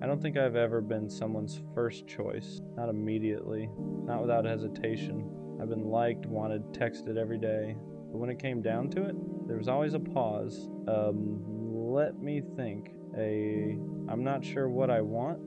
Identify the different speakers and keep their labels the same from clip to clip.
Speaker 1: don't think I've ever been someone's first choice. Not immediately, not without hesitation. I've been liked, wanted, texted every day. But when it came down to it, there was always a pause. Let me think. I'm not sure what I want.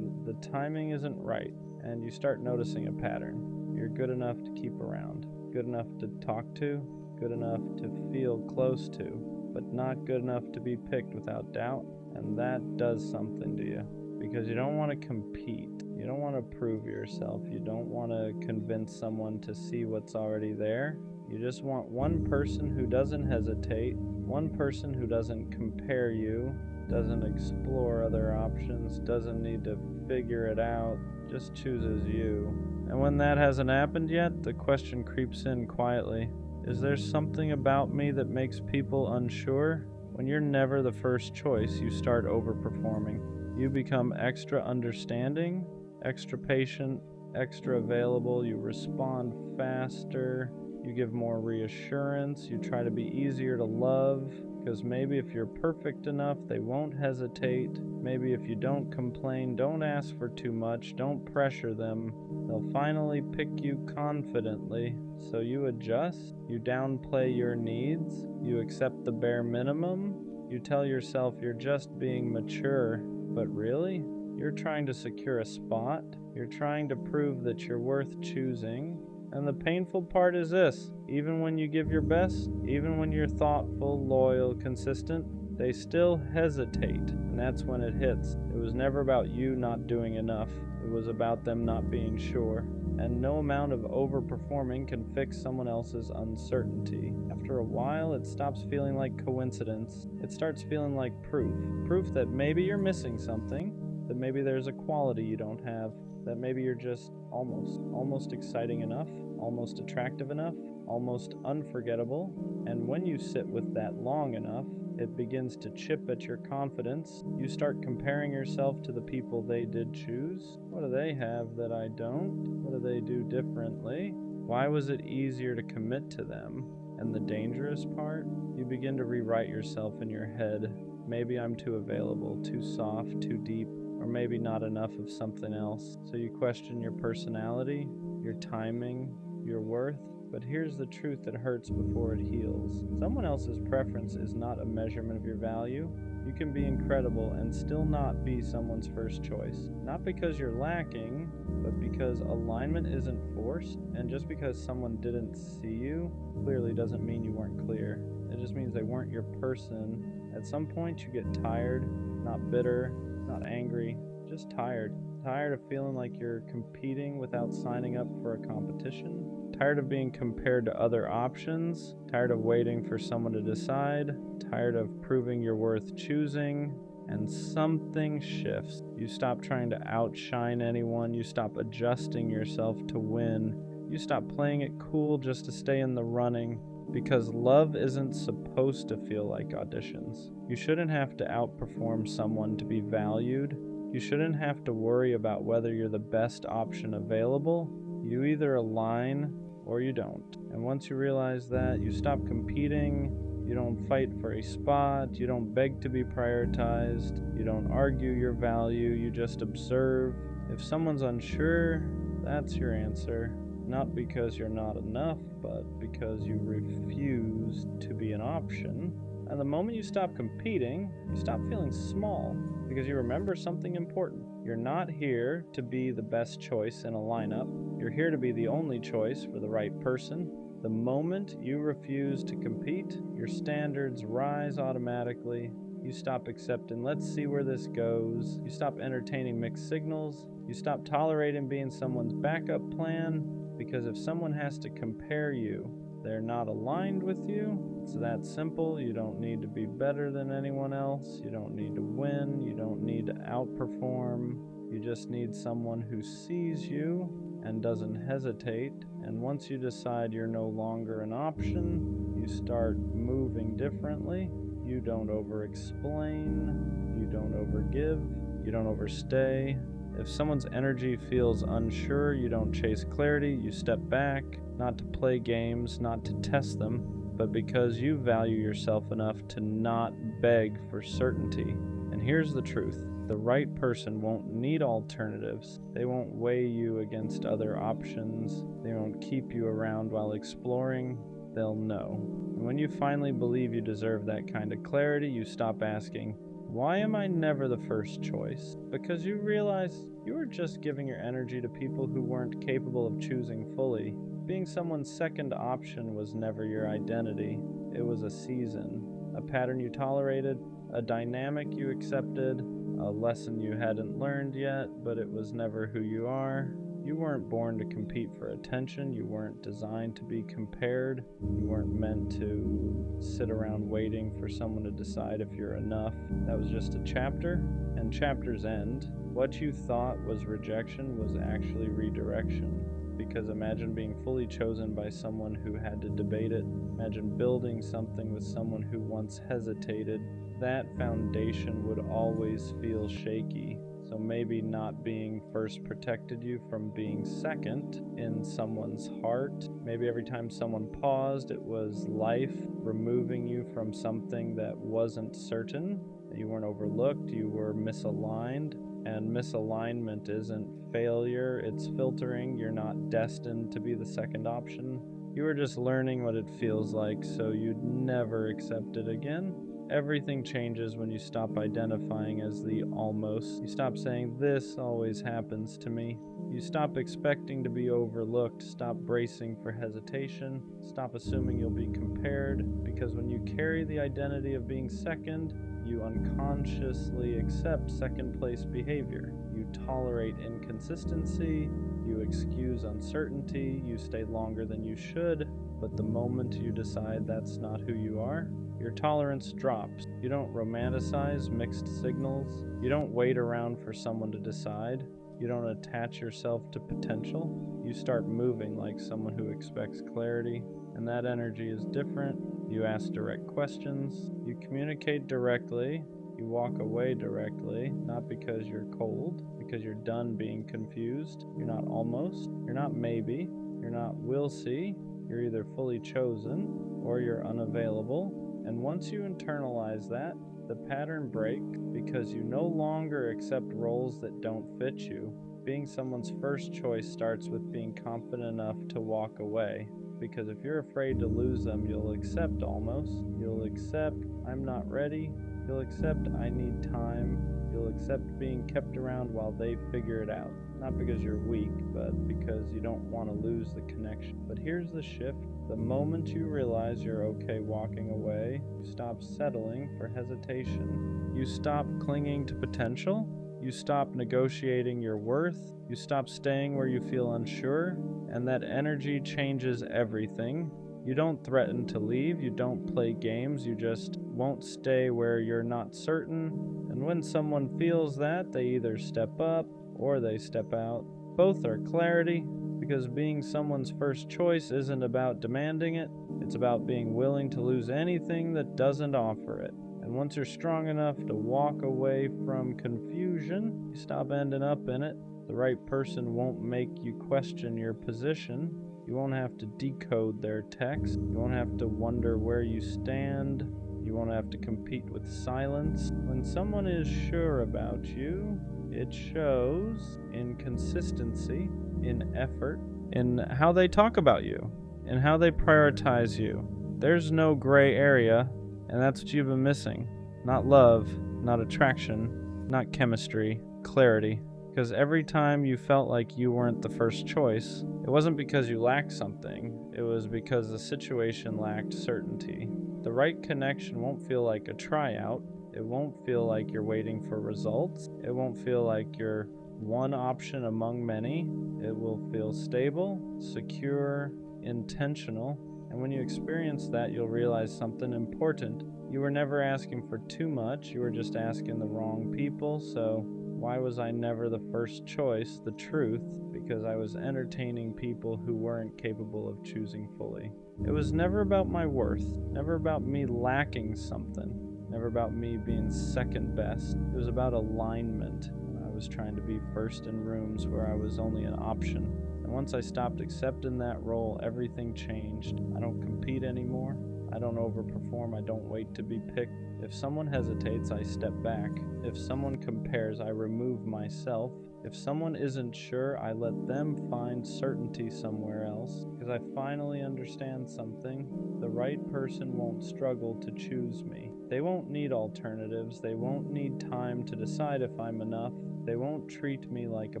Speaker 1: The timing isn't right. And you start noticing a pattern. You're good enough to keep around, good enough to talk to, good enough to feel close to, but not good enough to be picked without doubt. And that does something to you, because you don't want to compete. You don't want to prove yourself. You don't want to convince someone to see what's already there. You just want one person who doesn't hesitate, one person who doesn't compare you, doesn't explore other options, doesn't need to figure it out, just chooses you. And when that hasn't happened yet, the question creeps in quietly. Is there something about me that makes people unsure? When you're never the first choice, you start overperforming. You become extra understanding, extra patient, extra available. You respond faster. You give more reassurance. You try to be easier to love, because maybe if you're perfect enough, they won't hesitate. Maybe if you don't complain, don't ask for too much, don't pressure them, they'll finally pick you confidently. So you adjust, you downplay your needs, you accept the bare minimum, you tell yourself you're just being mature, but really, you're trying to secure a spot, you're trying to prove that you're worth choosing. And the painful part is this: even when you give your best, even when you're thoughtful, loyal, consistent, they still hesitate. And that's when it hits. It was never about you not doing enough. It was about them not being sure. And no amount of overperforming can fix someone else's uncertainty. After a while, it stops feeling like coincidence. It starts feeling like proof. Proof that maybe you're missing something, that maybe there's a quality you don't have, that maybe you're just almost exciting enough, almost attractive enough, almost unforgettable. And when you sit with that long enough, it begins to chip at your confidence. You start comparing yourself to the people they did choose. What do they have that I don't? What do they do differently? Why was it easier to commit to them? And the dangerous part, you begin to rewrite yourself in your head. Maybe I'm too available, too soft, too deep, or maybe not enough of something else. So you question your personality, your timing, your worth. But here's the truth that hurts before it heals. Someone else's preference is not a measurement of your value. You can be incredible and still not be someone's first choice. Not because you're lacking, but because alignment isn't forced. And just because someone didn't see you clearly doesn't mean you weren't clear. It just means they weren't your person. At some point you get tired, not bitter, not angry, just tired. Tired of feeling like you're competing without signing up for a competition. Tired of being compared to other options. Tired of waiting for someone to decide. Tired of proving you're worth choosing. And something shifts. You stop trying to outshine anyone. You stop adjusting yourself to win. You stop playing it cool just to stay in the running. Because love isn't supposed to feel like auditions. You shouldn't have to outperform someone to be valued. You shouldn't have to worry about whether you're the best option available. You either align or you don't. And once you realize that, you stop competing. You don't fight for a spot. You don't beg to be prioritized. You don't argue your value. You just observe. If someone's unsure, that's your answer. Not because you're not enough, but because you refuse to be an option. And the moment you stop competing, you stop feeling small, because you remember something important. You're not here to be the best choice in a lineup. You're here to be the only choice for the right person. The moment you refuse to compete, your standards rise automatically. You stop accepting, let's see where this goes. You stop entertaining mixed signals. You stop tolerating being someone's backup plan. Because if someone has to compare you, they're not aligned with you. It's that simple. You don't need to be better than anyone else. You don't need to win. You don't need to outperform. You just need someone who sees you and doesn't hesitate. And once you decide you're no longer an option, you start moving differently. You don't over-explain. You don't over-give. You don't overstay. If someone's energy feels unsure, you don't chase clarity, you step back, not to play games, not to test them, but because you value yourself enough to not beg for certainty. And here's the truth. The right person won't need alternatives. They won't weigh you against other options. They won't keep you around while exploring. They'll know. And when you finally believe you deserve that kind of clarity, you stop asking, why am I never the first choice? Because you realize you were just giving your energy to people who weren't capable of choosing fully. Being someone's second option was never your identity. It was a season, a pattern you tolerated, a dynamic you accepted, a lesson you hadn't learned yet, but it was never who you are. You weren't born to compete for attention. You weren't designed to be compared. You weren't meant to sit around waiting for someone to decide if you're enough. That was just a chapter, and chapters end. What you thought was rejection was actually redirection. Because imagine being fully chosen by someone who had to debate it. Imagine building something with someone who once hesitated. That foundation would always feel shaky. So maybe not being first protected you from being second in someone's heart. Maybe every time someone paused, it was life removing you from something that wasn't certain. You weren't overlooked, you were misaligned. And misalignment isn't failure, it's filtering. You're not destined to be the second option. You were just learning what it feels like, so you'd never accept it again. Everything changes when you stop identifying as the almost. You stop saying, this always happens to me. You stop expecting to be overlooked, stop bracing for hesitation, stop assuming you'll be compared, because when you carry the identity of being second, you unconsciously accept second-place behavior. You tolerate inconsistency, you excuse uncertainty, you stay longer than you should, but the moment you decide that's not who you are, your tolerance drops. You don't romanticize mixed signals. You don't wait around for someone to decide. You don't attach yourself to potential. You start moving like someone who expects clarity, and that energy is different. You ask direct questions. You communicate directly. You walk away directly, not because you're cold, because you're done being confused. You're not almost. You're not maybe. You're not will see. You're either fully chosen or you're unavailable. And once you internalize that, the pattern breaks because you no longer accept roles that don't fit you. Being someone's first choice starts with being confident enough to walk away. Because if you're afraid to lose them, you'll accept almost. You'll accept, I'm not ready. You'll accept, I need time. You'll accept being kept around while they figure it out. Not because you're weak, but because you don't want to lose the connection. But here's the shift. The moment you realize you're okay walking away, you stop settling for hesitation. You stop clinging to potential. You stop negotiating your worth. You stop staying where you feel unsure. And that energy changes everything. You don't threaten to leave. You don't play games. You just won't stay where you're not certain. And when someone feels that, they either step up or they step out. Both are clarity, because being someone's first choice isn't about demanding it. It's about being willing to lose anything that doesn't offer it. And once you're strong enough to walk away from confusion, you stop ending up in it. The right person won't make you question your position. You won't have to decode their text. You won't have to wonder where you stand. You won't have to compete with silence. When someone is sure about you, it shows in consistency, in effort, in how they talk about you, in how they prioritize you. There's no gray area, and that's what you've been missing. Not love, not attraction, not chemistry, clarity. Because every time you felt like you weren't the first choice, it wasn't because you lacked something, it was because the situation lacked certainty. The right connection won't feel like a tryout. It won't feel like you're waiting for results. It won't feel like you're one option among many. It will feel stable, secure, intentional. And when you experience that, you'll realize something important. You were never asking for too much. You were just asking the wrong people. So why was I never the first choice? The truth, because I was entertaining people who weren't capable of choosing fully. It was never about my worth, never about me lacking something. Never about me being second best. It was about alignment. I was trying to be first in rooms where I was only an option. And once I stopped accepting that role, everything changed. I don't compete anymore. I don't overperform. I don't wait to be picked. If someone hesitates, I step back. If someone compares, I remove myself. If someone isn't sure, I let them find certainty somewhere else. Because I finally understand something. The right person won't struggle to choose me. They won't need alternatives. They won't need time to decide if I'm enough. They won't treat me like a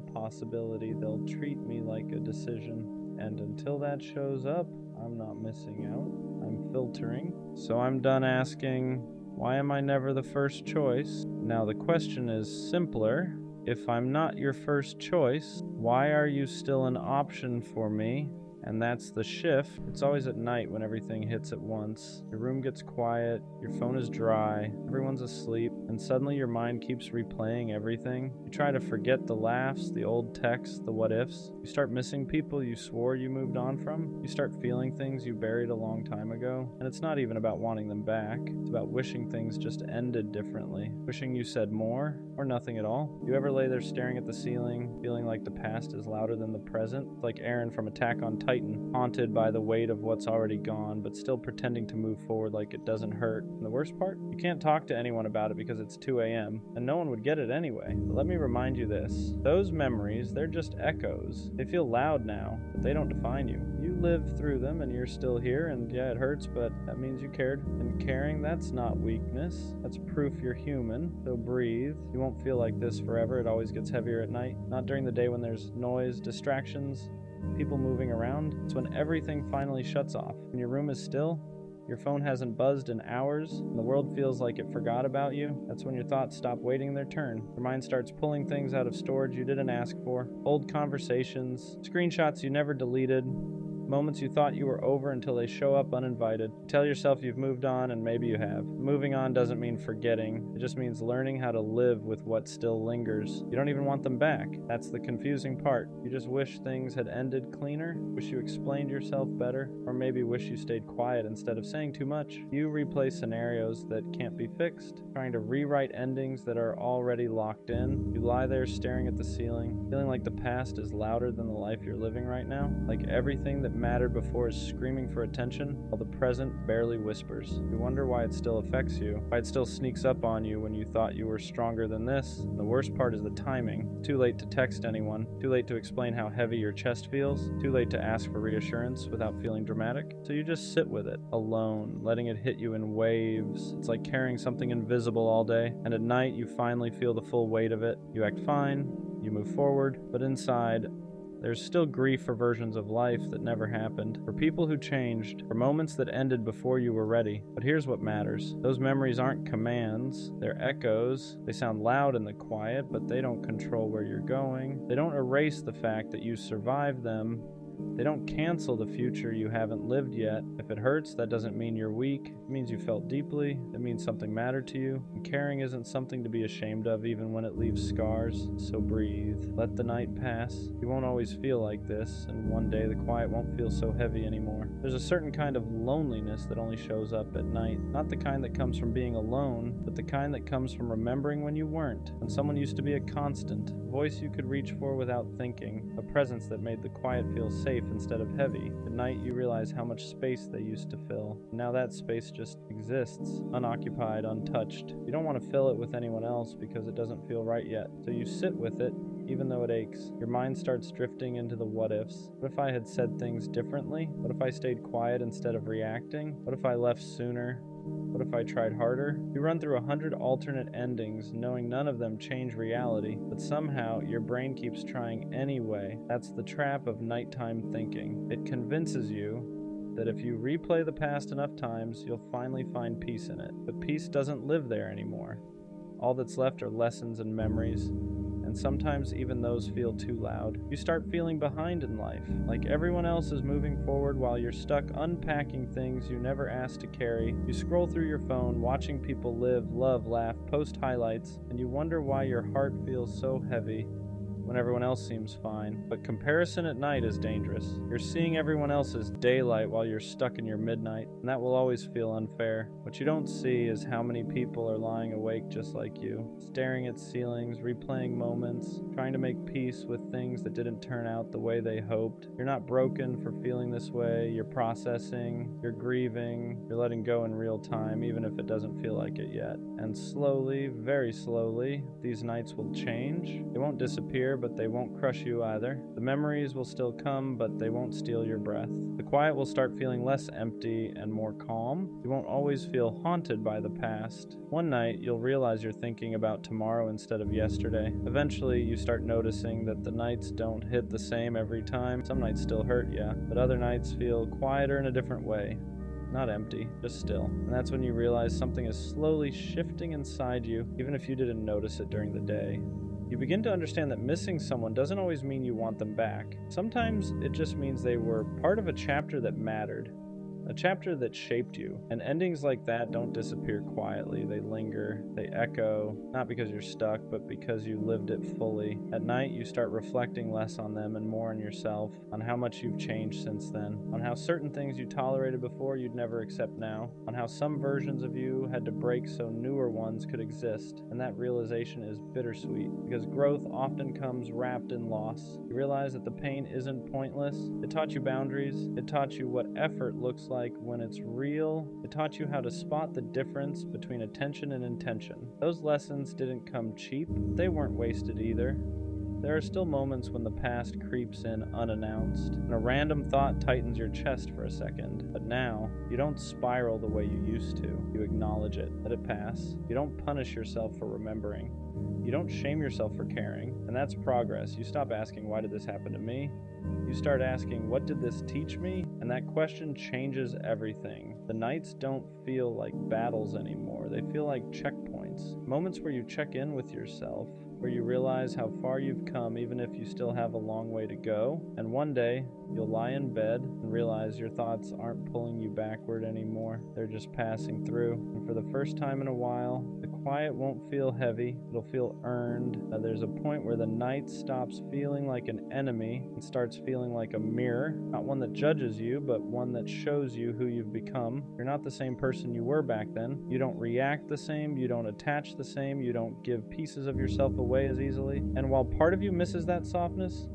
Speaker 1: possibility. They'll treat me like a decision. And until that shows up, I'm not missing out. I'm filtering. So I'm done asking, why am I never the first choice? Now the question is simpler. If I'm not your first choice, why are you still an option for me? And that's the shift. It's always at night when everything hits at once. Your room gets quiet, your phone is dry, everyone's asleep, and suddenly your mind keeps replaying everything. You try to forget the laughs, the old texts, the what ifs. You start missing people you swore you moved on from. You start feeling things you buried a long time ago. And it's not even about wanting them back. It's about wishing things just ended differently. Wishing you said more or nothing at all. You ever lay there staring at the ceiling, feeling like the past is louder than the present? It's like Aaron from Attack on Titan, haunted by the weight of what's already gone, but still pretending to move forward like it doesn't hurt. And the worst part? You can't talk to anyone about it because it's 2 a.m., and no one would get it anyway. But let me remind you this. Those memories, they're just echoes. They feel loud now, but they don't define you. You lived through them and you're still here, and yeah, it hurts, but that means you cared. And caring, that's not weakness. That's proof you're human. So breathe. You won't feel like this forever. It always gets heavier at night. Not during the day when there's noise, distractions, people moving around. It's when everything finally shuts off. When your room is still, your phone hasn't buzzed in hours, and the world feels like it forgot about you. That's when your thoughts stop waiting their turn. Your mind starts pulling things out of storage you didn't ask for. Old conversations, screenshots you never deleted, moments you thought you were over until they show up uninvited. You tell yourself you've moved on, and maybe you have. Moving on doesn't mean forgetting. It just means learning how to live with what still lingers. You don't even want them back. That's the confusing part. You just wish things had ended cleaner, wish you explained yourself better, or maybe wish you stayed quiet instead of saying too much. You replay scenarios that can't be fixed, trying to rewrite endings that are already locked in. You lie there staring at the ceiling, feeling like the past is louder than the life you're living right now, like everything that mattered before is screaming for attention, while the present barely whispers. You wonder why it still affects you, why it still sneaks up on you when you thought you were stronger than this. And the worst part is the timing. It's too late to text anyone, too late to explain how heavy your chest feels, too late to ask for reassurance without feeling dramatic. So you just sit with it, alone, letting it hit you in waves. It's like carrying something invisible all day, and at night you finally feel the full weight of it. You act fine, you move forward, but inside, there's still grief for versions of life that never happened, for people who changed, for moments that ended before you were ready. But here's what matters. Those memories aren't commands, they're echoes. They sound loud in the quiet, but they don't control where you're going. They don't erase the fact that you survived them. They don't cancel the future you haven't lived yet. If it hurts, that doesn't mean you're weak. It means you felt deeply. It means something mattered to you. And caring isn't something to be ashamed of even when it leaves scars. So breathe. Let the night pass. You won't always feel like this, and one day the quiet won't feel so heavy anymore. There's a certain kind of loneliness that only shows up at night. Not the kind that comes from being alone, but the kind that comes from remembering when you weren't, when someone used to be a constant, a voice you could reach for without thinking, a presence that made the quiet feel safe instead of heavy. At night you realize how much space they used to fill. Now that space just exists, unoccupied, untouched. You don't want to fill it with anyone else because it doesn't feel right yet. So you sit with it, even though it aches. Your mind starts drifting into the what ifs. What if I had said things differently? What if I stayed quiet instead of reacting? What if I left sooner? What if I tried harder? You run through 100 alternate endings, knowing none of them change reality, but somehow your brain keeps trying anyway. That's the trap of nighttime thinking. It convinces you that if you replay the past enough times, you'll finally find peace in it. But peace doesn't live there anymore. All that's left are lessons and memories, and sometimes even those feel too loud. You start feeling behind in life, like everyone else is moving forward while you're stuck unpacking things you never asked to carry. You scroll through your phone, watching people live, love, laugh, post highlights, and you wonder why your heart feels so heavy when everyone else seems fine. But comparison at night is dangerous. You're seeing everyone else's daylight while you're stuck in your midnight, and that will always feel unfair. What you don't see is how many people are lying awake just like you, staring at ceilings, replaying moments, trying to make peace with things that didn't turn out the way they hoped. You're not broken for feeling this way. You're processing, you're grieving, you're letting go in real time, even if it doesn't feel like it yet. And slowly, very slowly, these nights will change. They won't disappear, but they won't crush you either. The memories will still come, but they won't steal your breath. The quiet will start feeling less empty and more calm. You won't always feel haunted by the past. One night, you'll realize you're thinking about tomorrow instead of yesterday. Eventually, you start noticing that the nights don't hit the same every time. Some nights still hurt, yeah, but other nights feel quieter in a different way. Not empty, just still. And that's when you realize something is slowly shifting inside you, even if you didn't notice it during the day. You begin to understand that missing someone doesn't always mean you want them back. Sometimes it just means they were part of a chapter that mattered. A chapter that shaped you. And endings like that don't disappear quietly. They linger, they echo, not because you're stuck, but because you lived it fully. At night, you start reflecting less on them and more on yourself, on how much you've changed since then, on how certain things you tolerated before you'd never accept now, on how some versions of you had to break so newer ones could exist. And that realization is bittersweet, because growth often comes wrapped in loss. You realize that the pain isn't pointless. It taught you boundaries. It taught you what effort looks like when it's real. It taught you how to spot the difference between attention and intention. Those lessons didn't come cheap. They weren't wasted either. There are still moments when the past creeps in unannounced, and a random thought tightens your chest for a second. But now, you don't spiral the way you used to. You acknowledge it, let it pass. You don't punish yourself for remembering. You don't shame yourself for caring, and that's progress. You stop asking, why did this happen to me? You start asking, what did this teach me? And that question changes everything. The nights don't feel like battles anymore. They feel like checkpoints. Moments where you check in with yourself, where you realize how far you've come even if you still have a long way to go. And one day, you'll lie in bed and realize your thoughts aren't pulling you backward anymore. They're just passing through. And for the first time in a while, the quiet won't feel heavy. It'll feel earned. There's a point where the night stops feeling like an enemy and starts feeling like a mirror. Not one that judges you, but one that shows you who you've become. You're not the same person you were back then. You don't react the same. You don't attach the same. You don't give pieces of yourself away as easily. And while part of you misses that softness,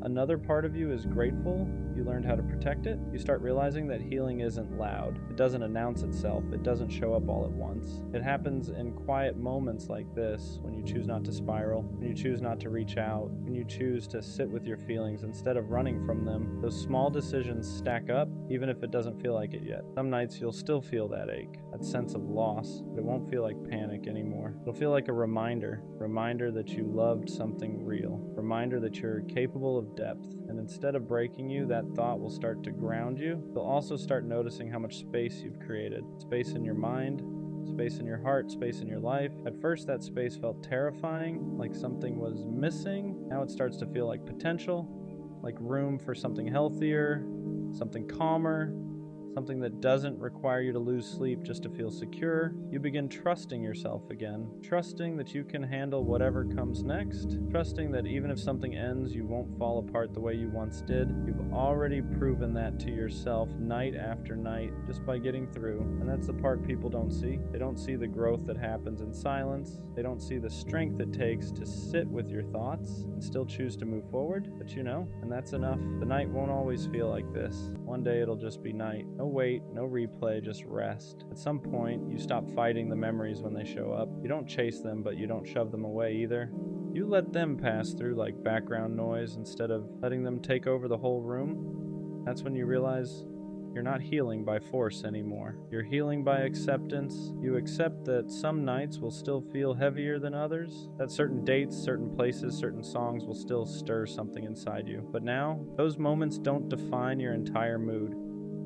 Speaker 1: another part of you is grateful you learned how to protect it. You start realizing that healing isn't loud. It doesn't announce itself. It doesn't show up all at once. It happens in quiet moments like this, when you choose not to spiral, when you choose not to reach out, when you choose to sit with your feelings instead of running from them. Those small decisions stack up, even if it doesn't feel like it yet. Some nights you'll still feel that ache, that sense of loss, but it won't feel like panic anymore. It'll feel like a reminder that you loved something real, reminder that you're capable of depth. And instead of breaking you, that thought will start to ground you. You'll also start noticing how much space you've created. Space in your mind, space in your heart, space in your life. At first, that space felt terrifying, like something was missing. Now it starts to feel like potential, like room for something healthier, something calmer, something that doesn't require you to lose sleep just to feel secure. You begin trusting yourself again, trusting that you can handle whatever comes next, trusting that even if something ends, you won't fall apart the way you once did. You've already proven that to yourself night after night just by getting through. And that's the part people don't see. They don't see the growth that happens in silence. They don't see the strength it takes to sit with your thoughts and still choose to move forward. But you know, and that's enough. The night won't always feel like this. One day it'll just be night. No wait, no replay, just rest. At some point, you stop fighting the memories when they show up. You don't chase them, but you don't shove them away either. You let them pass through like background noise instead of letting them take over the whole room. That's when you realize you're not healing by force anymore. You're healing by acceptance. You accept that some nights will still feel heavier than others, that certain dates, certain places, certain songs will still stir something inside you. But now, those moments don't define your entire mood.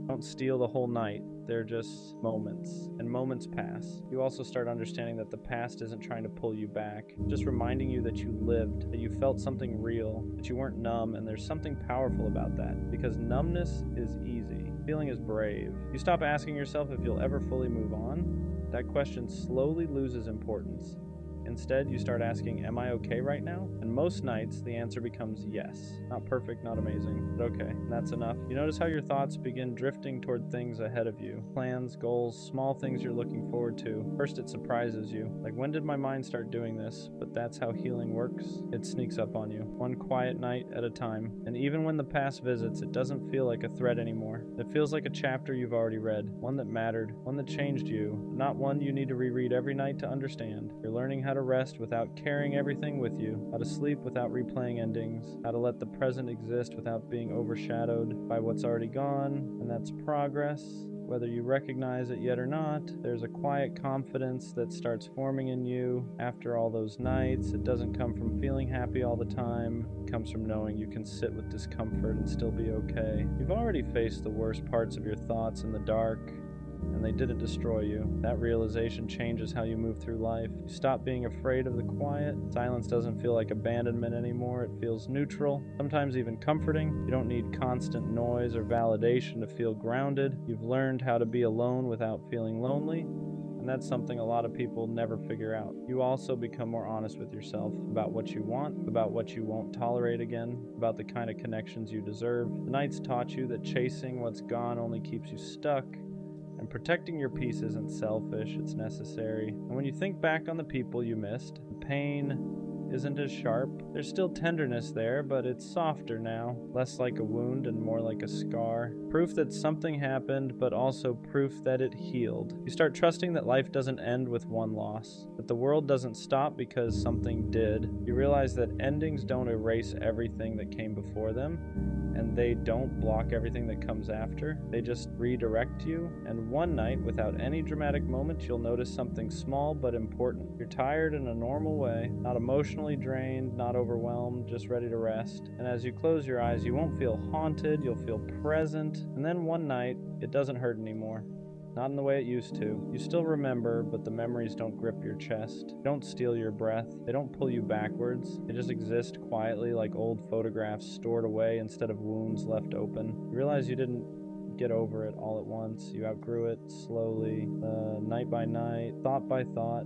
Speaker 1: Don't steal the whole night. They're just moments, and moments pass. You also start understanding that the past isn't trying to pull you back, just reminding you that you lived, that you felt something real, that you weren't numb, and there's something powerful about that, because numbness is easy. Feeling is brave. You stop asking yourself if you'll ever fully move on. That question slowly loses importance. Instead, you start asking, am I okay right now? And most nights, the answer becomes yes. Not perfect, not amazing, but okay. And that's enough. You notice how your thoughts begin drifting toward things ahead of you. Plans, goals, small things you're looking forward to. First, it surprises you. Like, when did my mind start doing this? But that's how healing works. It sneaks up on you, one quiet night at a time. And even when the past visits, it doesn't feel like a threat anymore. It feels like a chapter you've already read, one that mattered, one that changed you, not one you need to reread every night to understand. You're learning how to rest without carrying everything with you, how to sleep without replaying endings, how to let the present exist without being overshadowed by what's already gone, and that's progress. Whether you recognize it yet or not, there's a quiet confidence that starts forming in you after all those nights. It doesn't come from feeling happy all the time. It comes from knowing you can sit with discomfort and still be okay. You've already faced the worst parts of your thoughts in the dark, and they didn't destroy you. That realization changes how you move through life. You stop being afraid of the quiet. Silence doesn't feel like abandonment anymore. It feels neutral, sometimes even comforting. You don't need constant noise or validation to feel grounded. You've learned how to be alone without feeling lonely. And that's something a lot of people never figure out. You also become more honest with yourself about what you want, about what you won't tolerate again, about the kind of connections you deserve. The nights taught you that chasing what's gone only keeps you stuck. And protecting your peace isn't selfish, it's necessary. And when you think back on the people you missed, the pain isn't as sharp. There's still tenderness there, but it's softer now, less like a wound and more like a scar. Proof that something happened, but also proof that it healed. You start trusting that life doesn't end with one loss, that the world doesn't stop because something did. You realize that endings don't erase everything that came before them, and they don't block everything that comes after. They just redirect you. And one night, without any dramatic moment, you'll notice something small but important. You're tired in a normal way, not emotionally drained, not overwhelmed, just ready to rest. And as you close your eyes, you won't feel haunted, you'll feel present. And then one night, it doesn't hurt anymore. Not in the way it used to. You still remember, but the memories don't grip your chest. They don't steal your breath. They don't pull you backwards. They just exist quietly like old photographs stored away instead of wounds left open. You realize you didn't get over it all at once. You outgrew it slowly, night by night, thought by thought.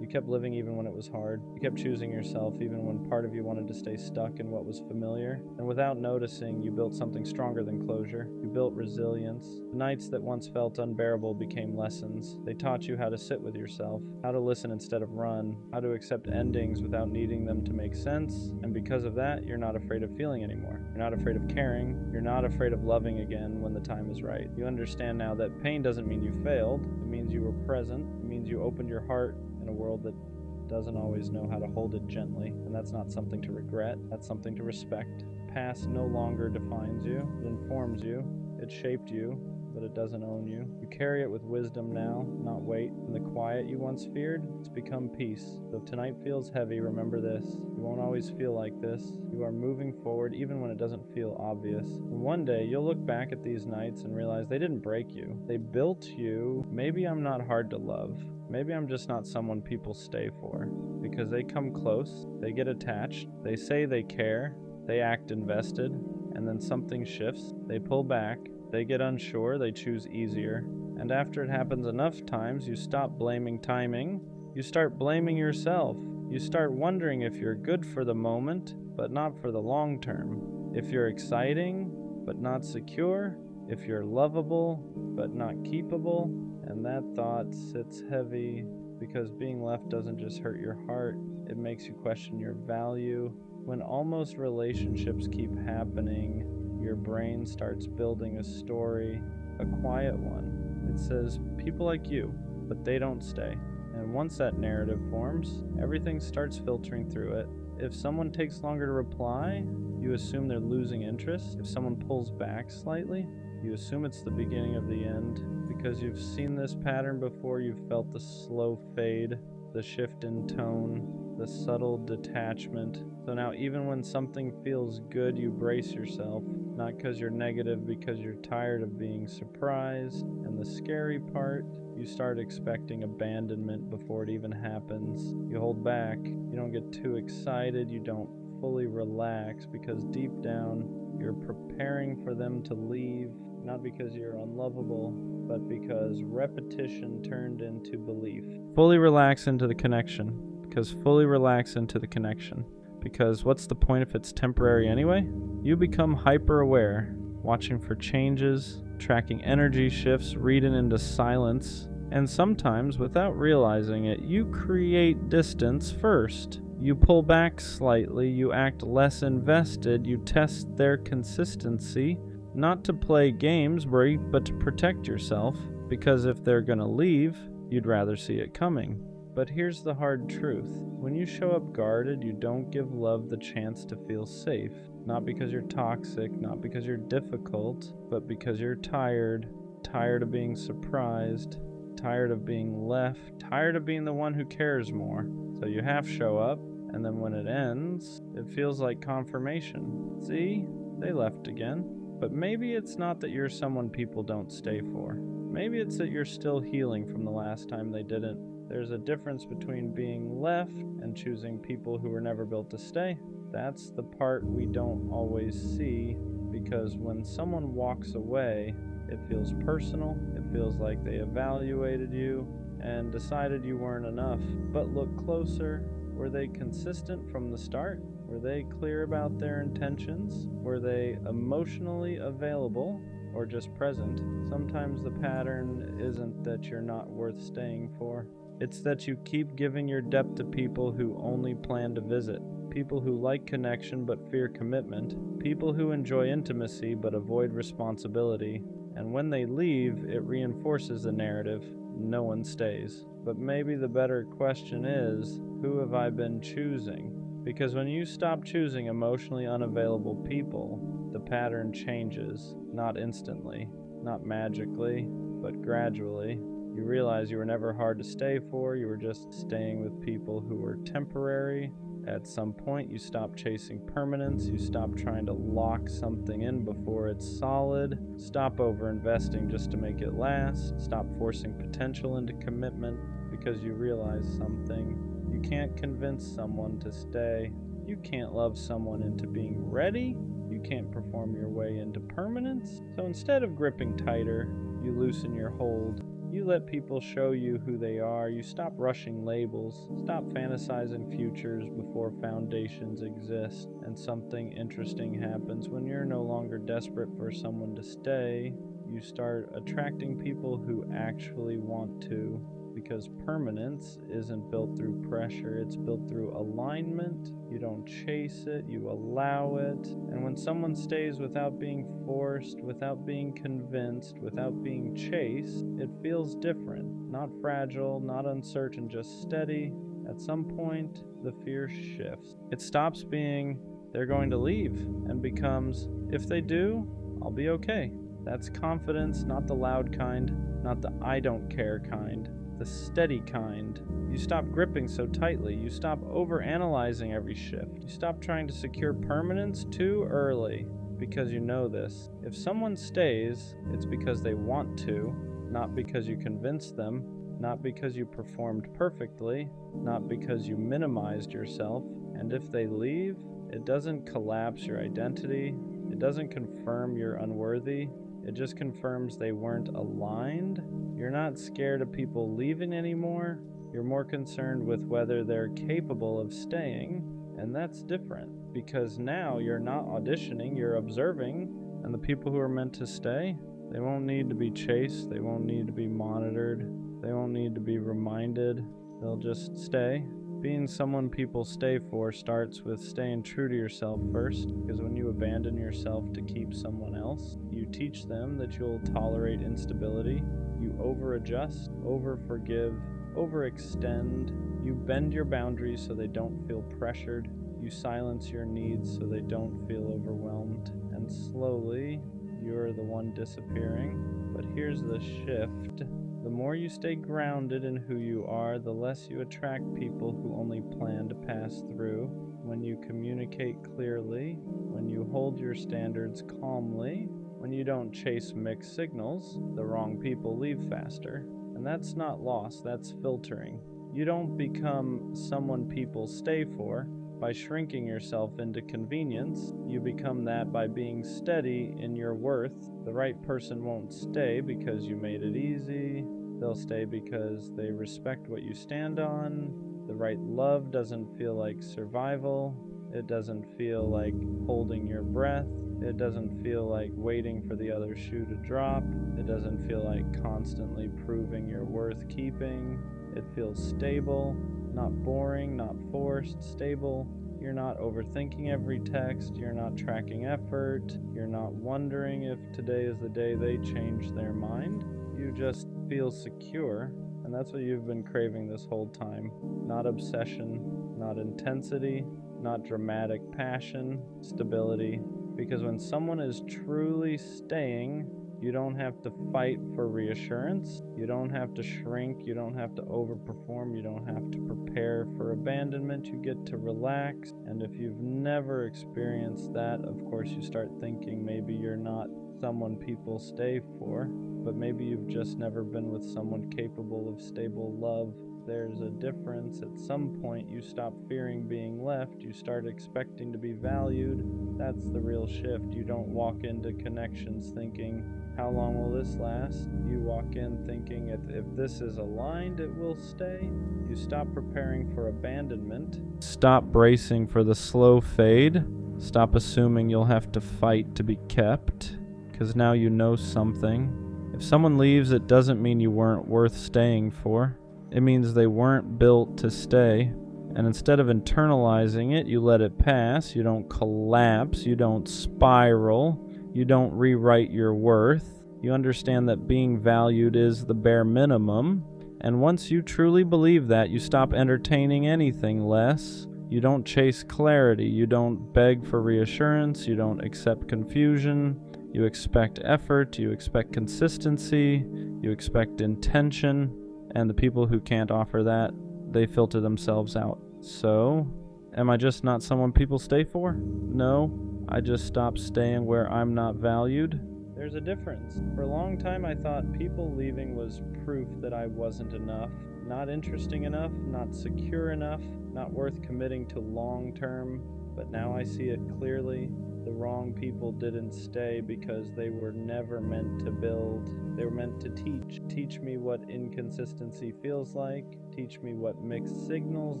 Speaker 1: You kept living even when it was hard. You kept choosing yourself even when part of you wanted to stay stuck in what was familiar. And without noticing, you built something stronger than closure. You built resilience. The nights that once felt unbearable became lessons. They taught you how to sit with yourself, how to listen instead of run, how to accept endings without needing them to make sense. And because of that, you're not afraid of feeling anymore. You're not afraid of caring. You're not afraid of loving again when the time is right. You understand now that pain doesn't mean you failed. It means you were present. It means you opened your heart in a world that doesn't always know how to hold it gently. And that's not something to regret, that's something to respect. Past no longer defines you, it informs you, it shaped you, but it doesn't own you. You carry it with wisdom now, not weight. And the quiet you once feared, it's become peace. So if tonight feels heavy, remember this. You won't always feel like this. You are moving forward even when it doesn't feel obvious. And one day, you'll look back at these nights and realize they didn't break you. They built you. Maybe I'm not hard to love. Maybe I'm just not someone people stay for. Because they come close, they get attached, they say they care, they act invested, and then something shifts. They pull back. They get unsure, they choose easier. And after it happens enough times, you stop blaming timing. You start blaming yourself. You start wondering if you're good for the moment, but not for the long term. If you're exciting, but not secure. If you're lovable, but not keepable. And that thought sits heavy because being left doesn't just hurt your heart, it makes you question your value. When almost relationships keep happening, your brain starts building a story, a quiet one. It says, people like you, but they don't stay. And once that narrative forms, everything starts filtering through it. If someone takes longer to reply, you assume they're losing interest. If someone pulls back slightly, you assume it's the beginning of the end. Because you've seen this pattern before, you've felt the slow fade, the shift in tone, the subtle detachment. So now even when something feels good, you brace yourself. Not because you're negative, because you're tired of being surprised. And the scary part, you start expecting abandonment before it even happens. You hold back. You don't get too excited. You don't fully relax because deep down, you're preparing for them to leave. Not because you're unlovable, but because repetition turned into belief. Fully relax into the connection. Because fully relax into the connection. Because what's the point if it's temporary anyway? You become hyper-aware, watching for changes, tracking energy shifts, reading into silence, and sometimes, without realizing it, you create distance first. You pull back slightly, you act less invested, you test their consistency, not to play games, but to protect yourself, because if they're gonna leave, you'd rather see it coming. But here's the hard truth. When you show up guarded, you don't give love the chance to feel safe. Not because you're toxic, not because you're difficult, but because you're tired of being surprised, tired of being left, tired of being the one who cares more. So you half show up, and then when it ends, it feels like confirmation. See? They left again. But maybe it's not that you're someone people don't stay for. Maybe it's that you're still healing from the last time they didn't. There's a difference between being left and choosing people who were never built to stay. That's the part we don't always see, because when someone walks away, it feels personal. It feels like they evaluated you and decided you weren't enough. But look closer. Were they consistent from the start? Were they clear about their intentions? Were they emotionally available or just present? Sometimes the pattern isn't that you're not worth staying for. It's that you keep giving your depth to people who only plan to visit. People who like connection but fear commitment. People who enjoy intimacy but avoid responsibility. And when they leave, it reinforces the narrative. No one stays. But maybe the better question is, who have I been choosing? Because when you stop choosing emotionally unavailable people, the pattern changes. Not instantly, not magically, but gradually. You realize you were never hard to stay for, you were just staying with people who were temporary. At some point, you stop chasing permanence, you stop trying to lock something in before it's solid, stop over-investing just to make it last, stop forcing potential into commitment because you realize something. You can't convince someone to stay. You can't love someone into being ready. You can't perform your way into permanence. So instead of gripping tighter, you loosen your hold. You let people show you who they are. You stop rushing labels. Stop fantasizing futures before foundations exist. And something interesting happens when you're no longer desperate for someone to stay. You start attracting people who actually want to. Because permanence isn't built through pressure, it's built through alignment. You don't chase it, you allow it. And when someone stays without being forced, without being convinced, without being chased, it feels different. Not fragile, not uncertain, just steady. At some point, the fear shifts. It stops being, they're going to leave, and becomes, if they do, I'll be okay. That's confidence, not the loud kind, not the I don't care kind. The steady kind. You stop gripping so tightly. You stop overanalyzing every shift. You stop trying to secure permanence too early, because you know this. If someone stays, it's because they want to, not because you convinced them, not because you performed perfectly, not because you minimized yourself. And if they leave, it doesn't collapse your identity. It doesn't confirm you're unworthy. It just confirms they weren't aligned. You're not scared of people leaving anymore. You're more concerned with whether they're capable of staying. And that's different, because now you're not auditioning, you're observing. And the people who are meant to stay, they won't need to be chased. They won't need to be monitored. They won't need to be reminded. They'll just stay. Being someone people stay for starts with staying true to yourself first, because when you abandon yourself to keep someone else, you teach them that you'll tolerate instability. You over-adjust, over-forgive, overextend. You bend your boundaries so they don't feel pressured. You silence your needs so they don't feel overwhelmed. And slowly, you're the one disappearing. But here's the shift. The more you stay grounded in who you are, the less you attract people who only plan to pass through. When you communicate clearly, when you hold your standards calmly, when you don't chase mixed signals, the wrong people leave faster. And that's not loss, that's filtering. You don't become someone people stay for by shrinking yourself into convenience. You become that by being steady in your worth. The right person won't stay because you made it easy. They'll stay because they respect what you stand on. The right love doesn't feel like survival. It doesn't feel like holding your breath. It doesn't feel like waiting for the other shoe to drop. It doesn't feel like constantly proving you're worth keeping. It feels stable, not boring, not forced, stable. You're not overthinking every text. You're not tracking effort. You're not wondering if today is the day they change their mind. You just feel secure. And that's what you've been craving this whole time. Not obsession, not intensity, not dramatic passion, stability. Because when someone is truly staying, you don't have to fight for reassurance. You don't have to shrink. You don't have to overperform. You don't have to prepare for abandonment. You get to relax. And if you've never experienced that, of course, you start thinking maybe you're not someone people stay for, but maybe you've just never been with someone capable of stable love. There's a difference. At some point, you stop fearing being left. You start expecting to be valued. That's the real shift. You don't walk into connections thinking, how long will this last? You walk in thinking, if this is aligned, it will stay. You stop preparing for abandonment. Stop bracing for the slow fade. Stop assuming you'll have to fight to be kept, because now you know something. If someone leaves, it doesn't mean you weren't worth staying for. It means they weren't built to stay. And instead of internalizing it, you let it pass. You don't collapse. You don't spiral. You don't rewrite your worth. You understand that being valued is the bare minimum. And once you truly believe that, you stop entertaining anything less. You don't chase clarity. You don't beg for reassurance. You don't accept confusion. You expect effort. You expect consistency. You expect intention. And the people who can't offer that, they filter themselves out. So, am I just not someone people stay for? No, I just stopped staying where I'm not valued. There's a difference. For a long time, I thought people leaving was proof that I wasn't enough, not interesting enough, not secure enough, not worth committing to long term. But now I see it clearly. The wrong people didn't stay because they were never meant to build. They were meant to teach. Teach me what inconsistency feels like. Teach me what mixed signals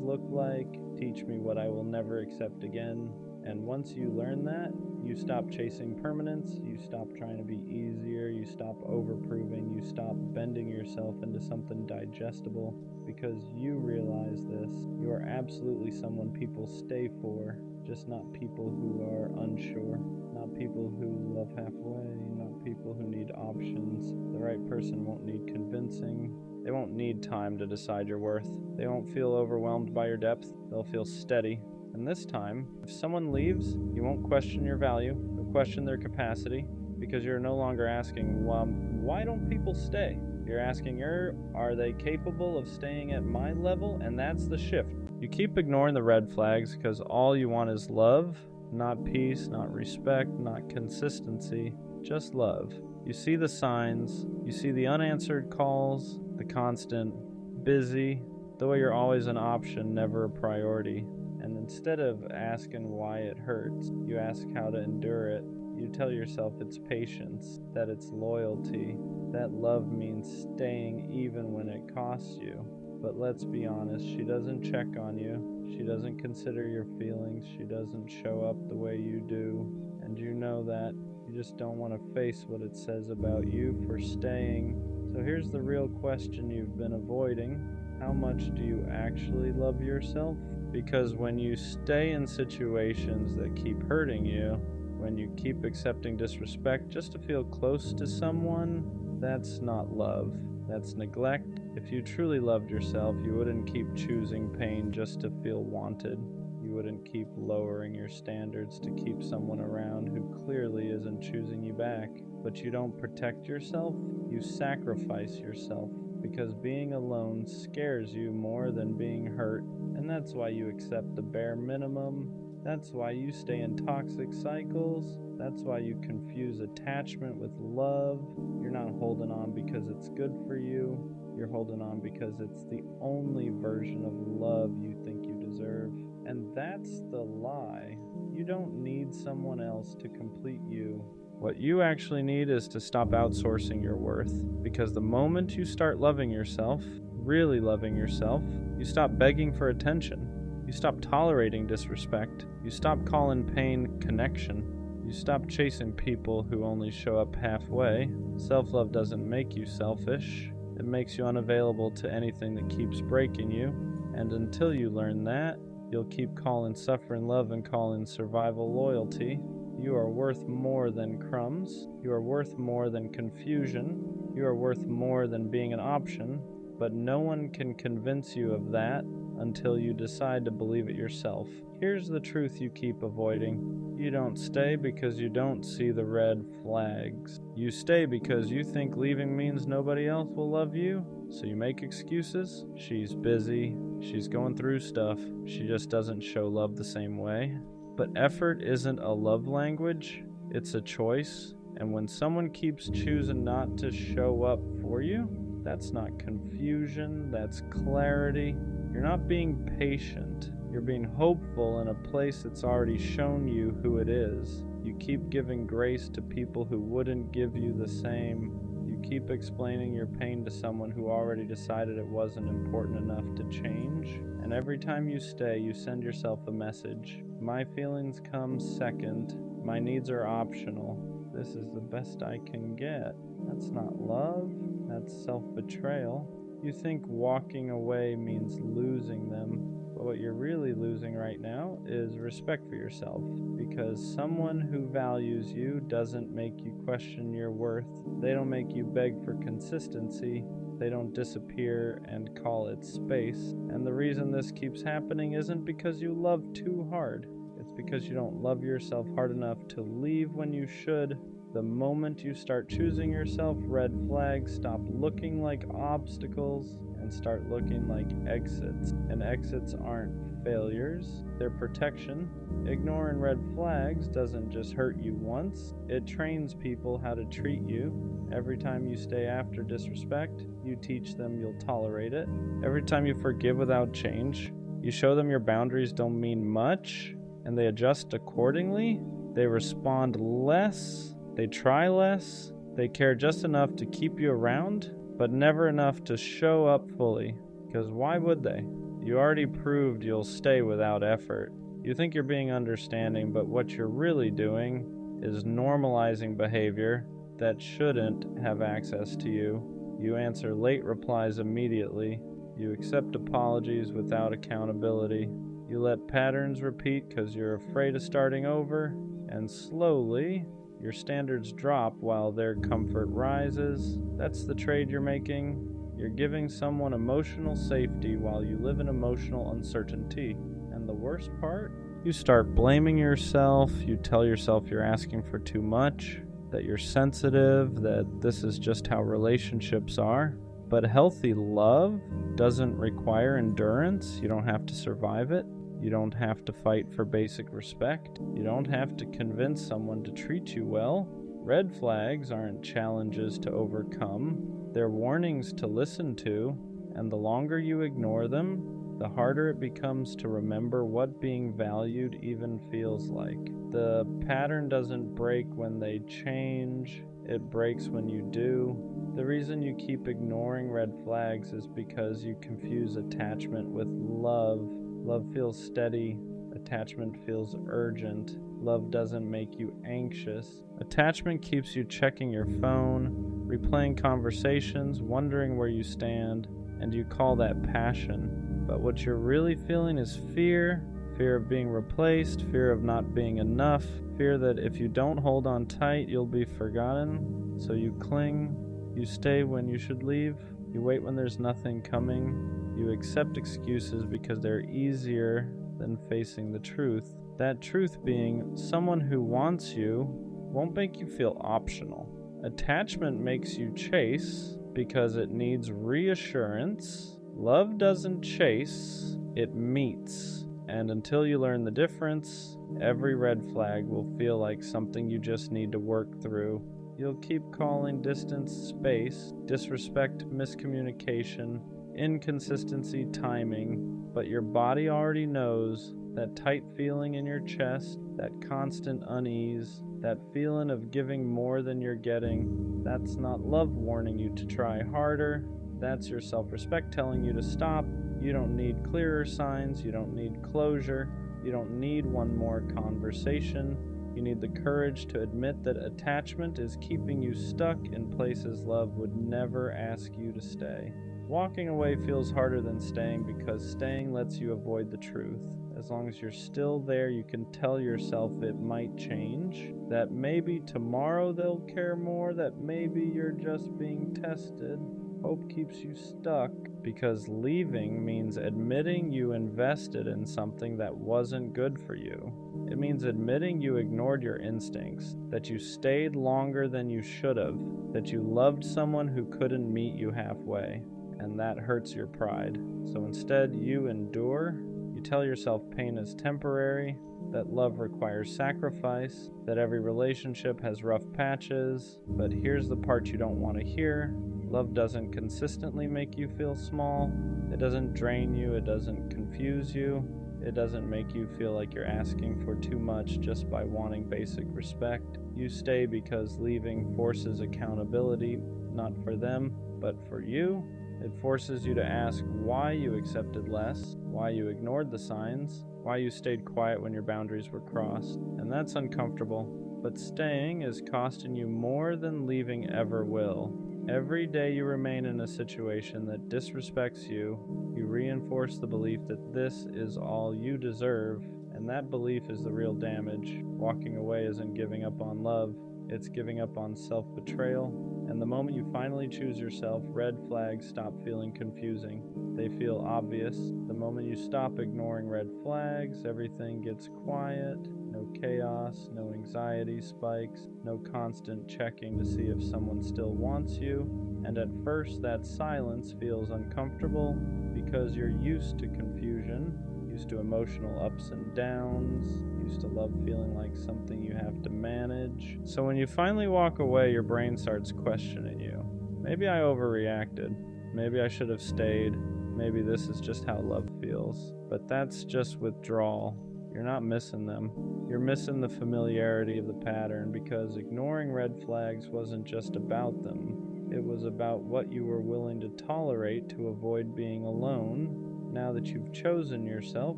Speaker 1: look like. Teach me what I will never accept again. And once you learn that, you stop chasing permanence. You stop trying to be easier. You stop overproving. You stop bending yourself into something digestible, because you realize this. You are absolutely someone people stay for. Just not people who are unsure, not people who love halfway, not people who need options. The right person won't need convincing. They won't need time to decide your worth. They won't feel overwhelmed by your depth. They'll feel steady. And this time, if someone leaves, you won't question your value. You'll question their capacity, because you're no longer asking, well, why don't people stay? You're asking, are they capable of staying at my level? And that's the shift. You keep ignoring the red flags because all you want is love, not peace, not respect, not consistency, just love. You see the signs, you see the unanswered calls, the constant busy, the way you're always an option, never a priority. And instead of asking why it hurts, you ask how to endure it. You tell yourself it's patience, that it's loyalty, that love means staying even when it costs you. But let's be honest, she doesn't check on you. She doesn't consider your feelings. She doesn't show up the way you do. And you know that. You just don't want to face what it says about you for staying. So here's the real question you've been avoiding. How much do you actually love yourself? Because when you stay in situations that keep hurting you, when you keep accepting disrespect just to feel close to someone, that's not love. That's neglect. If you truly loved yourself, you wouldn't keep choosing pain just to feel wanted. You wouldn't keep lowering your standards to keep someone around who clearly isn't choosing you back. But you don't protect yourself, you sacrifice yourself, because being alone scares you more than being hurt. And that's why you accept the bare minimum. That's why you stay in toxic cycles. That's why you confuse attachment with love. You're not holding on because it's good for you. You're holding on because it's the only version of love you think you deserve. And that's the lie. You don't need someone else to complete you. What you actually need is to stop outsourcing your worth. Because the moment you start loving yourself, really loving yourself, You stop begging for attention. You stop tolerating disrespect. You stop calling pain connection. You stop chasing people who only show up halfway. Self-love doesn't make you selfish. It makes you unavailable to anything that keeps breaking you. And until you learn that, you'll keep calling suffering love and calling survival loyalty. You are worth more than crumbs. You are worth more than confusion. You are worth more than being an option. But no one can convince you of that until you decide to believe it yourself. Here's the truth you keep avoiding. You don't stay because you don't see the red flags. You stay because you think leaving means nobody else will love you, so you make excuses. She's busy. She's going through stuff. She just doesn't show love the same way. But effort isn't a love language. It's a choice. And when someone keeps choosing not to show up for you, that's not confusion, that's clarity. You're not being patient. You're being hopeful in a place that's already shown you who it is. You keep giving grace to people who wouldn't give you the same. You keep explaining your pain to someone who already decided it wasn't important enough to change. And every time you stay, you send yourself a message. My feelings come second. My needs are optional. This is the best I can get. That's not love. That's self-betrayal. You think walking away means losing them, but what you're really losing right now is respect for yourself, because someone who values you doesn't make you question your worth. They don't make you beg for consistency. They don't disappear and call it space. And the reason this keeps happening isn't because you love too hard. It's because you don't love yourself hard enough to leave when you should. The moment you start choosing yourself, red flags stop looking like obstacles and start looking like exits. And exits aren't failures, they're protection. Ignoring red flags doesn't just hurt you once, it trains people how to treat you. Every time you stay after disrespect, you teach them you'll tolerate it. Every time you forgive without change, you show them your boundaries don't mean much, and they adjust accordingly. They respond less. They try less, they care just enough to keep you around, but never enough to show up fully. Because why would they? You already proved you'll stay without effort. You think you're being understanding, but what you're really doing is normalizing behavior that shouldn't have access to you. You answer late replies immediately. You accept apologies without accountability. You let patterns repeat because you're afraid of starting over, and slowly, your standards drop while their comfort rises. That's the trade you're making. You're giving someone emotional safety while you live in emotional uncertainty. And the worst part? You start blaming yourself. You tell yourself you're asking for too much, that you're sensitive, that this is just how relationships are. But healthy love doesn't require endurance. You don't have to survive it. You don't have to fight for basic respect. You don't have to convince someone to treat you well. Red flags aren't challenges to overcome. They're warnings to listen to, and the longer you ignore them, the harder it becomes to remember what being valued even feels like. The pattern doesn't break when they change, it breaks when you do. The reason you keep ignoring red flags is because you confuse attachment with love. Love feels steady, attachment feels urgent. Love doesn't make you anxious. Attachment keeps you checking your phone, replaying conversations, wondering where you stand, and you call that passion. But what you're really feeling is fear. Fear of being replaced, fear of not being enough, fear that if you don't hold on tight, you'll be forgotten. So you cling, you stay when you should leave, you wait when there's nothing coming. You accept excuses because they're easier than facing the truth. That truth being, someone who wants you won't make you feel optional. Attachment makes you chase because it needs reassurance. Love doesn't chase, it meets. And until you learn the difference, every red flag will feel like something you just need to work through. You'll keep calling distance space, disrespect miscommunication, inconsistency timing, but your body already knows that tight feeling in your chest, that constant unease, that feeling of giving more than you're getting. That's not love warning you to try harder. That's your self-respect telling you to stop. You don't need clearer signs. You don't need closure. You don't need one more conversation. You need the courage to admit that attachment is keeping you stuck in places love would never ask you to stay. Walking away feels harder than staying because staying lets you avoid the truth. As long as you're still there, you can tell yourself it might change, that maybe tomorrow they'll care more, that maybe you're just being tested. Hope keeps you stuck because leaving means admitting you invested in something that wasn't good for you. It means admitting you ignored your instincts, that you stayed longer than you should have, that you loved someone who couldn't meet you halfway. And that hurts your pride. So instead, you endure. You tell yourself pain is temporary, that love requires sacrifice, that every relationship has rough patches. But here's the part you don't want to hear. Love doesn't consistently make you feel small. It doesn't drain you. It doesn't confuse you. It doesn't make you feel like you're asking for too much just by wanting basic respect. You stay because leaving forces accountability, not for them, but for you. It forces you to ask why you accepted less, why you ignored the signs, why you stayed quiet when your boundaries were crossed. And that's uncomfortable. But staying is costing you more than leaving ever will. Every day you remain in a situation that disrespects you, you reinforce the belief that this is all you deserve, and that belief is the real damage. Walking away isn't giving up on love, it's giving up on self-betrayal. And the moment you finally choose yourself, red flags stop feeling confusing. They feel obvious. The moment you stop ignoring red flags, everything gets quiet. No chaos, no anxiety spikes, no constant checking to see if someone still wants you. And at first, that silence feels uncomfortable because you're used to confusion, used to emotional ups and downs, used to love feeling like something you have to manage. So when you finally walk away, your brain starts questioning you. Maybe I overreacted. Maybe I should have stayed. Maybe this is just how love feels. But that's just withdrawal. You're not missing them. You're missing the familiarity of the pattern because ignoring red flags wasn't just about them. It was about what you were willing to tolerate to avoid being alone. Now that you've chosen yourself,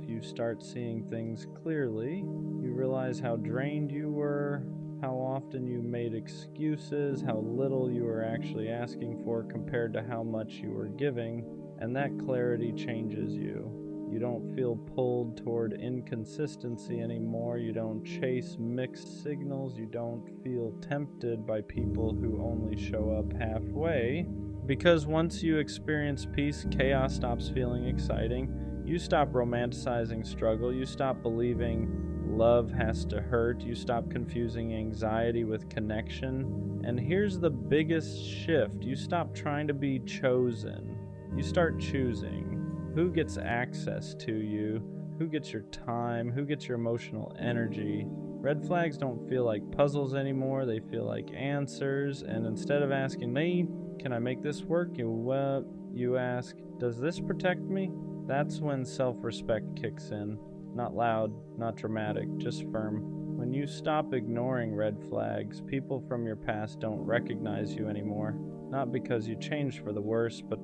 Speaker 1: you start seeing things clearly. You realize how drained you were, how often you made excuses, how little you were actually asking for compared to how much you were giving, and that clarity changes you. You don't feel pulled toward inconsistency anymore. You don't chase mixed signals. You don't feel tempted by people who only show up halfway. Because once you experience peace, chaos stops feeling exciting. You stop romanticizing struggle. You stop believing love has to hurt. You stop confusing anxiety with connection. And here's the biggest shift. You stop trying to be chosen. You start choosing. Who gets access to you? Who gets your time? Who gets your emotional energy? Red flags don't feel like puzzles anymore. They feel like answers. And instead of asking me, can I make this work? You ask, does this protect me? That's when self-respect kicks in. Not loud, not dramatic, just firm. When you stop ignoring red flags, people from your past don't recognize you anymore. Not because you changed for the worse, but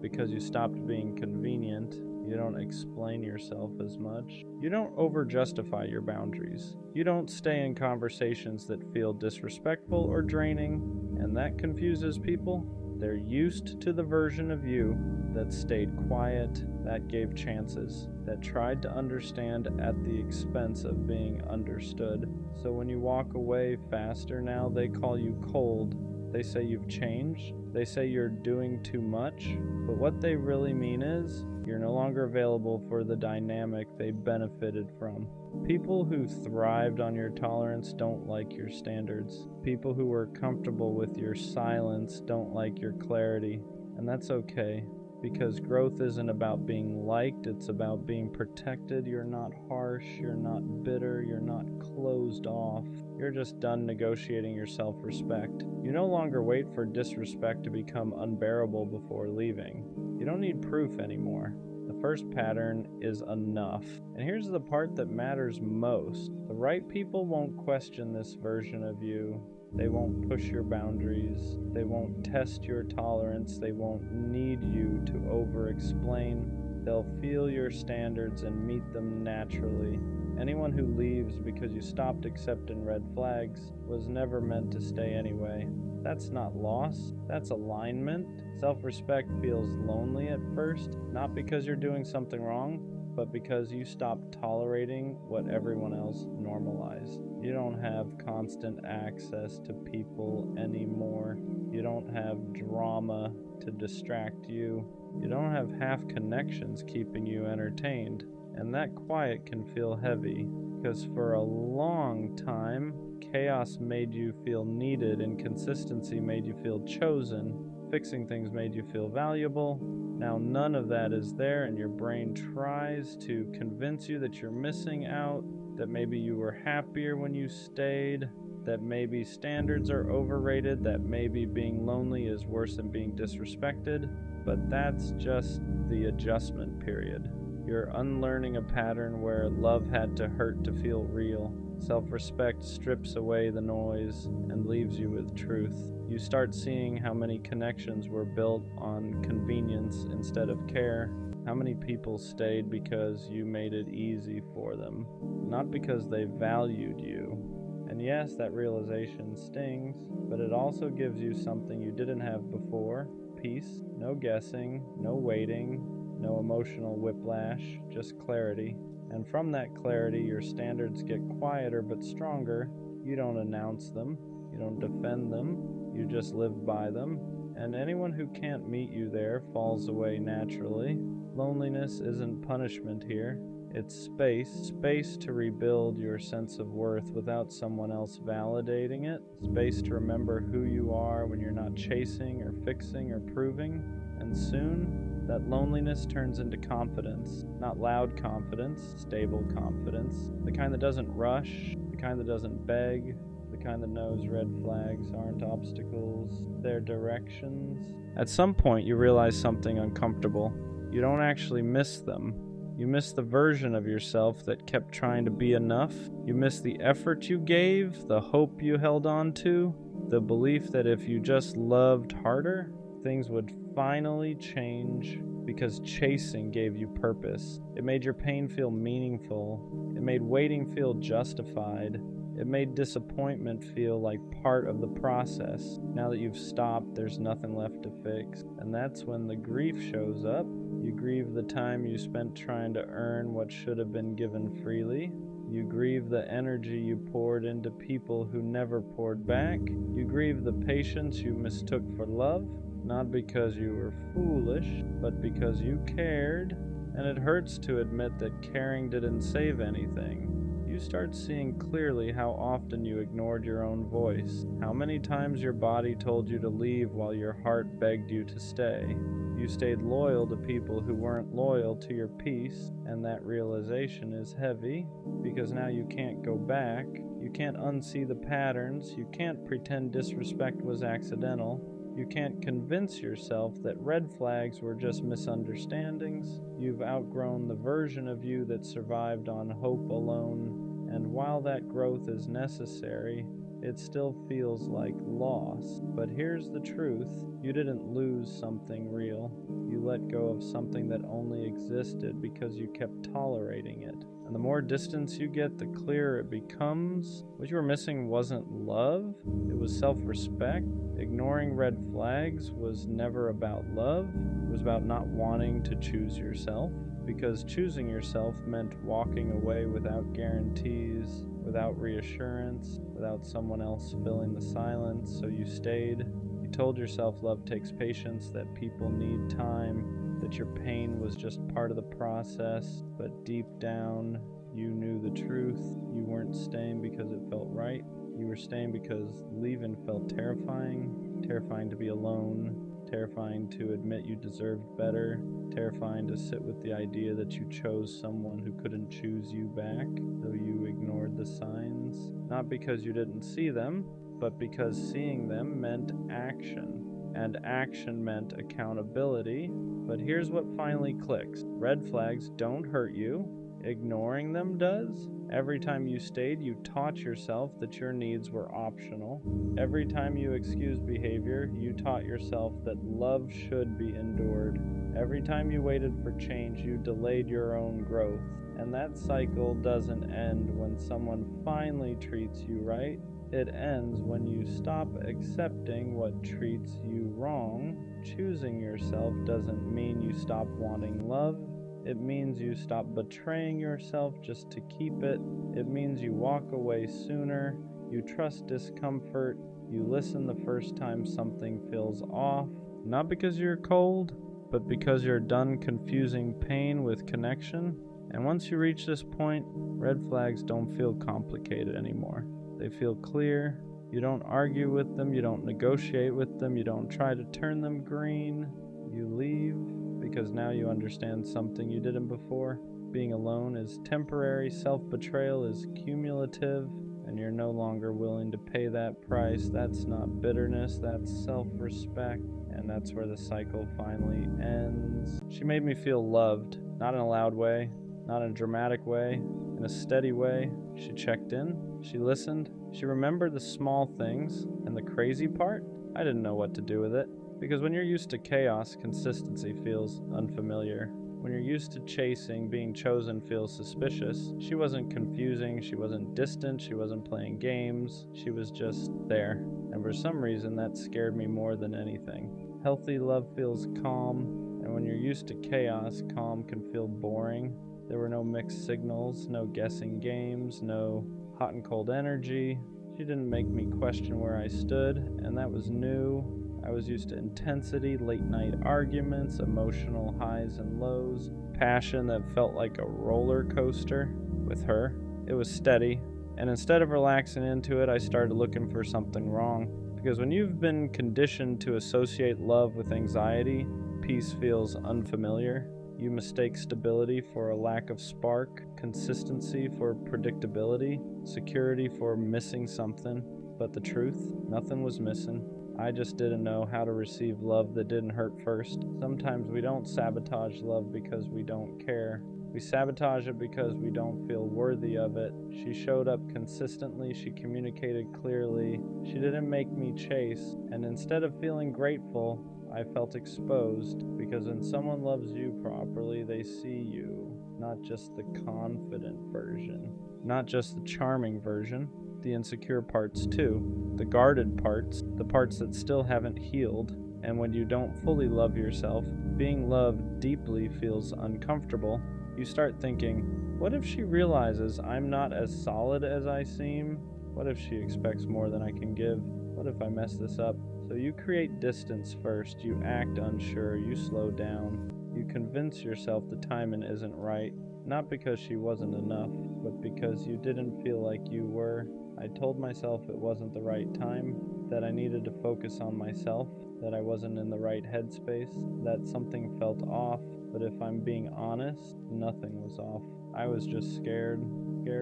Speaker 1: because you stopped being convenient. You don't explain yourself as much. You don't over-justify your boundaries. You don't stay in conversations that feel disrespectful or draining, and that confuses people. They're used to the version of you that stayed quiet, that gave chances, that tried to understand at the expense of being understood. So when you walk away faster now, they call you cold. They say you've changed. They say you're doing too much. But what they really mean is you're no longer available for the dynamic they benefited from. People who thrived on your tolerance don't like your standards. People who were comfortable with your silence don't like your clarity. And that's okay, because growth isn't about being liked, it's about being protected. You're not harsh, you're not bitter, you're not closed off. You're just done negotiating your self-respect. You no longer wait for disrespect to become unbearable before leaving. You don't need proof anymore. The first pattern is enough. And here's the part that matters most. The right people won't question this version of you. They won't push your boundaries. They won't test your tolerance. They won't need you to over-explain. They'll feel your standards and meet them naturally. Anyone who leaves because you stopped accepting red flags was never meant to stay anyway. That's not loss, that's alignment. Self-respect feels lonely at first, not because you're doing something wrong, but because you stopped tolerating what everyone else normalized. You don't have constant access to people anymore. You don't have drama to distract you. You don't have half connections keeping you entertained. And that quiet can feel heavy, because for a long time, chaos made you feel needed, inconsistency made you feel chosen, fixing things made you feel valuable. Now none of that is there, and your brain tries to convince you that you're missing out, that maybe you were happier when you stayed, that maybe standards are overrated, that maybe being lonely is worse than being disrespected. But that's just the adjustment period. You're unlearning a pattern where love had to hurt to feel real. Self-respect strips away the noise and leaves you with truth. You start seeing how many connections were built on convenience instead of care. How many people stayed because you made it easy for them, not because they valued you. And yes, that realization stings, but it also gives you something you didn't have before. Peace, no guessing, no waiting, no emotional whiplash, just clarity. And from that clarity, your standards get quieter but stronger. You don't announce them, you don't defend them, you just live by them. And anyone who can't meet you there falls away naturally. Loneliness isn't punishment here. It's space to rebuild your sense of worth without someone else validating it, space to remember who you are when you're not chasing or fixing or proving, and soon that loneliness turns into confidence, not loud confidence, stable confidence, the kind that doesn't rush, the kind that doesn't beg, the kind that knows red flags aren't obstacles, they're directions. At some point you realize something uncomfortable. You don't actually miss them. You miss the version of yourself that kept trying to be enough. You miss the effort you gave, the hope you held on to, the belief that if you just loved harder, things would finally change because chasing gave you purpose. It made your pain feel meaningful. It made waiting feel justified. It made disappointment feel like part of the process. Now that you've stopped, there's nothing left to fix. And that's when the grief shows up. You grieve the time you spent trying to earn what should have been given freely. You grieve the energy you poured into people who never poured back. You grieve the patience you mistook for love, not because you were foolish, but because you cared. And it hurts to admit that caring didn't save anything. You start seeing clearly how often you ignored your own voice, how many times your body told you to leave while your heart begged you to stay. You stayed loyal to people who weren't loyal to your peace, and that realization is heavy, because now you can't go back, you can't unsee the patterns, you can't pretend disrespect was accidental, you can't convince yourself that red flags were just misunderstandings. You've outgrown the version of you that survived on hope alone, and while that growth is necessary, it still feels like loss. But here's the truth. You didn't lose something real. You let go of something that only existed because you kept tolerating it. And the more distance you get, the clearer it becomes. What you were missing wasn't love, it was self-respect. Ignoring red flags was never about love. It was about not wanting to choose yourself. Because choosing yourself meant walking away without guarantees, without reassurance, without someone else filling the silence, so you stayed. You told yourself love takes patience, that people need time, that your pain was just part of the process, but deep down, you knew the truth. You weren't staying because it felt right. You were staying because leaving felt terrifying, terrifying to be alone, terrifying to admit you deserved better, terrifying to sit with the idea that you chose someone who couldn't choose you back, though you ignored the signs. Not because you didn't see them, but because seeing them meant action. And action meant accountability. But here's what finally clicks. Red flags don't hurt you. Ignoring them does. Every time you stayed, you taught yourself that your needs were optional. Every time you excused behavior, you taught yourself that love should be endured. Every time you waited for change, you delayed your own growth. And that cycle doesn't end when someone finally treats you right. It ends when you stop accepting what treats you wrong. Choosing yourself doesn't mean you stop wanting love. It means you stop betraying yourself just to keep it. It means you walk away sooner. You trust discomfort. You listen the first time something feels off. Not because you're cold, but because you're done confusing pain with connection. And once you reach this point, red flags don't feel complicated anymore. They feel clear. You don't argue with them. You don't negotiate with them. You don't try to turn them green. You leave because now you understand something you didn't before. Being alone is temporary. Self-betrayal is cumulative. And you're no longer willing to pay that price. That's not bitterness. That's self-respect. And that's where the cycle finally ends. She made me feel loved. Not in a loud way. Not in a dramatic way, in a steady way. She checked in, she listened, she remembered the small things, and the crazy part, I didn't know what to do with it. Because when you're used to chaos, consistency feels unfamiliar. When you're used to chasing, being chosen feels suspicious. She wasn't confusing, she wasn't distant, she wasn't playing games, she was just there. And for some reason, that scared me more than anything. Healthy love feels calm, and when you're used to chaos, calm can feel boring. There were no mixed signals, no guessing games, no hot and cold energy. She didn't make me question where I stood, and that was new. I was used to intensity, late night arguments, emotional highs and lows, passion that felt like a roller coaster. With her, it was steady, and instead of relaxing into it, I started looking for something wrong. Because when you've been conditioned to associate love with anxiety, peace feels unfamiliar. You mistake stability for a lack of spark, consistency for predictability, security for missing something. But the truth, nothing was missing. I just didn't know how to receive love that didn't hurt first. Sometimes we don't sabotage love because we don't care. We sabotage it because we don't feel worthy of it. She showed up consistently, she communicated clearly, she didn't make me chase, and instead of feeling grateful, I felt exposed, because when someone loves you properly, they see you, not just the confident version, not just the charming version, the insecure parts too, the guarded parts, the parts that still haven't healed. And when you don't fully love yourself, being loved deeply feels uncomfortable. You start thinking, what if she realizes I'm not as solid as I seem? What if she expects more than I can give? What if I mess this up? So you create distance first, you act unsure, you slow down, you convince yourself the timing isn't right, not because she wasn't enough, but because you didn't feel like you were. I told myself it wasn't the right time, that I needed to focus on myself, that I wasn't in the right headspace, that something felt off, but if I'm being honest, nothing was off. I was just scared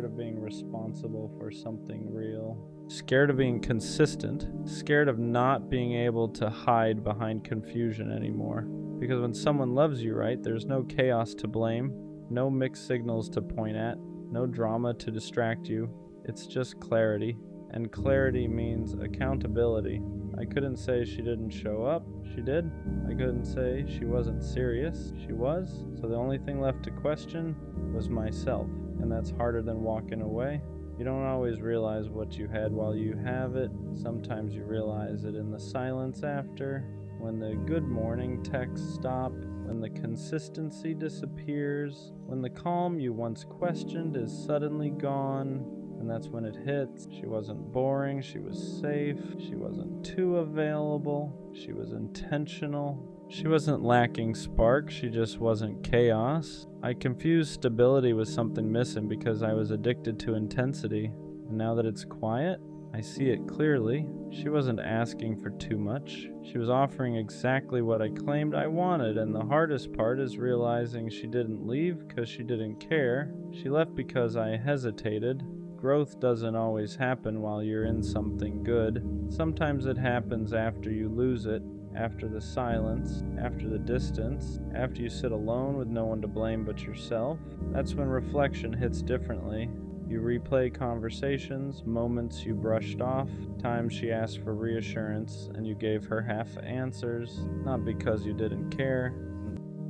Speaker 1: of being responsible for something real. Scared of being consistent, scared of not being able to hide behind confusion anymore. Because when someone loves you right, there's no chaos to blame, no mixed signals to point at, no drama to distract you. It's just clarity, and clarity means accountability. I couldn't say she didn't show up, she did. I couldn't say she wasn't serious, she was. So the only thing left to question was myself, and that's harder than walking away. You don't always realize what you had while you have it. Sometimes you realize it in the silence after, when the good morning texts stop, when the consistency disappears, when the calm you once questioned is suddenly gone. And that's when it hits. She wasn't boring, she was safe, she wasn't too available, she was intentional. She wasn't lacking spark, she just wasn't chaos. I confused stability with something missing because I was addicted to intensity. And now that it's quiet, I see it clearly. She wasn't asking for too much. She was offering exactly what I claimed I wanted, and the hardest part is realizing she didn't leave because she didn't care. She left because I hesitated. Growth doesn't always happen while you're in something good. Sometimes it happens after you lose it, after the silence, after the distance, after you sit alone with no one to blame but yourself. That's when reflection hits differently. You replay conversations, moments you brushed off, times she asked for reassurance and you gave her half answers, not because you didn't care,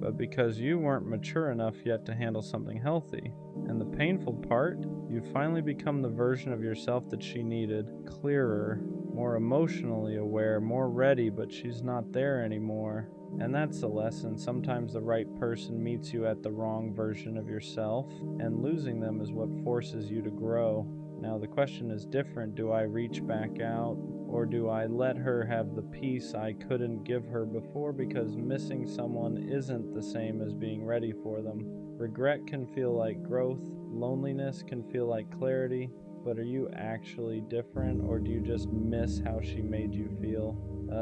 Speaker 1: but because you weren't mature enough yet to handle something healthy. And the painful part, you've finally become the version of yourself that she needed, clearer, more emotionally aware, more ready, but she's not there anymore. And that's the lesson. Sometimes the right person meets you at the wrong version of yourself, and losing them is what forces you to grow. Now the question is different. Do I reach back out, or do I let her have the peace I couldn't give her before because missing someone isn't the same as being ready for them? Regret can feel like growth, loneliness can feel like clarity, but are you actually different, or do you just miss how she made you feel?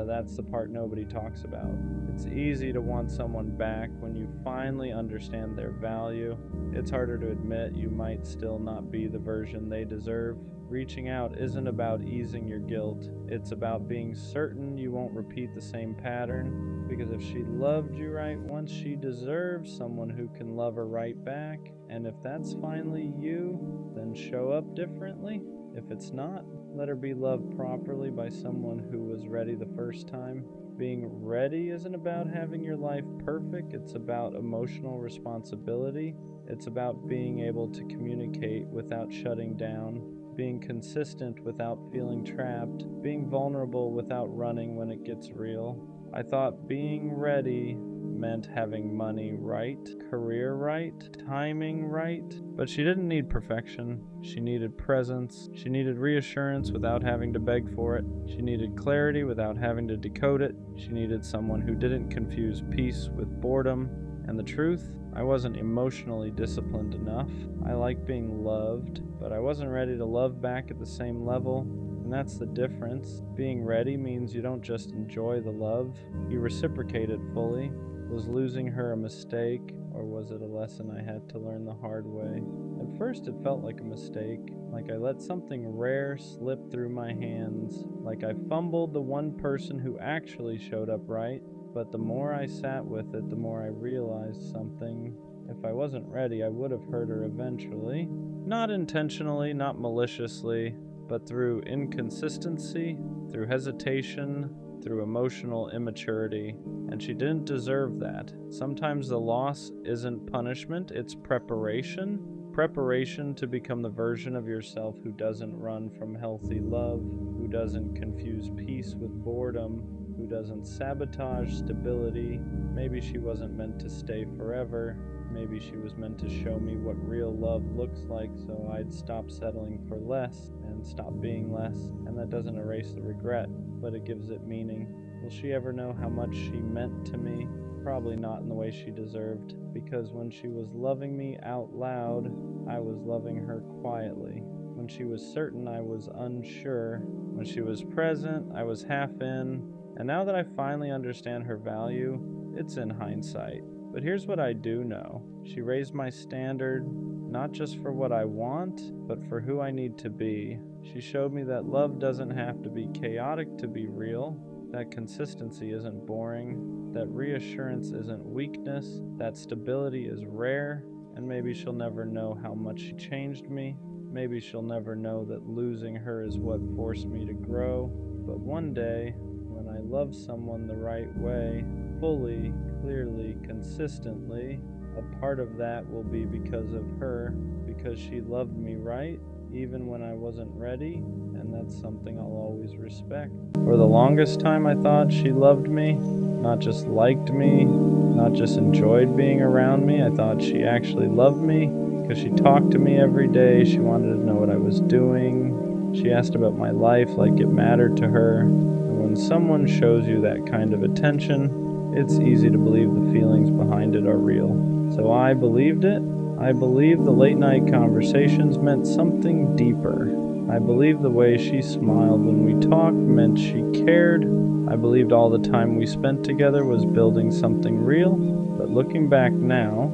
Speaker 1: That's the part nobody talks about. It's easy to want someone back when you finally understand their value. It's harder to admit you might still not be the version they deserve. Reaching out isn't about easing your guilt. It's about being certain you won't repeat the same pattern. Because if she loved you right once, she deserves someone who can love her right back. And if that's finally you, then show up differently. If it's not, let her be loved properly by someone who was ready the first time. Being ready isn't about having your life perfect. It's about emotional responsibility. It's about being able to communicate without shutting down, being consistent without feeling trapped, being vulnerable without running when it gets real. I thought being ready meant having money right, career right, timing right, but she didn't need perfection. She needed presence. She needed reassurance without having to beg for it. She needed clarity without having to decode it. She needed someone who didn't confuse peace with boredom. And the truth, I wasn't emotionally disciplined enough. I liked being loved, but I wasn't ready to love back at the same level. And that's the difference. Being ready means you don't just enjoy the love, you reciprocate it fully. Was losing her a mistake, or was it a lesson I had to learn the hard way? At first it felt like a mistake, like I let something rare slip through my hands, like I fumbled the one person who actually showed up right. But the more I sat with it, the more I realized something. If I wasn't ready, I would have hurt her eventually. Not intentionally, not maliciously, but through inconsistency, through hesitation, through emotional immaturity. And she didn't deserve that. Sometimes the loss isn't punishment, it's preparation. Preparation to become the version of yourself who doesn't run from healthy love, who doesn't confuse peace with boredom, who doesn't sabotage stability. Maybe she wasn't meant to stay forever. Maybe she was meant to show me what real love looks like, so I'd stop settling for less and stop being less. And that doesn't erase the regret, but it gives it meaning. Will she ever know how much she meant to me? Probably not in the way she deserved, because when she was loving me out loud, I was loving her quietly. When she was certain, I was unsure. When she was present, I was half in. And now that I finally understand her value, it's in hindsight. But here's what I do know. She raised my standard, not just for what I want, but for who I need to be. She showed me that love doesn't have to be chaotic to be real, that consistency isn't boring, that reassurance isn't weakness, that stability is rare, and maybe she'll never know how much she changed me. Maybe she'll never know that losing her is what forced me to grow. But one day, when I love someone the right way, fully, clearly, consistently, a part of that will be because of her, because she loved me right, even when I wasn't ready, and that's something I'll always respect. For the longest time I thought she loved me, not just liked me, not just enjoyed being around me. I thought she actually loved me, because she talked to me every day, she wanted to know what I was doing, she asked about my life like it mattered to her. And when someone shows you that kind of attention, it's easy to believe the feelings behind it are real. So I believed it. I believed the late night conversations meant something deeper. I believed the way she smiled when we talked meant she cared. I believed all the time we spent together was building something real. But looking back now,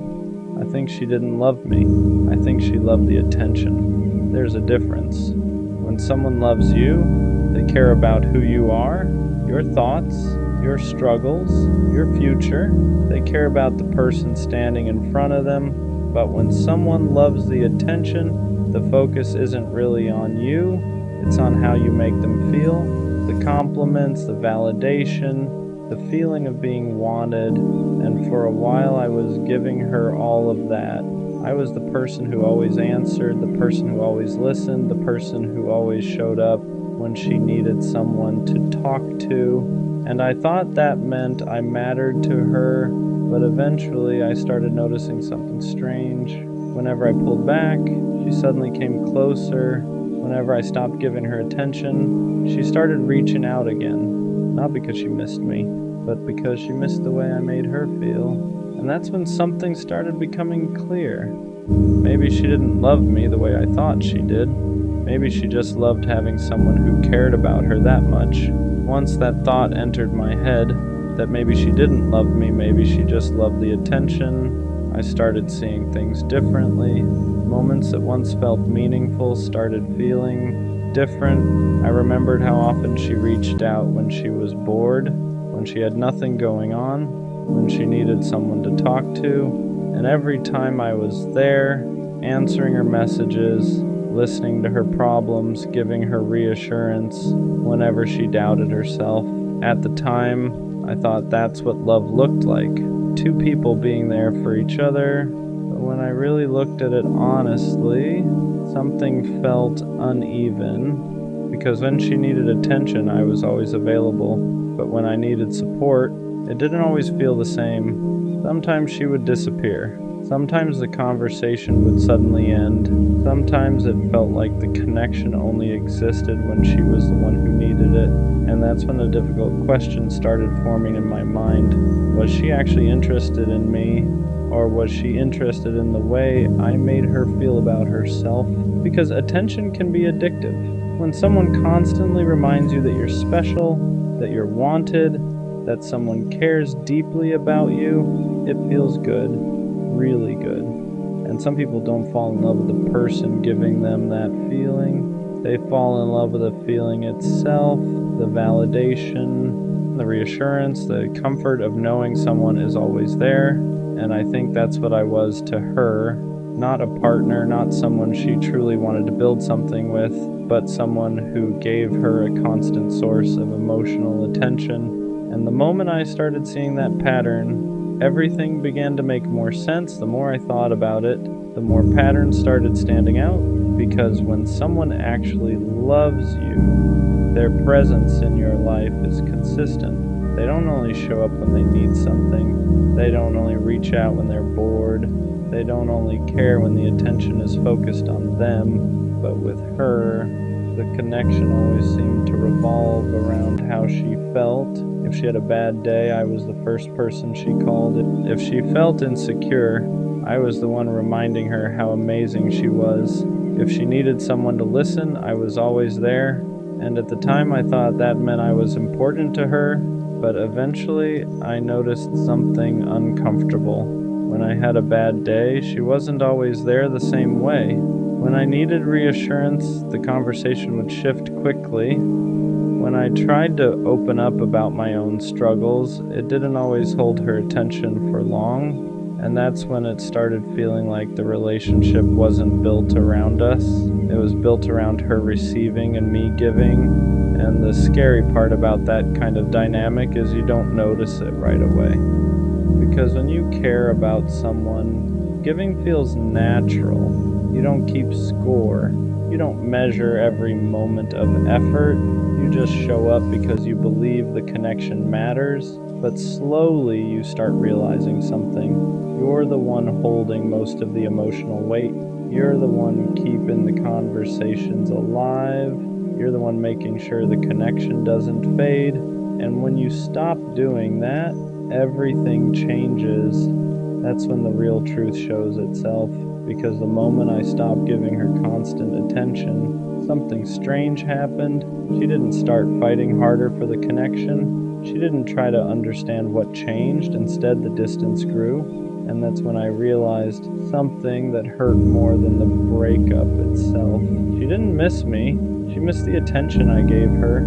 Speaker 1: I think she didn't love me. I think she loved the attention. There's a difference. When someone loves you, they care about who you are, your thoughts, your struggles, your future. They care about the person standing in front of them. But when someone loves the attention, The focus isn't really on you, it's on how you make them feel, the compliments, the validation, the feeling of being wanted. And for a while I was giving her all of that. I was the person who always answered, the person who always listened, the person who always showed up when she needed someone to talk to. And I thought that meant I mattered to her, but eventually I started noticing something strange. Whenever I pulled back, she suddenly came closer. Whenever I stopped giving her attention, she started reaching out again. Not because she missed me, but because she missed the way I made her feel. And that's when something started becoming clear. Maybe she didn't love me the way I thought she did. Maybe she just loved having someone who cared about her that much. Once that thought entered my head, that maybe she didn't love me, maybe she just loved the attention, I started seeing things differently. Moments that once felt meaningful started feeling different. I remembered how often she reached out when she was bored, when she had nothing going on, when she needed someone to talk to. And every time I was there, answering her messages, listening to her problems, giving her reassurance whenever she doubted herself. At the time, I thought that's what love looked like. Two people being there for each other. But when I really looked at it honestly, something felt uneven. Because when she needed attention, I was always available. But when I needed support, it didn't always feel the same. Sometimes she would disappear. Sometimes the conversation would suddenly end. Sometimes it felt like the connection only existed when she was the one who needed it. And that's when a difficult question started forming in my mind. Was she actually interested in me? Or was she interested in the way I made her feel about herself? Because attention can be addictive. When someone constantly reminds you that you're special, that you're wanted, that someone cares deeply about you, it feels good, really good. And some people don't fall in love with the person giving them that feeling. They fall in love with the feeling itself, the validation, the reassurance, the comfort of knowing someone is always there. And I think that's what I was to her. Not a partner, not someone she truly wanted to build something with, but someone who gave her a constant source of emotional attention. And the moment I started seeing that pattern, everything began to make more sense. The more I thought about it, the more patterns started standing out. Because when someone actually loves you, their presence in your life is consistent. They don't only show up when they need something. They don't only reach out when they're bored. They don't only care when the attention is focused on them. But with her, the connection always seemed to revolve around how she felt. If she had a bad day, I was the first person she called. If she felt insecure, I was the one reminding her how amazing she was. If she needed someone to listen, I was always there. And at the time, I thought that meant I was important to her. But eventually, I noticed something uncomfortable. When I had a bad day, she wasn't always there the same way. When I needed reassurance, the conversation would shift quickly. When I tried to open up about my own struggles, it didn't always hold her attention for long. And that's when it started feeling like the relationship wasn't built around us. It was built around her receiving and me giving. And the scary part about that kind of dynamic is you don't notice it right away. Because when you care about someone, giving feels natural. You don't keep score. You don't measure every moment of effort. You just show up because you believe the connection matters. But slowly you start realizing something. You're the one holding most of the emotional weight. You're the one keeping the conversations alive. You're the one making sure the connection doesn't fade. And when you stop doing that, everything changes. That's when the real truth shows itself. Because the moment I stopped giving her constant attention, something strange happened. She didn't start fighting harder for the connection. She didn't try to understand what changed. Instead, the distance grew. And that's when I realized something that hurt more than the breakup itself. She didn't miss me. She missed the attention I gave her.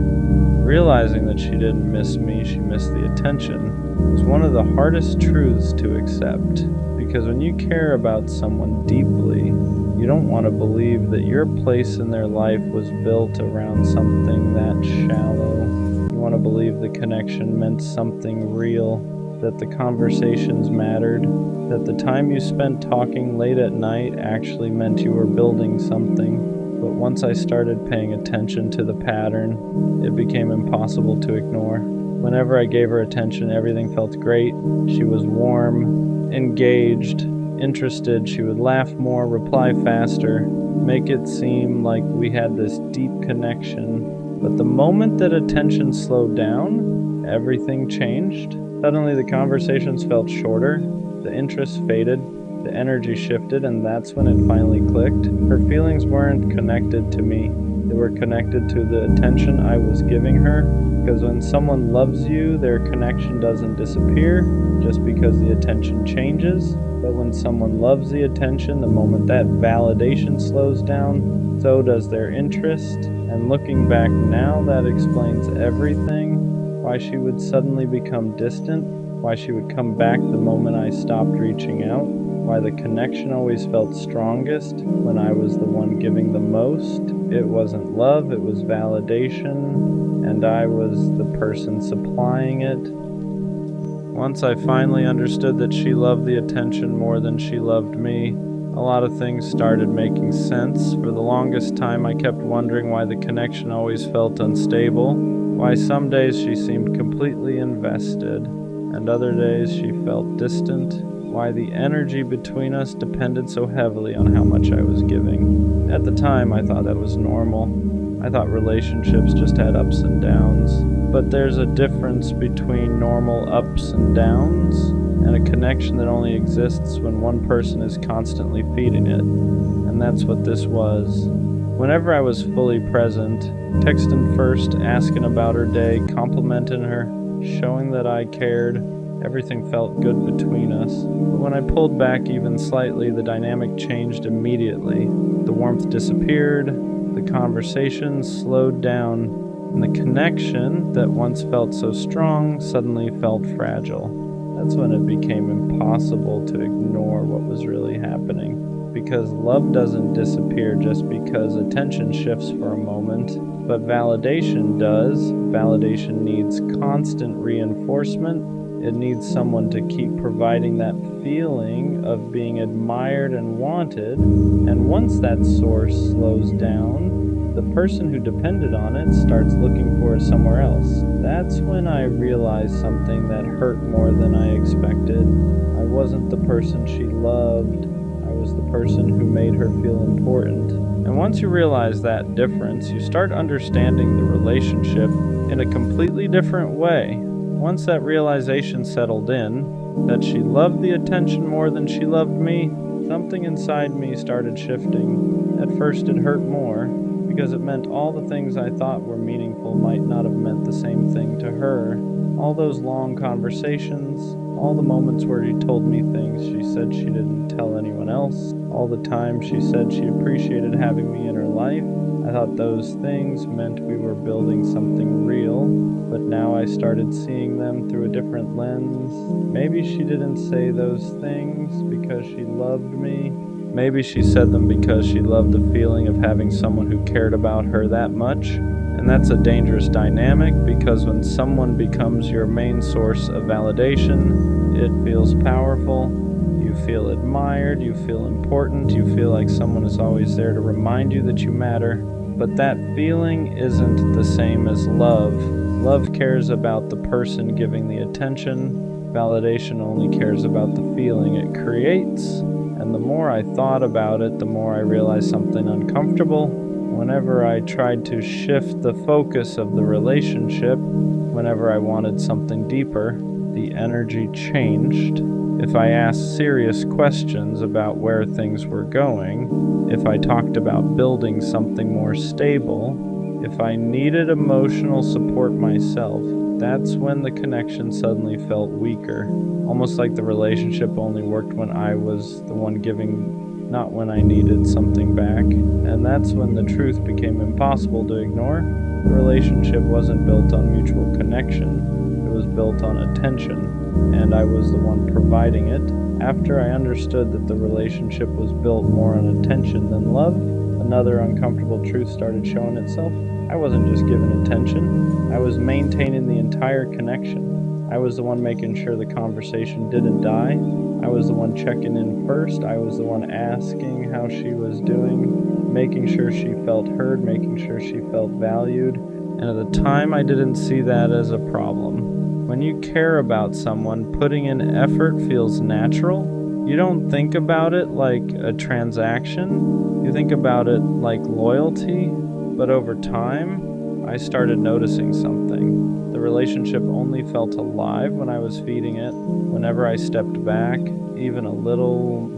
Speaker 1: Realizing that she didn't miss me, she missed the attention, was one of the hardest truths to accept. Because when you care about someone deeply, You don't want to believe that your place in their life was built around something that shallow. You want to believe the connection meant something real, that the conversations mattered, that the time you spent talking late at night actually meant you were building something. But once I started paying attention to the pattern, it became impossible to ignore. Whenever I gave her attention, everything felt great. She was warm, engaged, interested. She would laugh more, reply faster, make it seem like we had this deep connection. But the moment that attention slowed down, everything changed. Suddenly the conversations felt shorter, the interest faded, the energy shifted, and that's when it finally clicked. Her feelings weren't connected to me. They were connected to the attention I was giving her. Because when someone loves you, their connection doesn't disappear just because the attention changes. But when someone loves the attention, the moment that validation slows down, so does their interest. And looking back now, that explains everything. Why she would suddenly become distant, why she would come back the moment I stopped reaching out, why the connection always felt strongest when I was the one giving the most. It wasn't love, it was validation, and I was the person supplying it. Once I finally understood that she loved the attention more than she loved me, a lot of things started making sense. For the longest time, I kept wondering why the connection always felt unstable, why some days she seemed completely invested, and other days she felt distant, why the energy between us depended so heavily on how much I was giving. At the time, I thought that was normal. I thought relationships just had ups and downs. But there's a difference between normal ups and downs and a connection that only exists when one person is constantly feeding it. And that's what this was. Whenever I was fully present, texting first, asking about her day, complimenting her, showing that I cared, everything felt good between us. But when I pulled back even slightly, the dynamic changed immediately. The warmth disappeared, the conversation slowed down, and the connection that once felt so strong suddenly felt fragile. That's when it became impossible to ignore what was really happening. Because love doesn't disappear just because attention shifts for a moment, but validation does. Validation needs constant reinforcement. It needs someone to keep providing that feeling of being admired and wanted. And once that source slows down, the person who depended on it starts looking for it somewhere else. That's when I realized something that hurt more than I expected. I wasn't the person she loved. I was the person who made her feel important. And once you realize that difference, you start understanding the relationship in a completely different way. Once that realization settled in, that she loved the attention more than she loved me, something inside me started shifting. At first it hurt more, because it meant all the things I thought were meaningful might not have meant the same thing to her. All those long conversations, all the moments where she told me things she said she didn't tell anyone else, all the time she said she appreciated having me in her life. I thought those things meant we were building something real, but now I started seeing them through a different lens. Maybe she didn't say those things because she loved me. Maybe she said them because she loved the feeling of having someone who cared about her that much. And that's a dangerous dynamic, because when someone becomes your main source of validation, it feels powerful. You feel admired, you feel important, you feel like someone is always there to remind you that you matter. But that feeling isn't the same as love. Love cares about the person giving the attention. Validation only cares about the feeling it creates. And the more I thought about it, the more I realized something uncomfortable. Whenever I tried to shift the focus of the relationship, whenever I wanted something deeper, the energy changed. If I asked serious questions about where things were going, if I talked about building something more stable, if I needed emotional support myself, that's when the connection suddenly felt weaker. Almost like the relationship only worked when I was the one giving, not when I needed something back. And that's when the truth became impossible to ignore. The relationship wasn't built on mutual connection. It was built on attention, and I was the one providing it. After I understood that the relationship was built more on attention than love, another uncomfortable truth started showing itself. I wasn't just giving attention, I was maintaining the entire connection. I was the one making sure the conversation didn't die. I was the one checking in first. I was the one asking how she was doing, making sure she felt heard, making sure she felt valued. And at the time, I didn't see that as a problem. When you care about someone, putting in effort feels natural. You don't think about it like a transaction. You think about it like loyalty. But over time, I started noticing something. The relationship only felt alive when I was feeding it. Whenever I stepped back, even a little,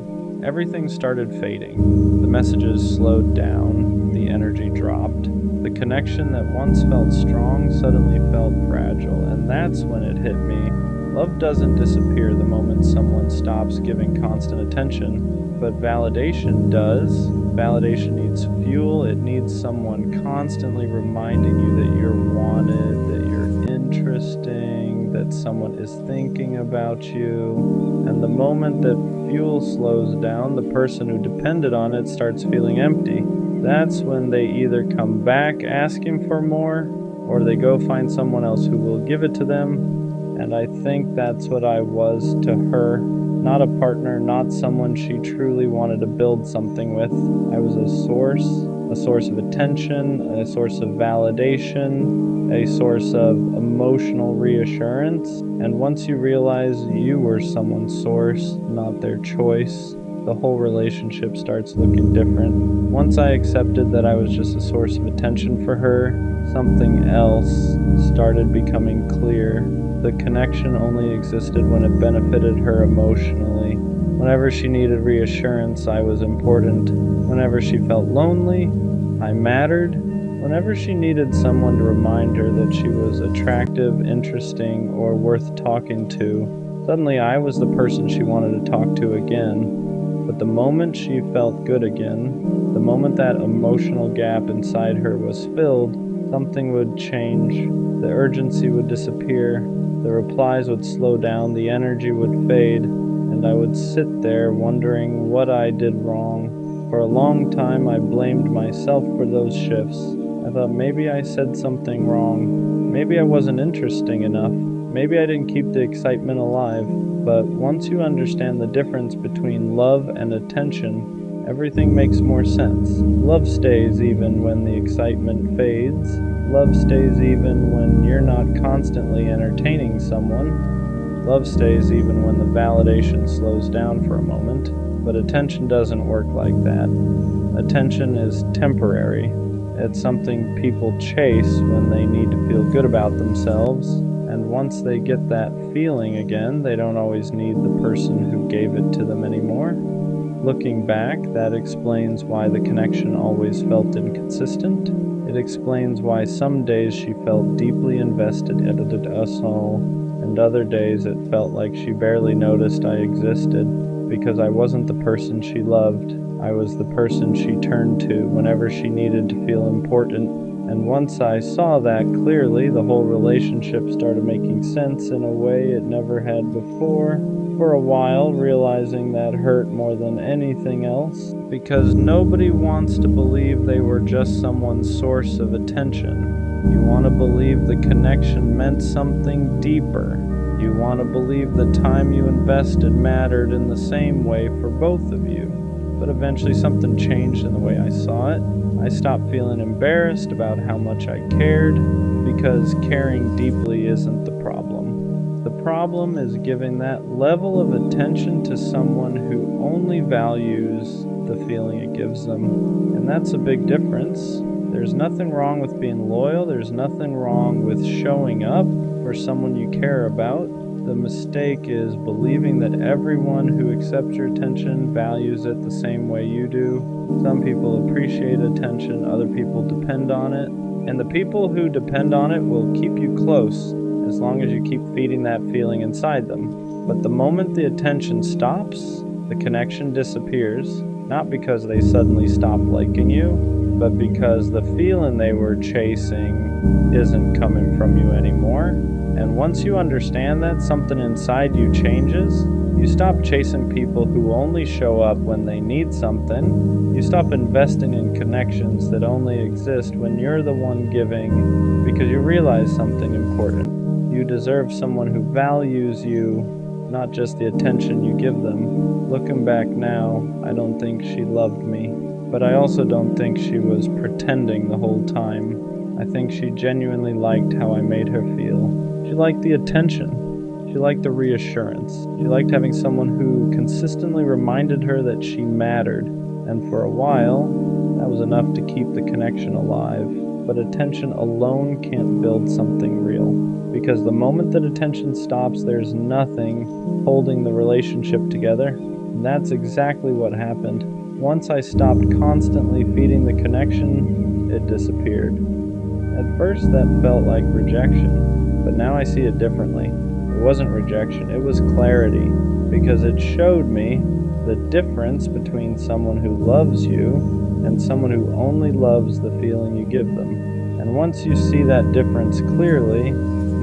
Speaker 1: everything started fading. The messages slowed down. The energy dropped. The connection that once felt strong suddenly felt fragile. And that's when it hit me. Love doesn't disappear the moment someone stops giving constant attention, but validation does. Validation needs fuel. It needs someone constantly reminding you that you're wanted, that you're interesting, that someone is thinking about you. And the moment that fuel slows down, the person who depended on it starts feeling empty. That's when they either come back asking for more, or they go find someone else who will give it to them. And I think that's what I was to her. Not a partner, not someone she truly wanted to build something with. I was a source of attention, a source of validation, a source of emotional reassurance. And once you realize you were someone's source, not their choice, the whole relationship starts looking different. Once I accepted that I was just a source of attention for her, something else started becoming clear. The connection only existed when it benefited her emotionally. Whenever she needed reassurance, I was important. Whenever she felt lonely, I mattered. Whenever she needed someone to remind her that she was attractive, interesting, or worth talking to, suddenly I was the person she wanted to talk to again. But the moment she felt good again, the moment that emotional gap inside her was filled, something would change. The urgency would disappear. The replies would slow down, the energy would fade, and I would sit there wondering what I did wrong. For a long time, I blamed myself for those shifts. I thought maybe I said something wrong. Maybe I wasn't interesting enough. Maybe I didn't keep the excitement alive. But once you understand the difference between love and attention, everything makes more sense. Love stays even when the excitement fades. Love stays even when you're not constantly entertaining someone. Love stays even when the validation slows down for a moment. But attention doesn't work like that. Attention is temporary. It's something people chase when they need to feel good about themselves. And once they get that feeling again, they don't always need the person who gave it to them anymore. Looking back, that explains why the connection always felt inconsistent. It explains why some days she felt deeply invested in us all, and other days it felt like she barely noticed I existed, because I wasn't the person she loved. I was the person she turned to whenever she needed to feel important. And once I saw that clearly, the whole relationship started making sense in a way it never had before. For a while, realizing that hurt more than anything else, because nobody wants to believe they were just someone's source of attention. You want to believe the connection meant something deeper. You want to believe the time you invested mattered in the same way for both of you. But eventually something changed in the way I saw it. I stopped feeling embarrassed about how much I cared, because caring deeply isn't the problem. The problem is giving that level of attention to someone who only values the feeling it gives them. And that's a big difference. There's nothing wrong with being loyal. There's nothing wrong with showing up for someone you care about. The mistake is believing that everyone who accepts your attention values it the same way you do. Some people appreciate attention, other people depend on it. And the people who depend on it will keep you close as long as you keep feeding that feeling inside them. But the moment the attention stops, the connection disappears, not because they suddenly stop liking you, but because the feeling they were chasing isn't coming from you anymore. And once you understand that, something inside you changes. You stop chasing people who only show up when they need something. You stop investing in connections that only exist when you're the one giving, because you realize something important. You deserve someone who values you, not just the attention you give them. Looking back now, I don't think she loved me, but I also don't think she was pretending the whole time. I think she genuinely liked how I made her feel. She liked the attention. She liked the reassurance. She liked having someone who consistently reminded her that she mattered. And for a while, that was enough to keep the connection alive. But attention alone can't build something real. Because the moment that attention stops, there's nothing holding the relationship together. And that's exactly what happened. Once I stopped constantly feeding the connection, it disappeared. At first, that felt like rejection, but now I see it differently. It wasn't rejection, it was clarity, because it showed me the difference between someone who loves you and someone who only loves the feeling you give them. And once you see that difference clearly,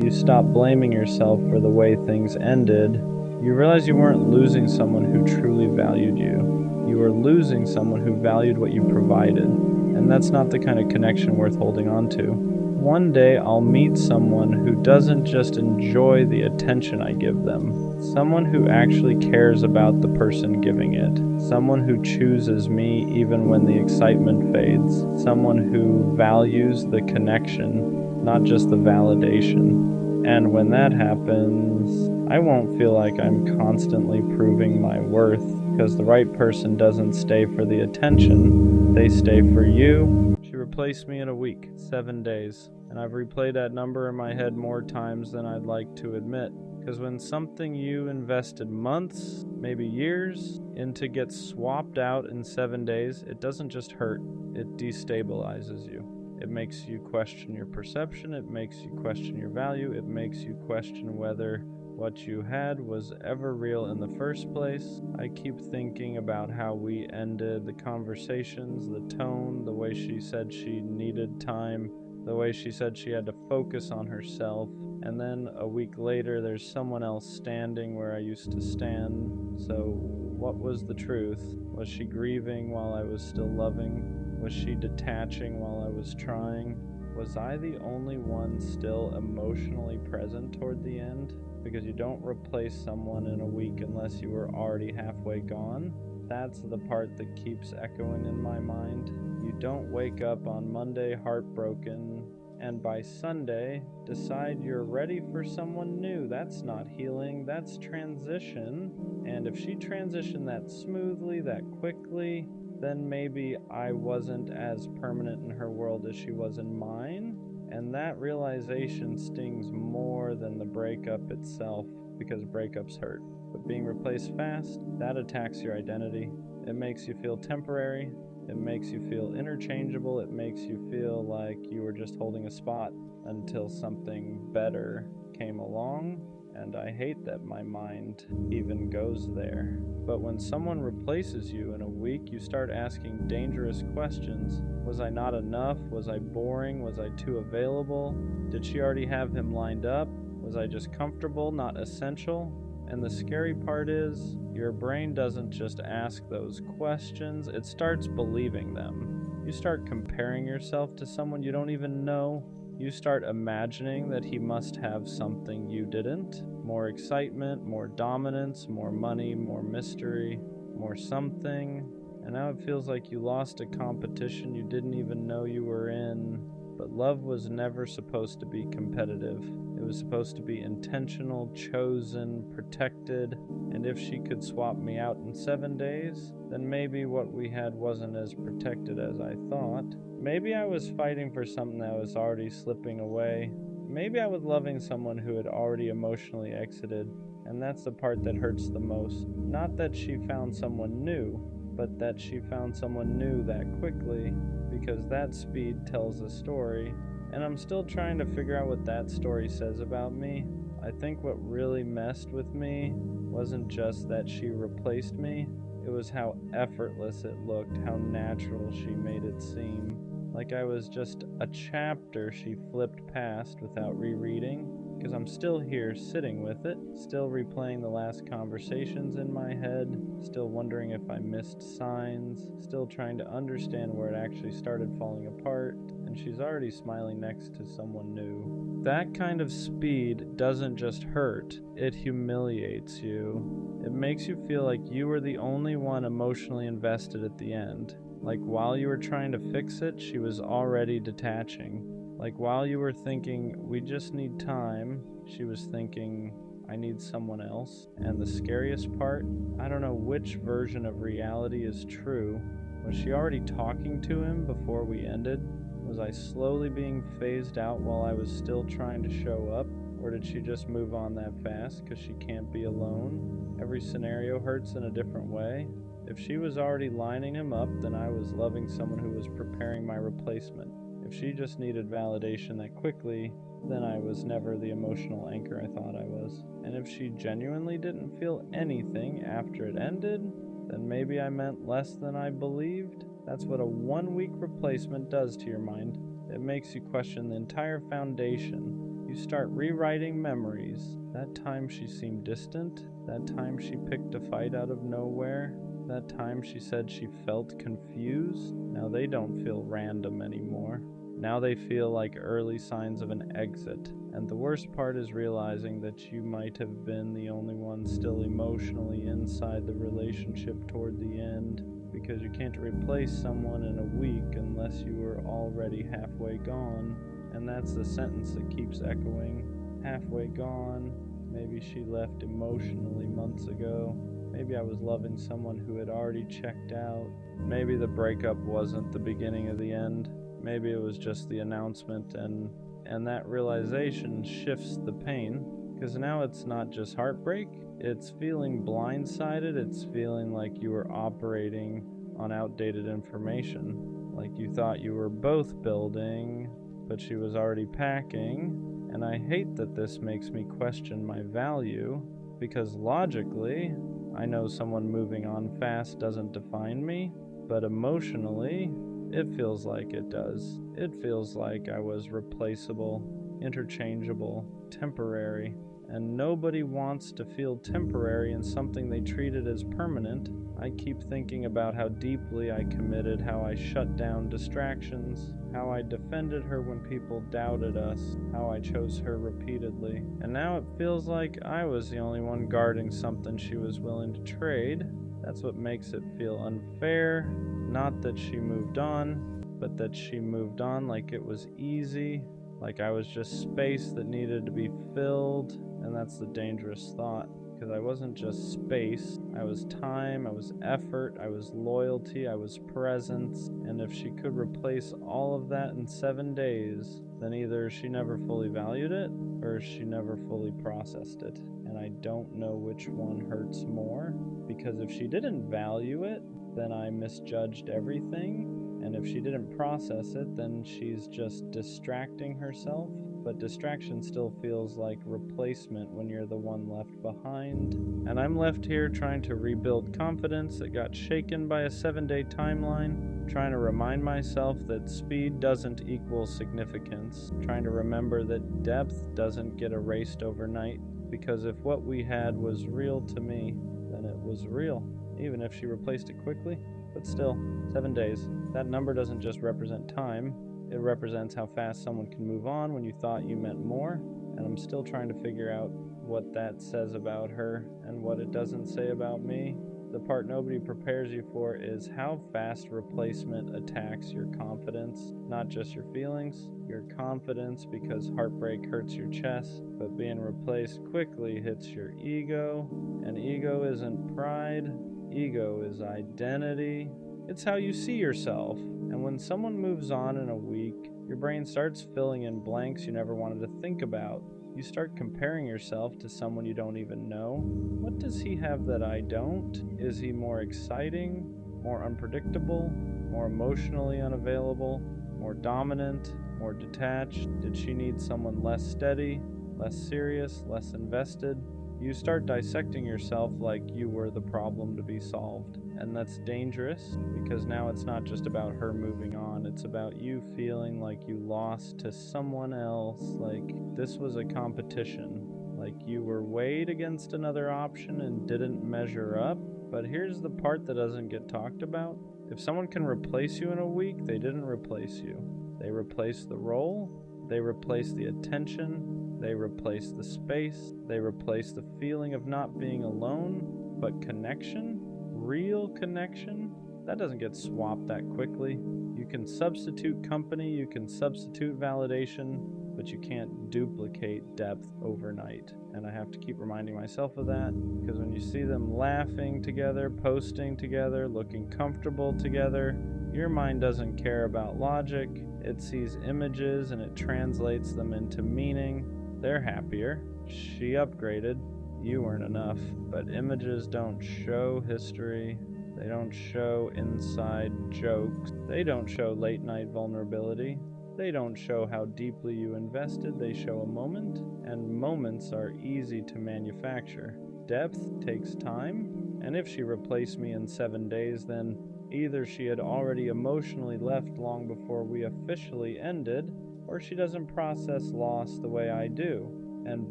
Speaker 1: you stop blaming yourself for the way things ended. You realize you weren't losing someone who truly valued you. You were losing someone who valued what you provided. And that's not the kind of connection worth holding on to. One day I'll meet someone who doesn't just enjoy the attention I give them. Someone who actually cares about the person giving it. Someone who chooses me even when the excitement fades. Someone who values the connection, not just the validation. And when that happens, I won't feel like I'm constantly proving my worth, because the right person doesn't stay for the attention, they stay for you. She replaced me in a week, 7 days, and I've replayed that number in my head more times than I'd like to admit, because when something you invested months, maybe years, into gets swapped out in 7 days, it doesn't just hurt, it destabilizes you. It makes you question your perception, it makes you question your value, it makes you question whether what you had was ever real in the first place. I keep thinking about how we ended the conversations, the tone, the way she said she needed time, the way she said she had to focus on herself, and then a week later there's someone else standing where I used to stand. So what was the truth? Was she grieving while I was still loving? Was she detaching while I was trying? Was I the only one still emotionally present toward the end? Because you don't replace someone in a week unless you were already halfway gone. That's the part that keeps echoing in my mind. You don't wake up on Monday heartbroken and by Sunday decide you're ready for someone new. That's not healing, that's transition. And if she transitioned that smoothly, that quickly, then maybe I wasn't as permanent in her world as she was in mine. And that realization stings more than the breakup itself, because breakups hurt. But being replaced fast, that attacks your identity. It makes you feel temporary. It makes you feel interchangeable. It makes you feel like you were just holding a spot until something better came along. And I hate that my mind even goes there. But when someone replaces you in a week, you start asking dangerous questions. Was I not enough? Was I boring? Was I too available? Did she already have him lined up? Was I just comfortable, not essential? And the scary part is, your brain doesn't just ask those questions, it starts believing them. You start comparing yourself to someone you don't even know. You start imagining that he must have something you didn't. More excitement, more dominance, more money, more mystery, more something. And now it feels like you lost a competition you didn't even know you were in. But love was never supposed to be competitive. It was supposed to be intentional, chosen, protected. And if she could swap me out in 7 days, then maybe what we had wasn't as protected as I thought. Maybe I was fighting for something that was already slipping away. Maybe I was loving someone who had already emotionally exited. And that's the part that hurts the most. Not that she found someone new, but that she found someone new that quickly, because that speed tells a story. And I'm still trying to figure out what that story says about me. I think what really messed with me wasn't just that she replaced me, it was how effortless it looked, how natural she made it seem. Like I was just a chapter she flipped past without rereading. because I'm still here sitting with it, still replaying the last conversations in my head, still wondering if I missed signs, still trying to understand where it actually started falling apart, and she's already smiling next to someone new. That kind of speed doesn't just hurt, it humiliates you. It makes you feel like you were the only one emotionally invested at the end. Like while you were trying to fix it, she was already detaching. Like while you were thinking, we just need time, she was thinking, I need someone else. And the scariest part, I don't know which version of reality is true. Was she already talking to him before we ended? Was I slowly being phased out while I was still trying to show up? Or did she just move on that fast because she can't be alone? Every scenario hurts in a different way. If she was already lining him up, then I was loving someone who was preparing my replacement. If she just needed validation that quickly, then I was never the emotional anchor I thought I was. And if she genuinely didn't feel anything after it ended, then maybe I meant less than I believed. That's what a 1-week replacement does to your mind. It makes you question the entire foundation. You start rewriting memories. That time she seemed distant, that time she picked a fight out of nowhere, that time she said she felt confused. Now they don't feel random anymore. Now they feel like early signs of an exit. And the worst part is realizing that you might have been the only one still emotionally inside the relationship toward the end, because you can't replace someone in a week unless you were already halfway gone. And that's the sentence that keeps echoing. Halfway gone. Maybe she left emotionally months ago. Maybe I was loving someone who had already checked out. Maybe the breakup wasn't the beginning of the end. Maybe it was just the announcement, and that realization shifts the pain, because now it's not just heartbreak, it's feeling blindsided, it's feeling like you were operating on outdated information, like you thought you were both building, but she was already packing. And I hate that this makes me question my value, because logically, I know someone moving on fast doesn't define me, but emotionally, it feels like it does. It feels like I was replaceable, interchangeable, temporary, and nobody wants to feel temporary in something they treated as permanent. I keep thinking about how deeply I committed, how I shut down distractions, how I defended her when people doubted us, how I chose her repeatedly. And now it feels like I was the only one guarding something she was willing to trade. That's what makes it feel unfair. Not that she moved on, but that she moved on like it was easy, like I was just space that needed to be filled. And that's the dangerous thought, because I wasn't just space. I was time, I was effort, I was loyalty, I was presence. And if she could replace all of that in 7 days, then either she never fully valued it, or she never fully processed it. And I don't know which one hurts more, because if she didn't value it, then I misjudged everything. And if she didn't process it, then she's just distracting herself. But distraction still feels like replacement when you're the one left behind. And I'm left here trying to rebuild confidence that got shaken by a 7-day timeline, trying to remind myself that speed doesn't equal significance, trying to remember that depth doesn't get erased overnight, because if what we had was real to me, then it was real, even if she replaced it quickly. But still, 7 days. That number doesn't just represent time, it represents how fast someone can move on when you thought you meant more. And I'm still trying to figure out what that says about her and what it doesn't say about me. The part nobody prepares you for is how fast replacement attacks your confidence, not just your feelings, your confidence, because heartbreak hurts your chest, but being replaced quickly hits your ego. And ego isn't pride, ego is identity. It's how you see yourself. And when someone moves on in a week, your brain starts filling in blanks you never wanted to think about. You start comparing yourself to someone you don't even know. What does he have that I don't? Is he more exciting, more unpredictable, more emotionally unavailable, more dominant, more detached? Did she need someone less steady, less serious, less invested? You start dissecting yourself like you were the problem to be solved. And that's dangerous because now it's not just about her moving on, it's about you feeling like you lost to someone else, like this was a competition, like you were weighed against another option and didn't measure up. But here's the part that doesn't get talked about. If someone can replace you in a week, they didn't replace you. They replaced the role, they replaced the attention, they replaced the space, they replaced the feeling of not being alone, but connection, real connection, that doesn't get swapped that quickly. You can substitute company, you can substitute validation, but you can't duplicate depth overnight. And I have to keep reminding myself of that, because when you see them laughing together, posting together, looking comfortable together, your mind doesn't care about logic. It sees images and it translates them into meaning. They're happier. She upgraded. You weren't enough. But images don't show history. They don't show inside jokes. They don't show late night vulnerability. They don't show how deeply you invested. They show a moment, and moments are easy to manufacture. Depth takes time, and if she replaced me in 7 days, then either she had already emotionally left long before we officially ended, or she doesn't process loss the way I do. And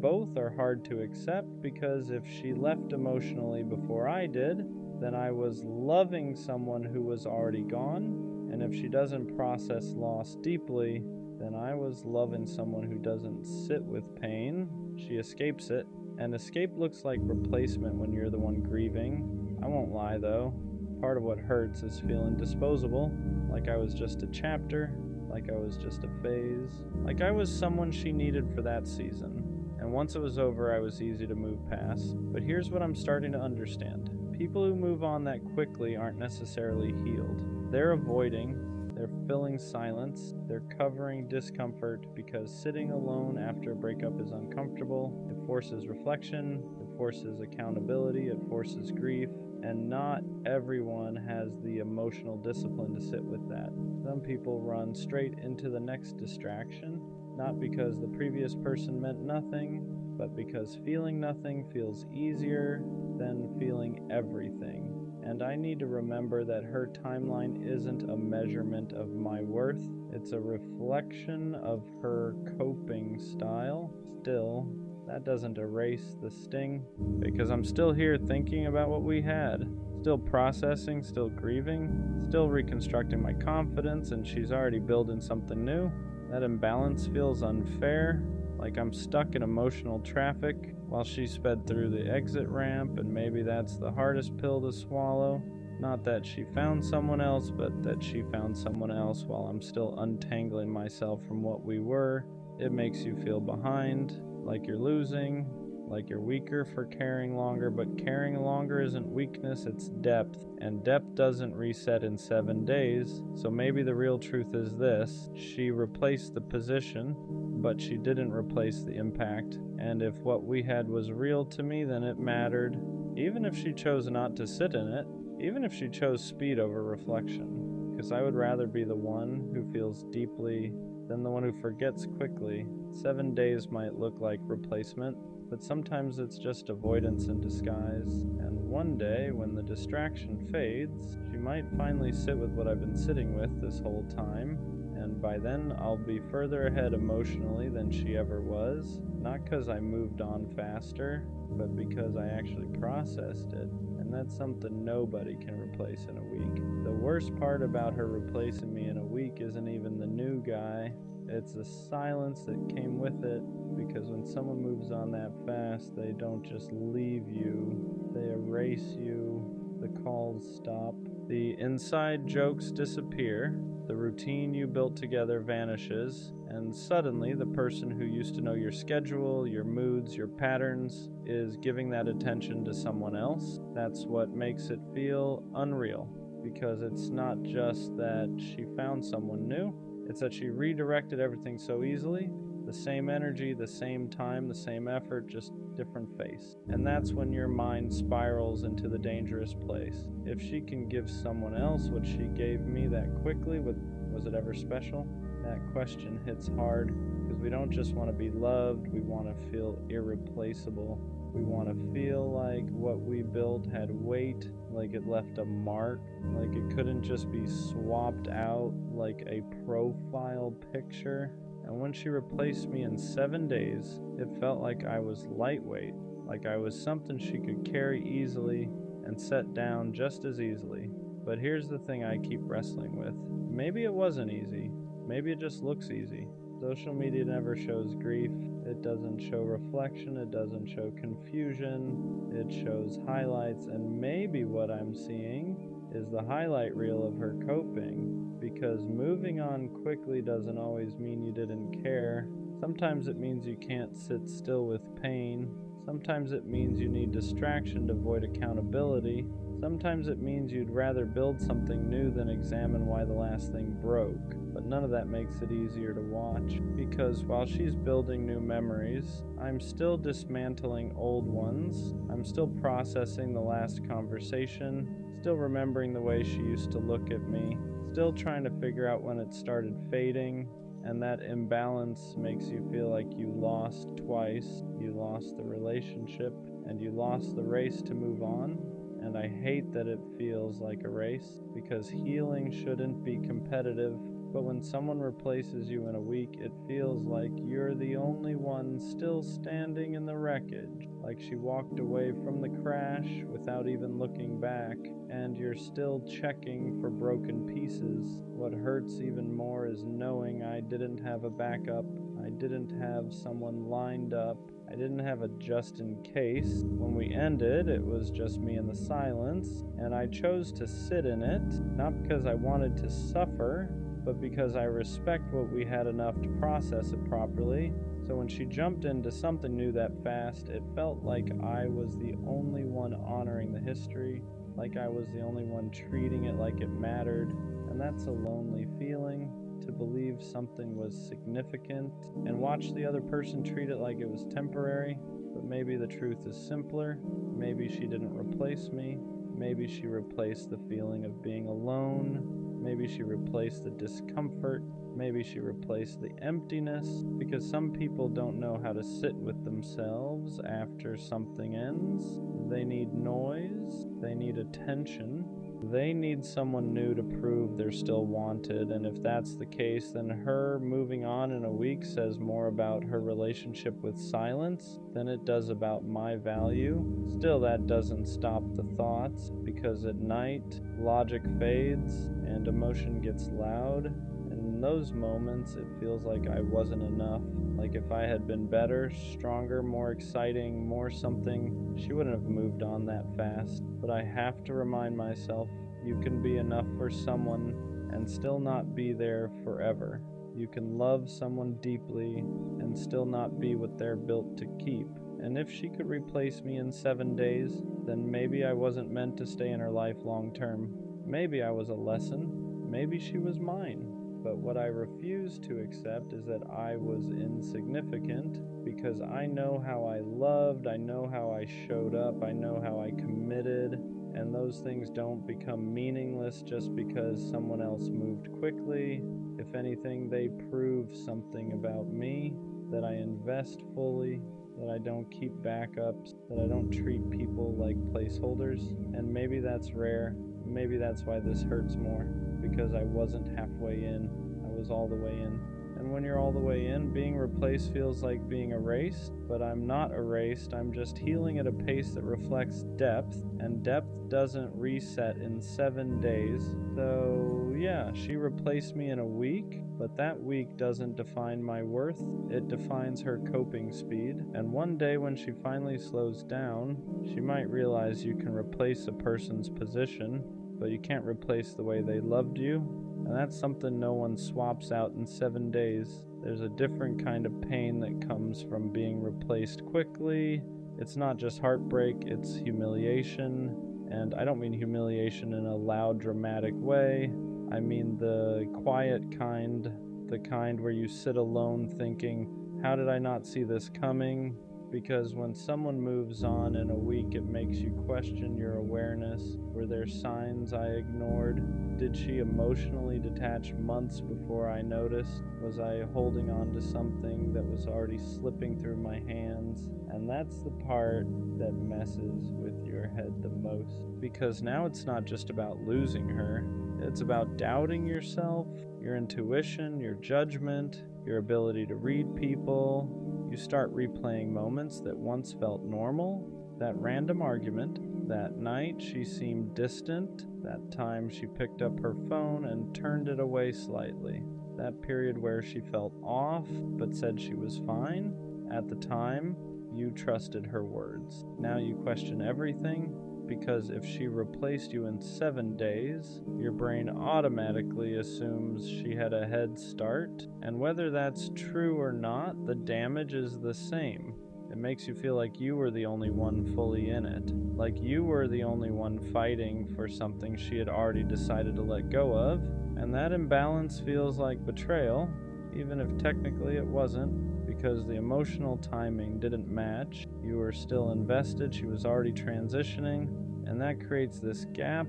Speaker 1: both are hard to accept, because if she left emotionally before I did, then I was loving someone who was already gone. And if she doesn't process loss deeply, then I was loving someone who doesn't sit with pain. She escapes it. And escape looks like replacement when you're the one grieving. I won't lie though. Part of what hurts is feeling disposable. Like I was just a chapter. Like I was just a phase. Like I was someone she needed for that season. And once it was over, I was easy to move past. But here's what I'm starting to understand. People who move on that quickly aren't necessarily healed. They're avoiding, they're filling silence, they're covering discomfort, because sitting alone after a breakup is uncomfortable. It forces reflection, it forces accountability, it forces grief, and not everyone has the emotional discipline to sit with that. Some people run straight into the next distraction, not because the previous person meant nothing, but because feeling nothing feels easier than feeling everything. And I need to remember that her timeline isn't a measurement of my worth. It's a reflection of her coping style. Still, that doesn't erase the sting, because I'm still here thinking about what we had. Still processing, still grieving, still reconstructing my confidence, and she's already building something new. That imbalance feels unfair, like I'm stuck in emotional traffic while she sped through the exit ramp, and maybe that's the hardest pill to swallow. Not that she found someone else, but that she found someone else while I'm still untangling myself from what we were. It makes you feel behind, like you're losing, like you're weaker for caring longer, but caring longer isn't weakness, it's depth. And depth doesn't reset in 7 days, so maybe the real truth is this. She replaced the position, but she didn't replace the impact. And if what we had was real to me, then it mattered. Even if she chose not to sit in it, even if she chose speed over reflection. Because I would rather be the one who feels deeply than the one who forgets quickly. 7 days might look like replacement, but sometimes it's just avoidance in disguise. And one day, when the distraction fades, she might finally sit with what I've been sitting with this whole time. And by then, I'll be further ahead emotionally than she ever was. Not because I moved on faster, but because I actually processed it. And that's something nobody can replace in a week. The worst part about her replacing me in a week isn't even the new guy. It's the silence that came with it, because when someone moves on that fast, they don't just leave you, they erase you. The calls stop. The inside jokes disappear. The routine you built together vanishes, and suddenly the person who used to know your schedule, your moods, your patterns is giving that attention to someone else. That's what makes it feel unreal, because it's not just that she found someone new, it's that she redirected everything so easily. The same energy, the same time, the same effort, just different face. And that's when your mind spirals into the dangerous place. If she can give someone else what she gave me that quickly, was it ever special? That question hits hard, because we don't just want to be loved, we want to feel irreplaceable. We want to feel like what we built had weight, like it left a mark, like it couldn't just be swapped out like a profile picture. And when she replaced me in 7 days, it felt like I was lightweight, like I was something she could carry easily and set down just as easily. But here's the thing I keep wrestling with. Maybe it wasn't easy. Maybe it just looks easy. Social media never shows grief. It doesn't show reflection. It doesn't show confusion. It shows highlights. And maybe what I'm seeing is the highlight reel of her coping, because moving on quickly doesn't always mean you didn't care. Sometimes it means you can't sit still with pain. Sometimes it means you need distraction to avoid accountability. Sometimes it means you'd rather build something new than examine why the last thing broke. But none of that makes it easier to watch, because while she's building new memories, I'm still dismantling old ones. I'm still processing the last conversation, still remembering the way she used to look at me, still trying to figure out when it started fading. And that imbalance makes you feel like you lost twice. You lost the relationship, and you lost the race to move on. And I hate that it feels like a race, because healing shouldn't be competitive. But when someone replaces you in a week, it feels like you're the only one still standing in the wreckage, like she walked away from the crash without even looking back, and you're still checking for broken pieces. What hurts even more is knowing I didn't have a backup. I didn't have someone lined up. I didn't have a just in case. When we ended, it was just me in the silence, and I chose to sit in it, not because I wanted to suffer, but because I respect what we had enough to process it properly. So when she jumped into something new that fast, it felt like I was the only one honoring the history, like I was the only one treating it like it mattered. And that's a lonely feeling, to believe something was significant and watch the other person treat it like it was temporary. But maybe the truth is simpler. Maybe she didn't replace me. Maybe she replaced the feeling of being alone. Maybe she replaced the discomfort. Maybe she replaced the emptiness, because some people don't know how to sit with themselves after something ends. They need noise. They need attention. They need someone new to prove they're still wanted. And if that's the case, then her moving on in a week says more about her relationship with silence than it does about my value. Still, that doesn't stop the thoughts, because at night, logic fades and emotion gets loud. And in those moments, it feels like I wasn't enough. Like if I had been better, stronger, more exciting, more something, she wouldn't have moved on that fast. But I have to remind myself, you can be enough for someone and still not be there forever. You can love someone deeply and still not be what they're built to keep. And if she could replace me in 7 days, then maybe I wasn't meant to stay in her life long term. Maybe I was a lesson. Maybe she was mine. But what I refuse to accept is that I was insignificant, because I know how I loved, I know how I showed up, I know how I committed, and those things don't become meaningless just because someone else moved quickly. If anything, they prove something about me, that I invest fully, that I don't keep backups, that I don't treat people like placeholders. And maybe that's rare. Maybe that's why this hurts more, because I wasn't halfway in. I was all the way in. And when you're all the way in, being replaced feels like being erased, but I'm not erased. I'm just healing at a pace that reflects depth, and depth doesn't reset in 7 days. So yeah, she replaced me in a week, but that week doesn't define my worth. It defines her coping speed. And one day when she finally slows down, she might realize you can replace a person's position, but you can't replace the way they loved you. And that's something no one swaps out in 7 days. There's a different kind of pain that comes from being replaced quickly. It's not just heartbreak, it's humiliation. And I don't mean humiliation in a loud, dramatic way. I mean the quiet kind, the kind where you sit alone thinking, how did I not see this coming? because when someone moves on in a week, it makes you question your awareness. Were there signs I ignored? Did she emotionally detach months before I noticed? Was I holding on to something that was already slipping through my hands? And that's the part that messes with your head the most, because now it's not just about losing her. It's about doubting yourself, your intuition, your judgment, your ability to read people. You start replaying moments that once felt normal. That random argument, that night she seemed distant, that time she picked up her phone and turned it away slightly, that period where she felt off but said she was fine. At the time, you trusted her words. Now you question everything, because if she replaced you in 7 days, your brain automatically assumes she had a head start, and whether that's true or not, the damage is the same. It makes you feel like you were the only one fully in it, like you were the only one fighting for something she had already decided to let go of, and that imbalance feels like betrayal, even if technically it wasn't, because the emotional timing didn't match. You were still invested, she was already transitioning, and that creates this gap,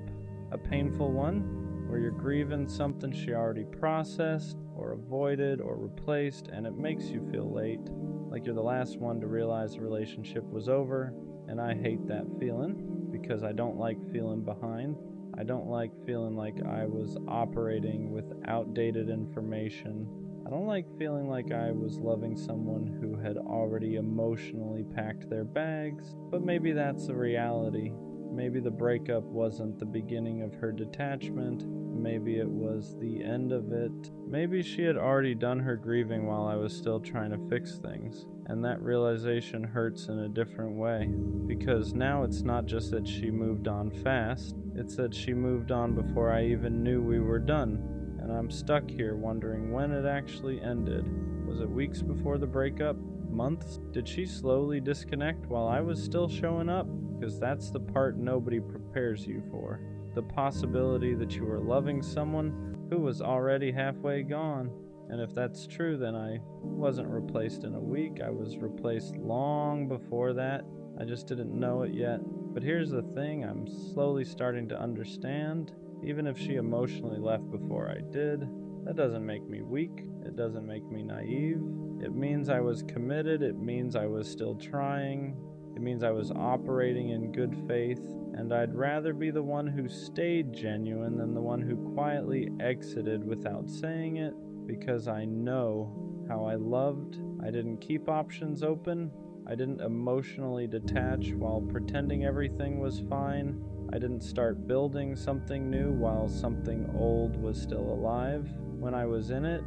Speaker 1: a painful one, where you're grieving something she already processed, or avoided, or replaced, and it makes you feel late, like you're the last one to realize the relationship was over, and I hate that feeling, because I don't like feeling behind. I don't like feeling like I was operating with outdated information. I don't like feeling like I was loving someone who had already emotionally packed their bags, but maybe that's the reality. Maybe the breakup wasn't the beginning of her detachment. Maybe it was the end of it. Maybe she had already done her grieving while I was still trying to fix things. And that realization hurts in a different way. Because now it's not just that she moved on fast, it's that she moved on before I even knew we were done. And I'm stuck here wondering when it actually ended. Was it weeks before the breakup? Months? Did she slowly disconnect while I was still showing up? Because that's the part nobody prepares you for. The possibility that you were loving someone who was already halfway gone. And if that's true, then I wasn't replaced in a week. I was replaced long before that. I just didn't know it yet. But here's the thing, I'm slowly starting to understand. Even if she emotionally left before I did, that doesn't make me weak. It doesn't make me naive. It means I was committed. It means I was still trying. It means I was operating in good faith. And I'd rather be the one who stayed genuine than the one who quietly exited without saying it, because I know how I loved. I didn't keep options open. I didn't emotionally detach while pretending everything was fine. I didn't start building something new while something old was still alive. When I was in it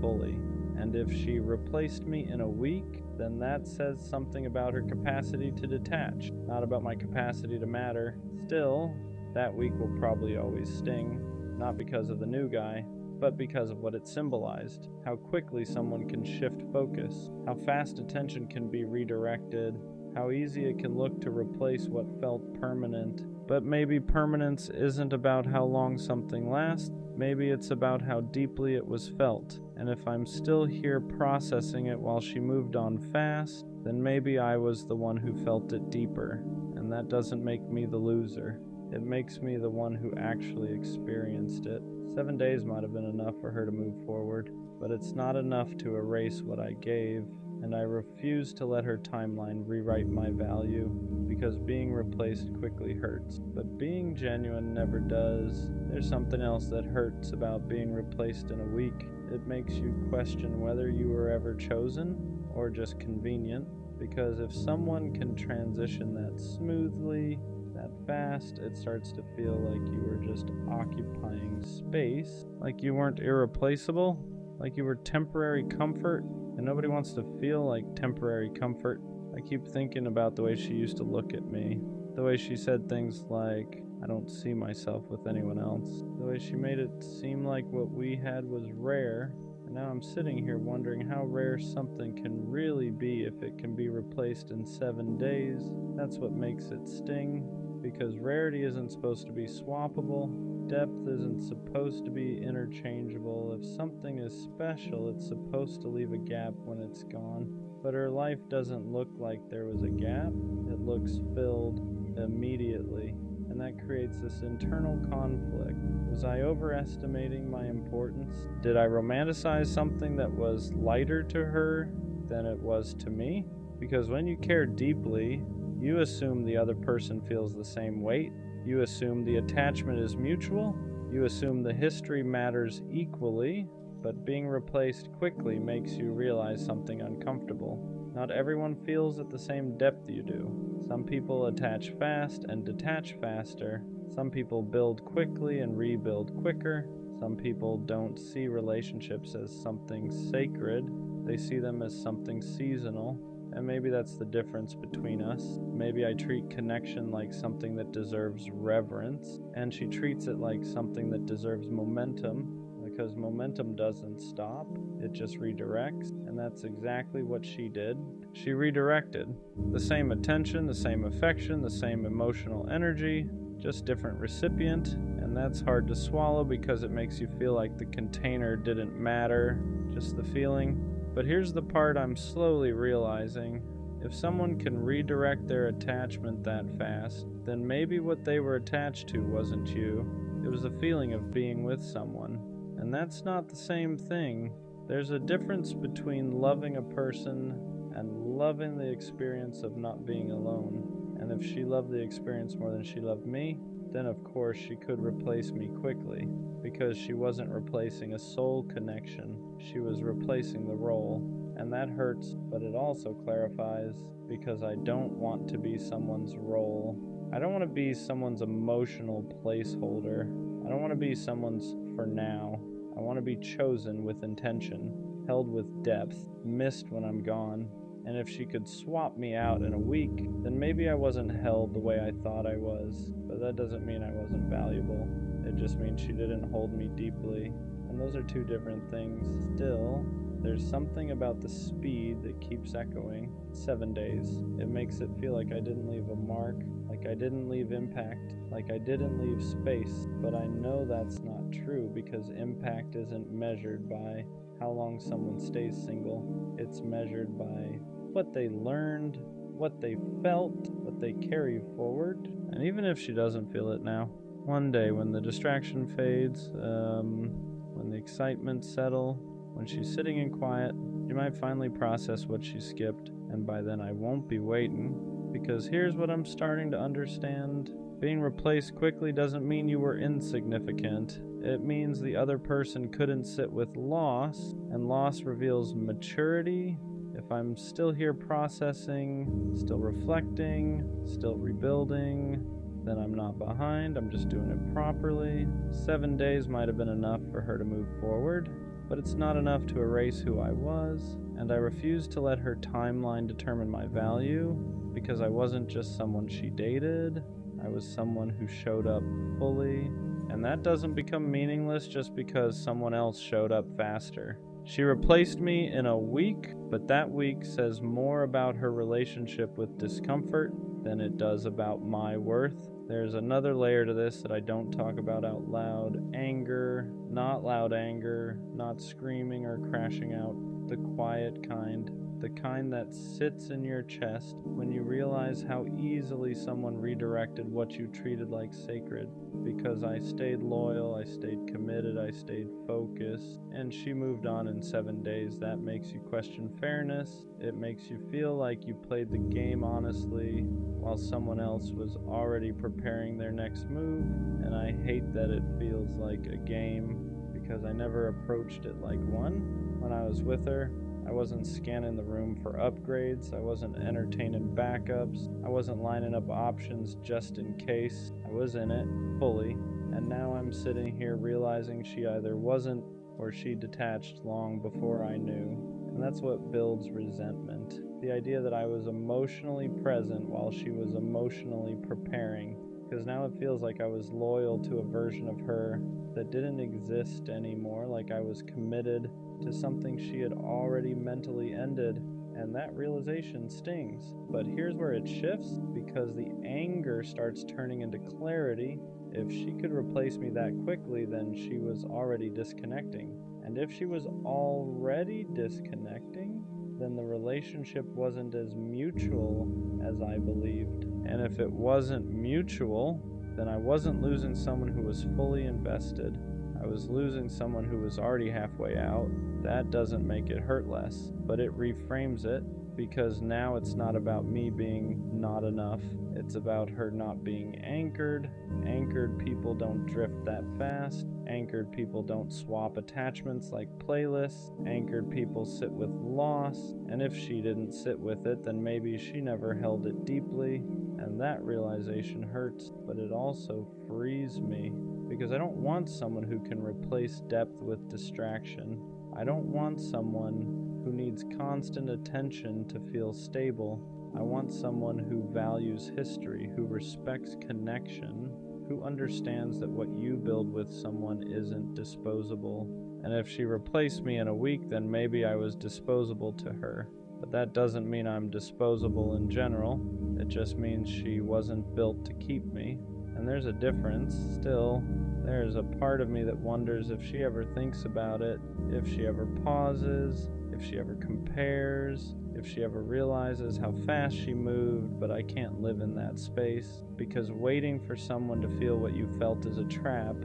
Speaker 1: fully. And if she replaced me in a week, then that says something about her capacity to detach, not about my capacity to matter. Still, that week will probably always sting, not because of the new guy, but because of what it symbolized. How quickly someone can shift focus, how fast attention can be redirected, how easy it can look to replace what felt permanent. But maybe permanence isn't about how long something lasts, maybe it's about how deeply it was felt. And if I'm still here processing it while she moved on fast, then maybe I was the one who felt it deeper. And that doesn't make me the loser. It makes me the one who actually experienced it. 7 days might have been enough for her to move forward, but it's not enough to erase what I gave. And I refuse to let her timeline rewrite my value, because being replaced quickly hurts, but being genuine never does. There's something else that hurts about being replaced in a week. It makes you question whether you were ever chosen or just convenient, because if someone can transition that smoothly, that fast, it starts to feel like you were just occupying space, like you weren't irreplaceable, like you were temporary comfort. And nobody wants to feel like temporary comfort. I keep thinking about the way she used to look at me. The way she said things like, I don't see myself with anyone else. The way she made it seem like what we had was rare. And now I'm sitting here wondering how rare something can really be if it can be replaced in 7 days. That's what makes it sting. Because rarity isn't supposed to be swappable. Depth isn't supposed to be interchangeable. If something is special, it's supposed to leave a gap when it's gone. but her life doesn't look like there was a gap. It looks filled immediately, and that creates this internal conflict. Was I overestimating my importance? Did I romanticize something that was lighter to her than it was to me? Because when you care deeply, you assume the other person feels the same weight. You assume the attachment is mutual. You assume the history matters equally, but being replaced quickly makes you realize something uncomfortable. Not everyone feels at the same depth you do. Some people attach fast and detach faster. Some people build quickly and rebuild quicker. Some people don't see relationships as something sacred. They see them as something seasonal. And maybe that's the difference between us. Maybe I treat connection like something that deserves reverence, and she treats it like something that deserves momentum, because momentum doesn't stop, it just redirects, and that's exactly what she did. She redirected. The same attention, the same affection, the same emotional energy, just different recipient, and that's hard to swallow because it makes you feel like the container didn't matter, just the feeling. But here's the part I'm slowly realizing. If someone can redirect their attachment that fast, then maybe what they were attached to wasn't you. It was the feeling of being with someone. And that's not the same thing. There's a difference between loving a person and loving the experience of not being alone. And if she loved the experience more than she loved me, then of course she could replace me quickly, because she wasn't replacing a soul connection, she was replacing the role. And that hurts, but it also clarifies, because I don't want to be someone's role. I don't want to be someone's emotional placeholder. I don't want to be someone's for now. I want to be chosen with intention, held with depth, missed when I'm gone. And if she could swap me out in a week, then maybe I wasn't held the way I thought I was. But that doesn't mean I wasn't valuable. It just means she didn't hold me deeply. And those are two different things. Still, there's something about the speed that keeps echoing. 7 days. It makes it feel like I didn't leave a mark, like I didn't leave impact, like I didn't leave space. But I know that's not true, because impact isn't measured by how long someone stays single. It's measured by what they learned, what they felt, what they carry forward. And even if she doesn't feel it now, one day when the distraction fades, when the excitement settles, when she's sitting in quiet, she might finally process what she skipped, and by then I won't be waiting. Because here's what I'm starting to understand. Being replaced quickly doesn't mean you were insignificant. It means the other person couldn't sit with loss, and loss reveals maturity. If I'm still here processing, still reflecting, still rebuilding, then I'm not behind, I'm just doing it properly. 7 days might have been enough for her to move forward, but it's not enough to erase who I was, and I refuse to let her timeline determine my value, because I wasn't just someone she dated, I was someone who showed up fully, and that doesn't become meaningless just because someone else showed up faster. She replaced me in a week, but that week says more about her relationship with discomfort than it does about my worth. There's another layer to this that I don't talk about out loud. Anger, not loud anger, not screaming or crashing out. The quiet kind. The kind that sits in your chest when you realize how easily someone redirected what you treated like sacred. Because I stayed loyal, I stayed committed, I stayed focused, and she moved on in 7 days. That makes you question fairness. It makes you feel like you played the game honestly while someone else was already preparing their next move. And I hate that it feels like a game, because I never approached it like one. When I was with her, I wasn't scanning the room for upgrades, I wasn't entertaining backups, I wasn't lining up options just in case. I was in it, fully, and now I'm sitting here realizing she either wasn't or she detached long before I knew. And that's what builds resentment. The idea that I was emotionally present while she was emotionally preparing. Because now it feels like I was loyal to a version of her that didn't exist anymore, like I was committed to something she had already mentally ended, and that realization stings. But here's where it shifts, because the anger starts turning into clarity. If she could replace me that quickly, then she was already disconnecting. And if she was already disconnecting, then the relationship wasn't as mutual as I believed. And if it wasn't mutual, then I wasn't losing someone who was fully invested. I was losing someone who was already halfway out. That doesn't make it hurt less, but it reframes it, because now it's not about me being not enough. It's about her not being anchored. Anchored people don't drift that fast. Anchored people don't swap attachments like playlists. Anchored people sit with loss, and if she didn't sit with it, then maybe she never held it deeply, and that realization hurts, but it also frees me, because I don't want someone who can replace depth with distraction. I don't want someone who needs constant attention to feel stable. I want someone who values history, who respects connection, who understands that what you build with someone isn't disposable. And if she replaced me in a week, then maybe I was disposable to her. But that doesn't mean I'm disposable in general. It just means she wasn't built to keep me. And there's a difference. Still, there's a part of me that wonders if she ever thinks about it, if she ever pauses, if she ever compares, if she ever realizes how fast she moved, but I can't live in that space, because waiting for someone to feel what you felt is a trap,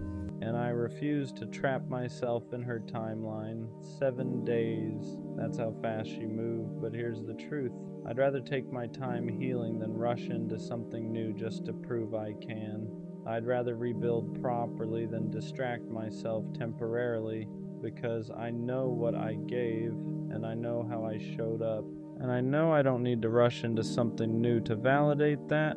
Speaker 1: and I refuse to trap myself in her timeline. 7 days, that's how fast she moved, but here's the truth. I'd rather take my time healing than rush into something new just to prove I can. I'd rather rebuild properly than distract myself temporarily, because I know what I gave, and I know how I showed up. And I know I don't need to rush into something new to validate that.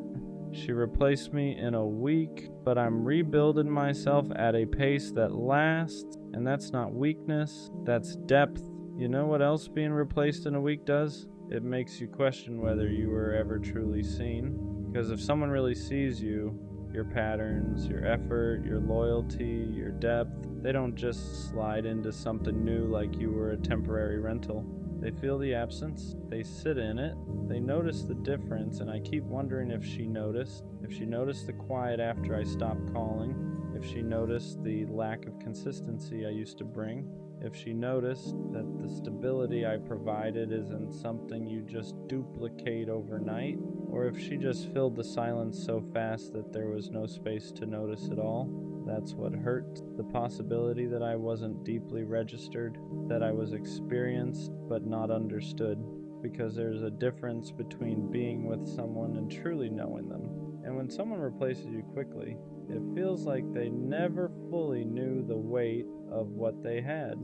Speaker 1: She replaced me in a week, but I'm rebuilding myself at a pace that lasts, and that's not weakness, that's depth. You know what else being replaced in a week does? It makes you question whether you were ever truly seen. Because if someone really sees you, your patterns, your effort, your loyalty, your depth, they don't just slide into something new like you were a temporary rental. They feel the absence, they sit in it, they notice the difference, and I keep wondering if she noticed the quiet after I stopped calling, if she noticed the lack of consistency I used to bring, if she noticed that the stability I provided isn't something you just duplicate overnight, or if she just filled the silence so fast that there was no space to notice it all. That's what hurt, the possibility that I wasn't deeply registered, that I was experienced but not understood, because there's a difference between being with someone and truly knowing them. And when someone replaces you quickly, it feels like they never fully knew the weight of what they had.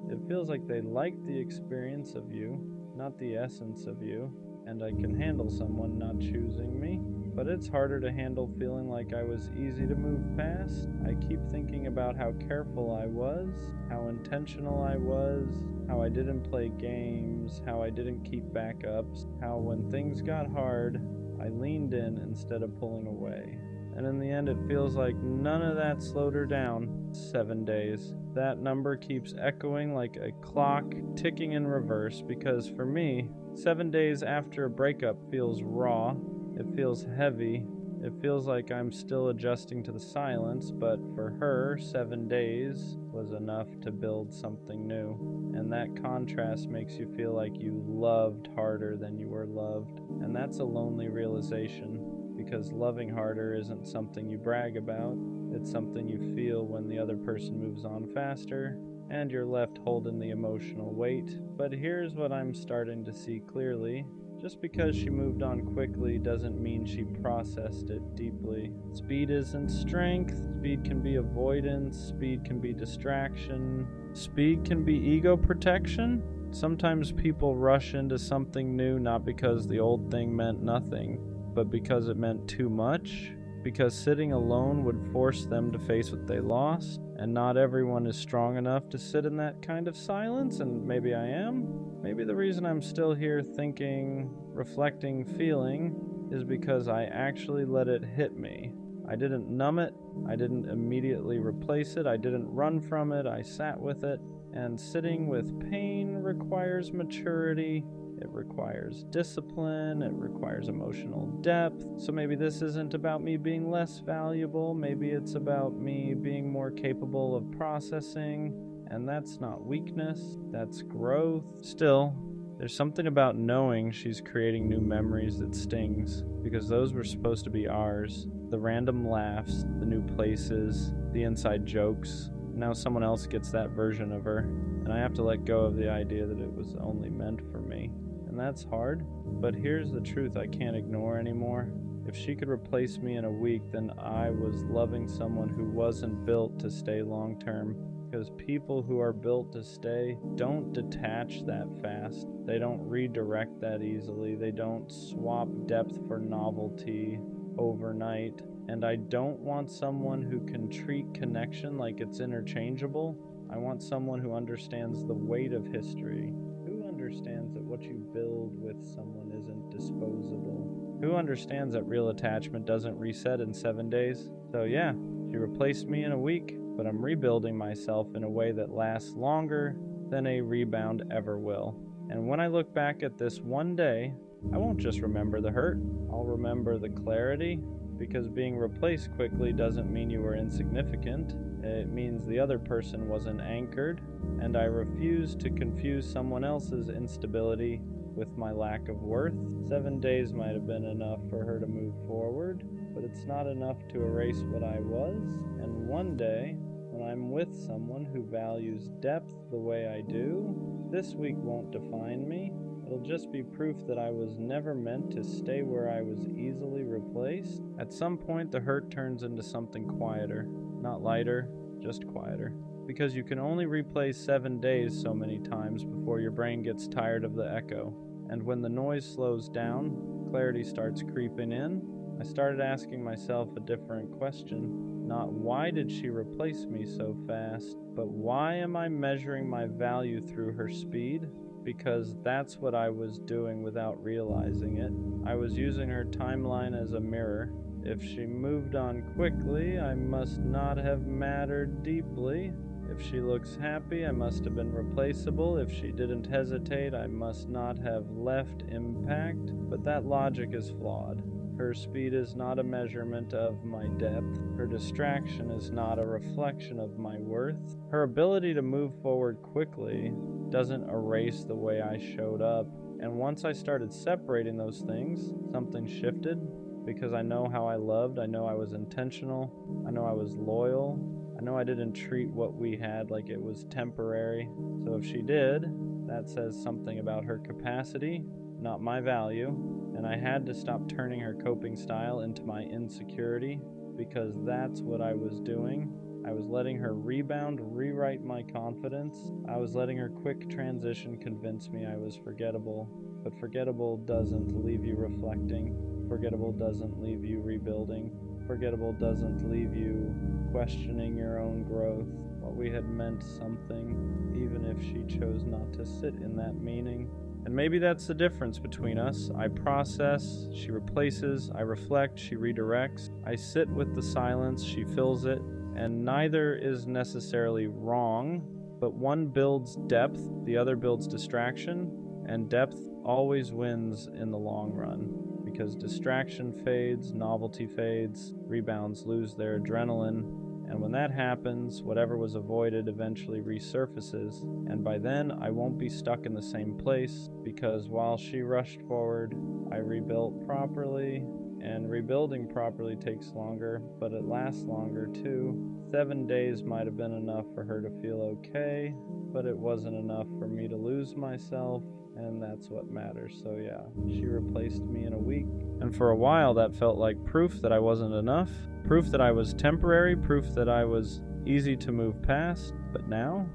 Speaker 1: It feels like they liked the experience of you, not the essence of you, and I can handle someone not choosing me. But it's harder to handle feeling like I was easy to move past. I keep thinking about how careful I was, how intentional I was, how I didn't play games, how I didn't keep backups, how when things got hard, I leaned in instead of pulling away. And in the end, it feels like none of that slowed her down. 7 days. That number keeps echoing like a clock ticking in reverse, because for me, 7 days after a breakup feels raw. It feels heavy. It feels like I'm still adjusting to the silence, but for her, 7 days was enough to build something new. And that contrast makes you feel like you loved harder than you were loved. And that's a lonely realization, because loving harder isn't something you brag about. It's something you feel when the other person moves on faster, and you're left holding the emotional weight. But here's what I'm starting to see clearly. Just because she moved on quickly doesn't mean she processed it deeply. Speed isn't strength. Speed can be avoidance. Speed can be distraction. Speed can be ego protection. Sometimes people rush into something new not because the old thing meant nothing, but because it meant too much. Because sitting alone would force them to face what they lost, and not everyone is strong enough to sit in that kind of silence, and maybe I am. Maybe the reason I'm still here thinking, reflecting, feeling, is because I actually let it hit me. I didn't numb it, I didn't immediately replace it, I didn't run from it, I sat with it, and sitting with pain requires maturity. It requires discipline, it requires emotional depth. So maybe this isn't about me being less valuable, maybe it's about me being more capable of processing, and that's not weakness, that's growth. Still, There's something about knowing she's creating new memories that stings, because those were supposed to be ours. The random laughs, the new places, the inside jokes. Now someone else gets that version of her, and I have to let go of the idea that it was only meant for me. And that's hard, but here's the truth I can't ignore anymore. If she could replace me in a week, then I was loving someone who wasn't built to stay long term. Because people who are built to stay don't detach that fast. They don't redirect that easily. They don't swap depth for novelty overnight. And I don't want someone who can treat connection like it's interchangeable. I want someone who understands the weight of history. Who understands that what you build with someone isn't disposable? Who understands that real attachment doesn't reset in 7 days? So yeah, she replaced me in a week, but I'm rebuilding myself in a way that lasts longer than a rebound ever will. And when I look back at this one day, I won't just remember the hurt, I'll remember the clarity, because being replaced quickly doesn't mean you were insignificant. It means the other person wasn't anchored, and I refuse to confuse someone else's instability with my lack of worth. 7 days might have been enough for her to move forward, but it's not enough to erase what I was. And one day, when I'm with someone who values depth the way I do, this week won't define me. It'll just be proof that I was never meant to stay where I was easily replaced. At some point, the hurt turns into something quieter. Not lighter, just quieter. Because you can only replay 7 days so many times before your brain gets tired of the echo. And when the noise slows down, clarity starts creeping in. I started asking myself a different question. Not why did she replace me so fast, but why am I measuring my value through her speed? Because that's what I was doing without realizing it. I was using her timeline as a mirror. If she moved on quickly, I must not have mattered deeply. If she looks happy, I must have been replaceable. If she didn't hesitate, I must not have left impact. But that logic is flawed. Her speed is not a measurement of my depth. Her distraction is not a reflection of my worth. Her ability to move forward quickly doesn't erase the way I showed up. And once I started separating those things, something shifted. Because I know how I loved, I know I was intentional, I know I was loyal, I know I didn't treat what we had like it was temporary. So if she did, that says something about her capacity, not my value. And I had to stop turning her coping style into my insecurity, because that's what I was doing. I was letting her rebound rewrite my confidence. I was letting her quick transition convince me I was forgettable. But forgettable doesn't leave you reflecting. Forgettable doesn't leave you rebuilding. Forgettable doesn't leave you questioning your own growth. What we had meant something, even if she chose not to sit in that meaning. And maybe that's the difference between us. I process, she replaces. I reflect, she redirects. I sit with the silence, she fills it. And neither is necessarily wrong, but one builds depth, the other builds distraction, and depth always wins in the long run. Because distraction fades, novelty fades, rebounds lose their adrenaline, and when that happens, whatever was avoided eventually resurfaces, and by then I won't be stuck in the same place, because while she rushed forward, I rebuilt properly, and rebuilding properly takes longer, but it lasts longer too. 7 days might have been enough for her to feel okay, but it wasn't enough for me to lose myself, and that's what matters. So yeah, she replaced me in a week, and for a while that felt like proof that I wasn't enough, proof that I was temporary, proof that I was easy to move past. But now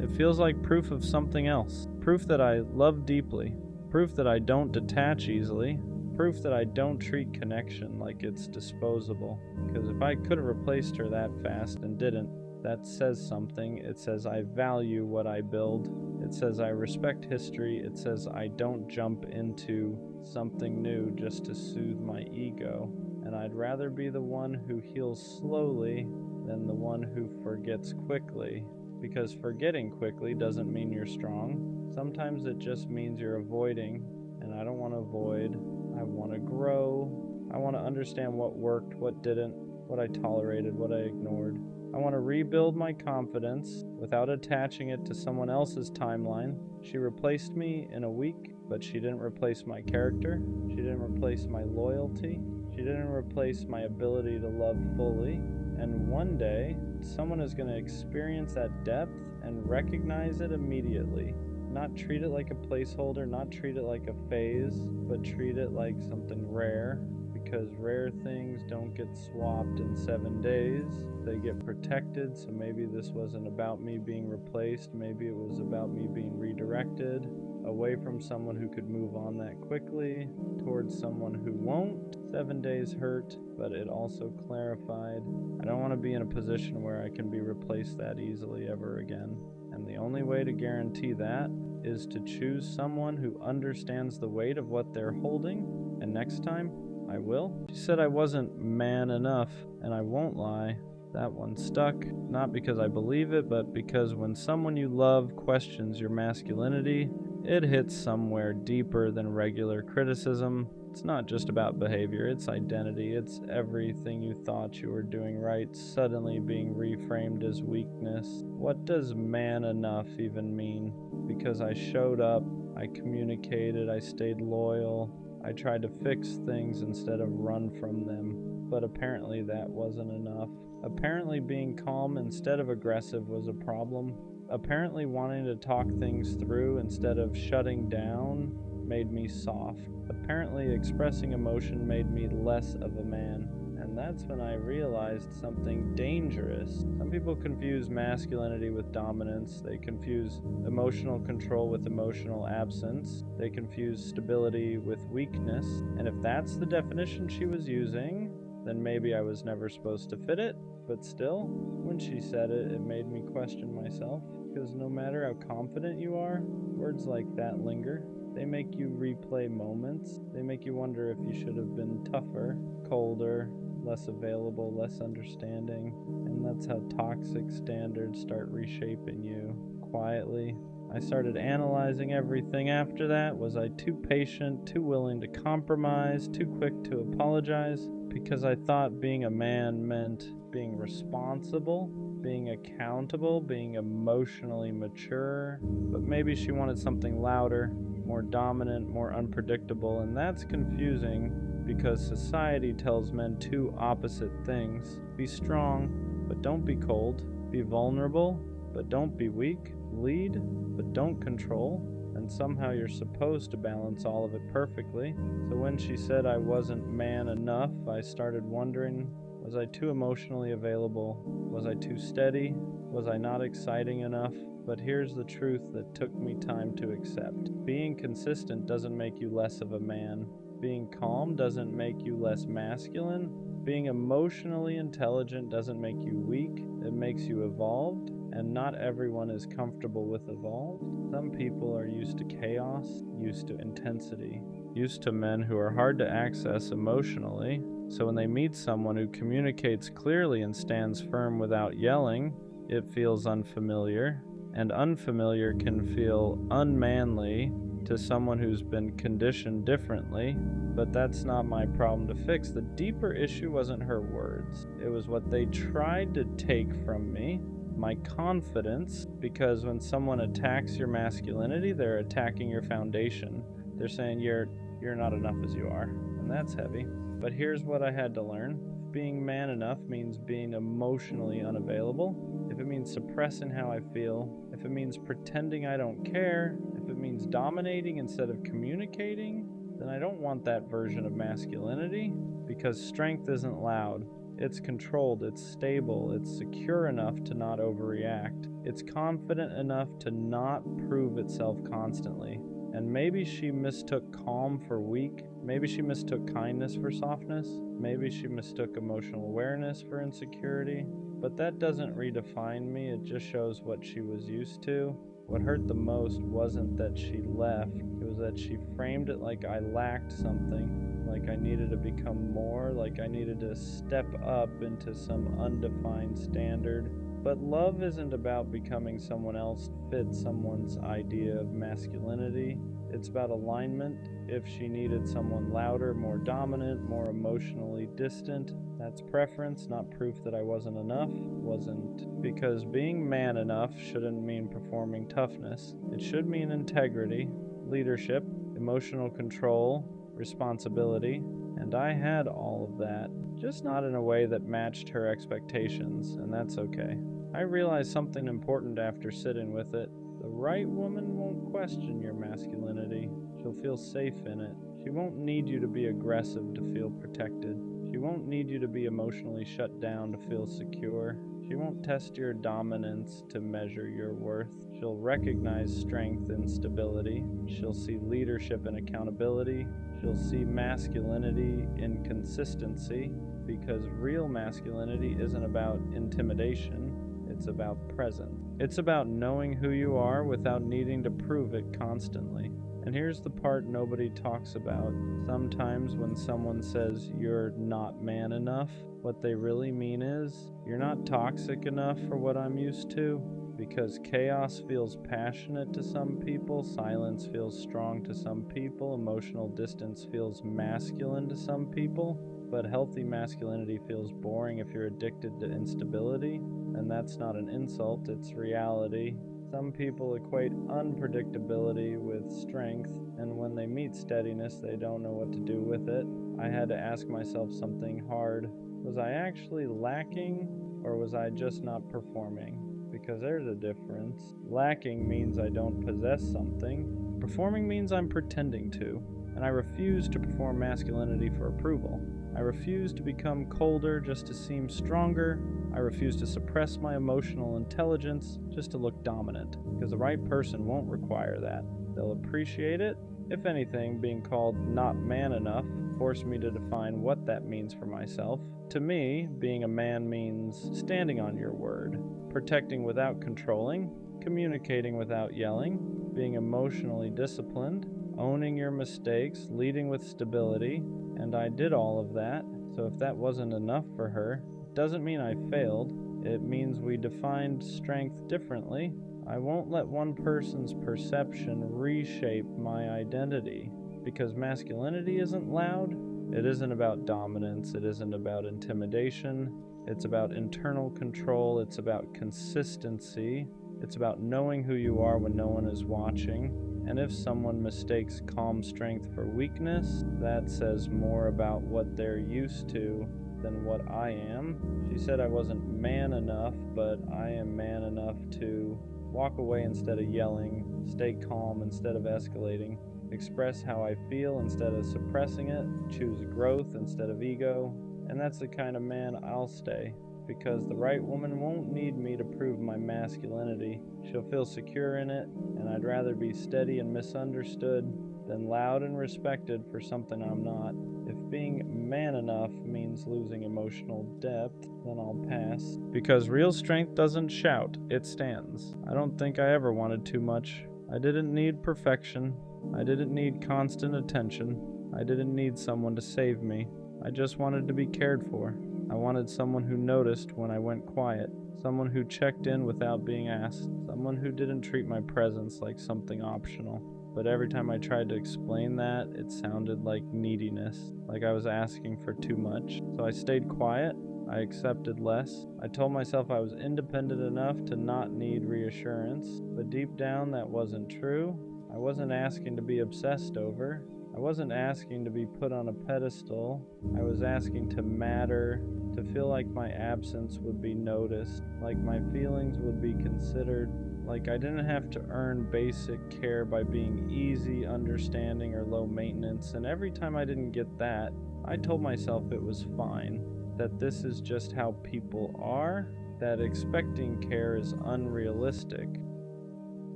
Speaker 1: it feels like proof of something else, proof that I love deeply, proof that I don't detach easily, proof that I don't treat connection like it's disposable. Because if I could have replaced her that fast and didn't, that says something. It says I value what I build. It says I respect history. It says I don't jump into something new just to soothe my ego. And I'd rather be the one who heals slowly than the one who forgets quickly. Because forgetting quickly doesn't mean you're strong. Sometimes it just means you're avoiding. And I don't want to avoid. I want to grow. I want to understand what worked, what didn't, what I tolerated, what I ignored. I want to rebuild my confidence without attaching it to someone else's timeline. She replaced me in a week, but she didn't replace my character. She didn't replace my loyalty. She didn't replace my ability to love fully. And one day, someone is going to experience that depth and recognize it immediately. Not treat it like a placeholder, not treat it like a phase, but treat it like something rare, because rare things don't get swapped in 7 days. They get protected, so maybe this wasn't about me being replaced. Maybe it was about me being redirected away from someone who could move on that quickly towards someone who won't. 7 days hurt, but it also clarified I don't want to be in a position where I can be replaced that easily ever again. And the only way to guarantee that is to choose someone who understands the weight of what they're holding, and next time, I will. She said I wasn't man enough, and I won't lie. That one stuck, not because I believe it, but because when someone you love questions your masculinity, it hits somewhere deeper than regular criticism. It's not just about behavior, it's identity. It's everything you thought you were doing right suddenly being reframed as weakness. What does man enough even mean? Because I showed up, I communicated, I stayed loyal, I tried to fix things instead of run from them. But apparently that wasn't enough. Apparently being calm instead of aggressive was a problem. Apparently wanting to talk things through instead of shutting down made me soft. Apparently expressing emotion made me less of a man. And that's when I realized something dangerous. Some people confuse masculinity with dominance. They confuse emotional control with emotional absence. They confuse stability with weakness. And if that's the definition she was using, then maybe I was never supposed to fit it. But still, when she said it, it made me question myself. Because no matter how confident you are, words like that linger. They make you replay moments. They make you wonder if you should have been tougher, colder, less available, less understanding. And that's how toxic standards start reshaping you quietly. I started analyzing everything after that. Was I too patient, too willing to compromise, too quick to apologize? Because I thought being a man meant being responsible, being accountable, being emotionally mature. But maybe she wanted something louder, more dominant, more unpredictable, and that's confusing because society tells men two opposite things. Be strong, but don't be cold. Be vulnerable, but don't be weak. Lead, but don't control. And somehow you're supposed to balance all of it perfectly. So when she said I wasn't man enough, I started wondering, was I too emotionally available? Was I too steady? Was I not exciting enough? But here's the truth that took me time to accept. Being consistent doesn't make you less of a man. Being calm doesn't make you less masculine. Being emotionally intelligent doesn't make you weak. It makes you evolved, and not everyone is comfortable with evolved. Some people are used to chaos, used to intensity, used to men who are hard to access emotionally. So when they meet someone who communicates clearly and stands firm without yelling, it feels unfamiliar. And unfamiliar can feel unmanly to someone who's been conditioned differently, but that's not my problem to fix. The deeper issue wasn't her words. It was what they tried to take from me, my confidence, because when someone attacks your masculinity, they're attacking your foundation. They're saying you're not enough as you are, and that's heavy. But here's what I had to learn. Being man enough means being emotionally unavailable. If it means suppressing how I feel, if it means pretending I don't care, if it means dominating instead of communicating, then I don't want that version of masculinity, because strength isn't loud. It's controlled, it's stable, it's secure enough to not overreact. It's confident enough to not prove itself constantly. And maybe she mistook calm for weak. Maybe she mistook kindness for softness. Maybe she mistook emotional awareness for insecurity. But that doesn't redefine me, it just shows what she was used to. What hurt the most wasn't that she left, it was that she framed it like I lacked something, like I needed to become more, like I needed to step up into some undefined standard. But love isn't about becoming someone else to fit someone's idea of masculinity. It's about alignment. If she needed someone louder, more dominant, more emotionally distant, that's preference, not proof that I wasn't enough. Wasn't. Because being man enough shouldn't mean performing toughness. It should mean integrity, leadership, emotional control, responsibility, and I had all of that, just not in a way that matched her expectations, and that's okay. I realized something important after sitting with it. The right woman won't question your masculinity. She'll feel safe in it. She won't need you to be aggressive to feel protected. She won't need you to be emotionally shut down to feel secure. She won't test your dominance to measure your worth. She'll recognize strength and stability. She'll see leadership and accountability. She'll see masculinity in consistency, because real masculinity isn't about intimidation. It's about presence. It's about knowing who you are without needing to prove it constantly. And here's the part nobody talks about. Sometimes when someone says you're not man enough, what they really mean is, you're not toxic enough for what I'm used to. Because chaos feels passionate to some people, silence feels strong to some people, emotional distance feels masculine to some people, but healthy masculinity feels boring if you're addicted to instability, and that's not an insult, it's reality. Some people equate unpredictability with strength, and when they meet steadiness, they don't know what to do with it. I had to ask myself something hard. Was I actually lacking, or was I just not performing? Because there's a difference. Lacking means I don't possess something. Performing means I'm pretending to, and I refuse to perform masculinity for approval. I refuse to become colder just to seem stronger. I refuse to suppress my emotional intelligence just to look dominant, because the right person won't require that. They'll appreciate it. If anything, being called not man enough forced me to define what that means for myself. To me, being a man means standing on your word, protecting without controlling, communicating without yelling, being emotionally disciplined, owning your mistakes, leading with stability, and I did all of that. So if that wasn't enough for her, it doesn't mean I failed. It means we defined strength differently. I won't let one person's perception reshape my identity, because masculinity isn't loud. It isn't about dominance. It isn't about intimidation. It's about internal control. It's about consistency. It's about knowing who you are when no one is watching. And if someone mistakes calm strength for weakness, that says more about what they're used to than what I am. She said I wasn't man enough, but I am man enough to walk away instead of yelling, stay calm instead of escalating, express how I feel instead of suppressing it, choose growth instead of ego, and that's the kind of man I'll stay, because the right woman won't need me to prove my masculinity. She'll feel secure in it, and I'd rather be steady and misunderstood than loud and respected for something I'm not. If being man enough means losing emotional depth, then I'll pass. Because real strength doesn't shout, it stands. I don't think I ever wanted too much. I didn't need perfection. I didn't need constant attention. I didn't need someone to save me. I just wanted to be cared for. I wanted someone who noticed when I went quiet, someone who checked in without being asked, someone who didn't treat my presence like something optional. But every time I tried to explain that, it sounded like neediness, like I was asking for too much. So I stayed quiet. I accepted less. I told myself I was independent enough to not need reassurance, but deep down that wasn't true. I wasn't asking to be obsessed over. I wasn't asking to be put on a pedestal. I was asking to matter, to feel like my absence would be noticed, like my feelings would be considered, like I didn't have to earn basic care by being easy, understanding, or low maintenance. And every time I didn't get that, I told myself it was fine, that this is just how people are, that expecting care is unrealistic,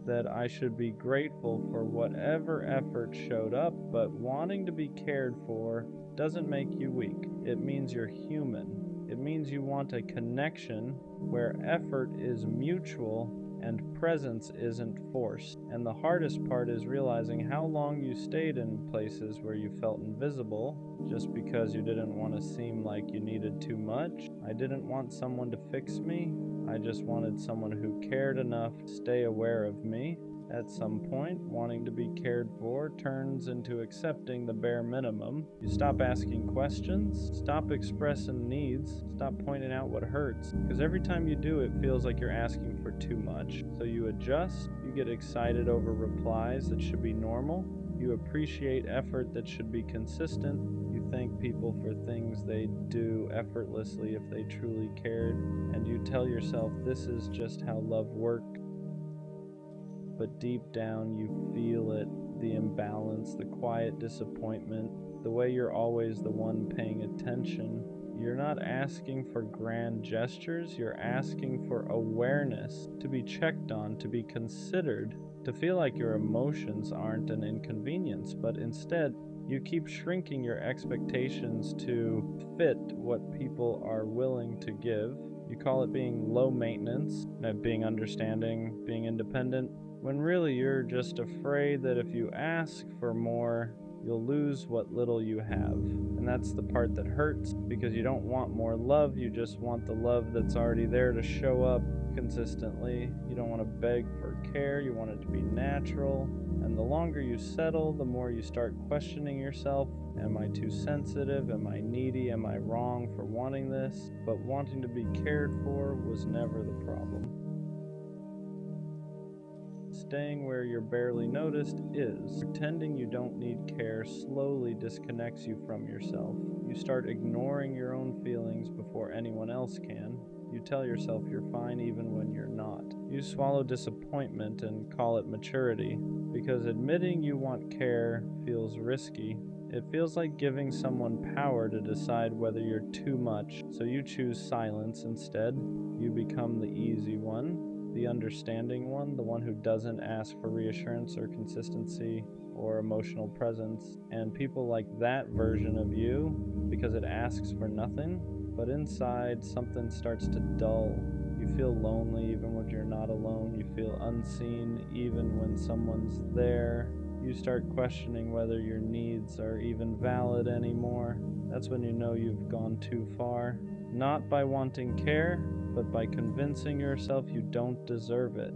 Speaker 1: that I should be grateful for whatever effort showed up, but wanting to be cared for doesn't make you weak. It means you're human. It means you want a connection where effort is mutual and presence isn't forced. And the hardest part is realizing how long you stayed in places where you felt invisible just because you didn't want to seem like you needed too much. I didn't want someone to fix me. I just wanted someone who cared enough to stay aware of me. At some point, wanting to be cared for turns into accepting the bare minimum. You stop asking questions, stop expressing needs, stop pointing out what hurts, because every time you do, it feels like you're asking for too much. So you adjust, you You get excited over replies that should be normal. You appreciate effort that should be consistent. You thank people for things they do effortlessly if they truly cared. And you tell yourself this is just how love works. But deep down you feel it, the imbalance, the quiet disappointment, the way you're always the one paying attention. You're not asking for grand gestures, you're asking for awareness, to be checked on, to be considered, to feel like your emotions aren't an inconvenience, but instead you keep shrinking your expectations to fit what people are willing to give. You call it being low maintenance, being understanding, being independent, when really you're just afraid that if you ask for more, you'll lose what little you have. And that's the part that hurts, because you don't want more love, you just want the love that's already there to show up consistently. You don't want to beg for care, you want it to be natural. And the longer you settle, the more you start questioning yourself. Am I too sensitive? Am I needy? Am I wrong for wanting this? But wanting to be cared for was never the problem. Staying where you're barely noticed is. Pretending you don't need care slowly disconnects you from yourself. You start ignoring your own feelings before anyone else can. You tell yourself you're fine even when you're not. You swallow disappointment and call it maturity, because admitting you want care feels risky. It feels like giving someone power to decide whether you're too much, so you choose silence instead. You become the easy one, the understanding one, the one who doesn't ask for reassurance or consistency or emotional presence. And people like that version of you, because it asks for nothing, but inside something starts to dull. You feel lonely even when you're not alone. You feel unseen even when someone's there. You start questioning whether your needs are even valid anymore. That's when you know you've gone too far. Not by wanting care, but by convincing yourself you don't deserve it.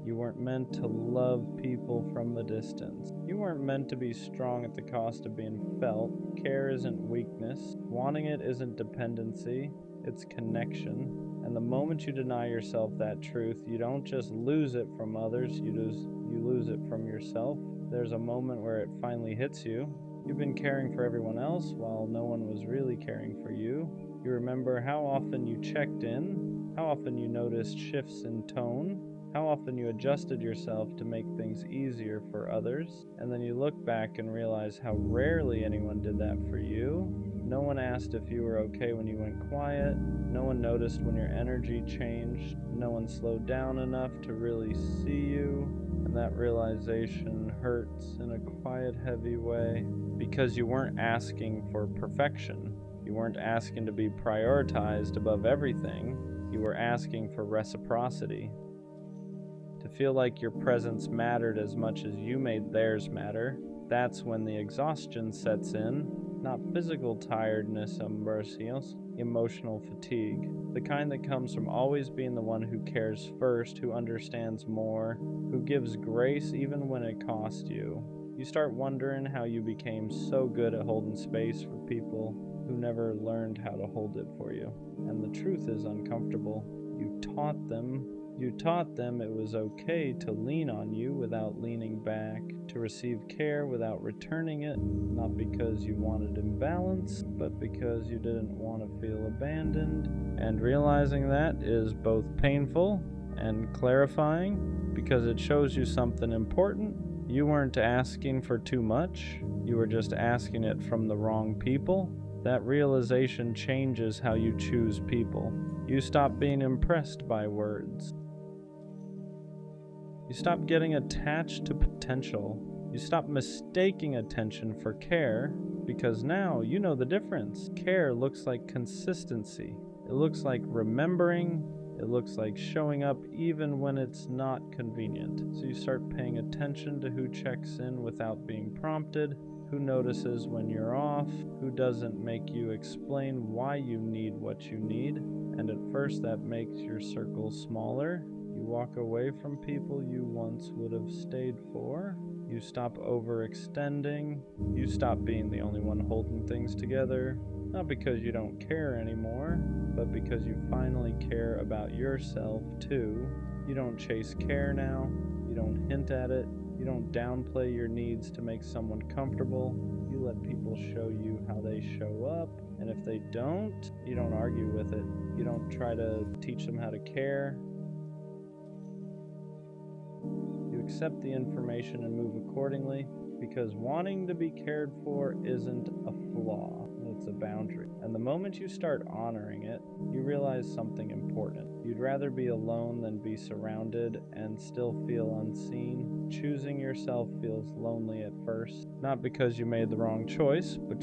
Speaker 1: You weren't meant to love people from a distance. You weren't meant to be strong at the cost of being felt. Care isn't weakness. Wanting it isn't dependency. It's connection. And the moment you deny yourself that truth, you don't just lose it from others, you lose it from yourself. There's a moment where it finally hits you. You've been caring for everyone else while no one was really caring for you. You remember how often you checked in, how often you noticed shifts in tone, how often you adjusted yourself to make things easier for others, and then you look back and realize how rarely anyone did that for you. No one asked if you were okay when you went quiet. No one noticed when your energy changed. No one slowed down enough to really see you. And that realization hurts in a quiet, heavy way, because you weren't asking for perfection. You weren't asking to be prioritized above everything. You were asking for reciprocity. To feel like your presence mattered as much as you made theirs matter. That's when the exhaustion sets in. Not physical tiredness, emotional fatigue. The kind that comes from always being the one who cares first, who understands more, who gives grace even when it costs you. You start wondering how you became so good at holding space for people who never learned how to hold it for you. And the truth is uncomfortable. You taught them it was okay to lean on you without leaning back, to receive care without returning it, not because you wanted imbalance, but because you didn't want to feel abandoned. And realizing that is both painful and clarifying, because it shows you something important. You weren't asking for too much, you were just asking it from the wrong people. That realization changes how you choose people. You stop being impressed by words. You stop getting attached to potential. You stop mistaking attention for care, because now you know the difference. Care looks like consistency. It looks like remembering. It looks like showing up even when it's not convenient. So you start paying attention to who checks in without being prompted, who notices when you're off, who doesn't make you explain why you need what you need. And at first that makes your circle smaller. You walk away from people you once would have stayed for. You stop overextending. You stop being the only one holding things together. Not because you don't care anymore, but because you finally care about yourself too. You don't chase care now. You don't hint at it. You don't downplay your needs to make someone comfortable. You let people show you how they show up, and if they don't, you don't argue with it. You don't try to teach them how to care. You accept the information and move accordingly, because wanting to be cared for isn't a flaw, it's a boundary. And the moment you start honoring it, you realize something important. You'd rather be alone than be surrounded and still feel unseen. Choosing yourself feels lonely at first, not because you made the wrong choice, but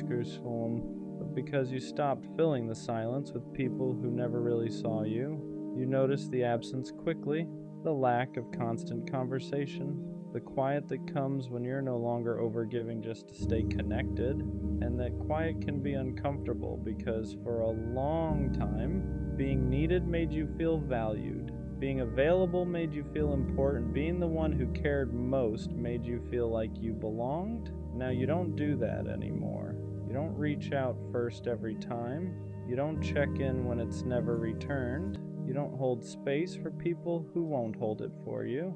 Speaker 1: because you stopped filling the silence with people who never really saw you. You notice the absence quickly, the lack of constant conversation, the quiet that comes when you're no longer overgiving just to stay connected, and that quiet can be uncomfortable because for a long time, being needed made you feel valued. Being available made you feel important. Being the one who cared most made you feel like you belonged. Now you don't do that anymore. You don't reach out first every time. You don't check in when it's never returned. You don't hold space for people who won't hold it for you.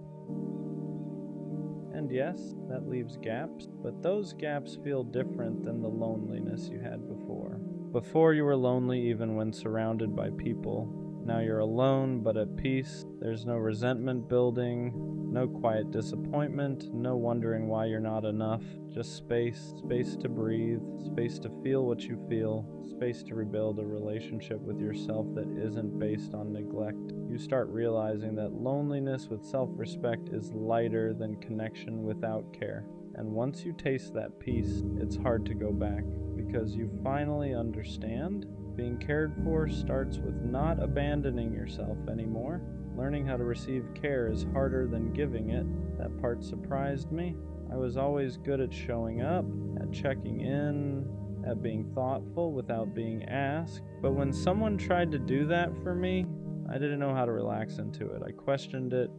Speaker 1: And yes, that leaves gaps, but those gaps feel different than the loneliness you had before. Before you were lonely even when surrounded by people. Now you're alone but at peace. There's no resentment building, no quiet disappointment, no wondering why you're not enough. Just space to breathe, space to feel what you feel, space to rebuild a relationship with yourself that isn't based on neglect. You start realizing that loneliness with self-respect is lighter than connection without care. And once you taste that peace, it's hard to go back, because you finally understand being cared for starts with not abandoning yourself anymore. Learning how to receive care is harder than giving it. That part surprised me. I was always good at showing up, at checking in, at being thoughtful without being asked. But when someone tried to do that for me, I didn't know how to relax into it. I questioned it.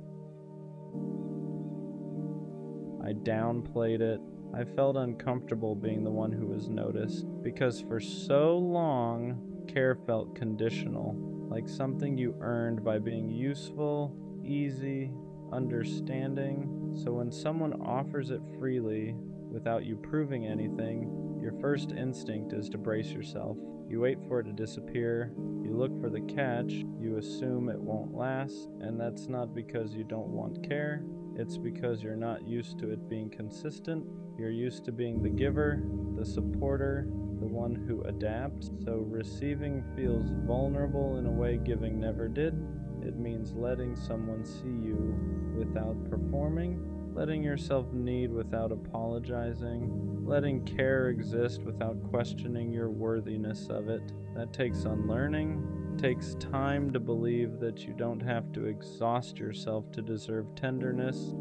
Speaker 1: I downplayed it. I felt uncomfortable being the one who was noticed, because for so long, care felt conditional, like something you earned by being useful, easy, understanding. So when someone offers it freely, without you proving anything, your first instinct is to brace yourself. You wait for it to disappear, you look for the catch, you assume it won't last, and that's not because you don't want care, it's because you're not used to it being consistent. You're used to being the giver, the supporter, the one who adapts. So receiving feels vulnerable in a way giving never did. It means letting someone see you without performing, letting yourself need without apologizing, letting care exist without questioning your worthiness of it. That takes unlearning. It takes time to believe that you don't have to exhaust yourself to deserve tenderness.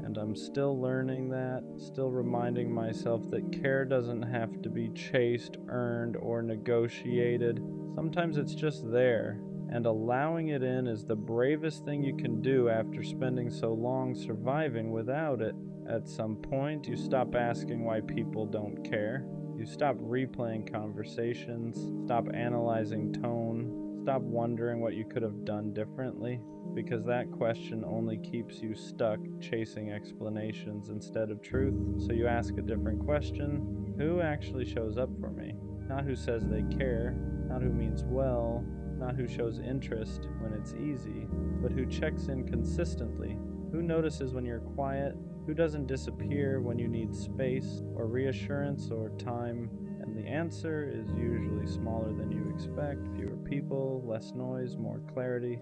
Speaker 1: And I'm still learning that, still reminding myself that care doesn't have to be chased, earned, or negotiated. Sometimes it's just there, and allowing it in is the bravest thing you can do after spending so long surviving without it. At some point, you stop asking why people don't care. You stop replaying conversations, stop analyzing tone, stop wondering what you could have done differently, because that question only keeps you stuck chasing explanations instead of truth. So you ask a different question: who actually shows up for me? Not who says they care, not who means well, not who shows interest when it's easy, but who checks in consistently. Who notices when you're quiet? Who doesn't disappear when you need space or reassurance or time? And the answer is usually smaller than you expect. Fewer people, less noise, more clarity.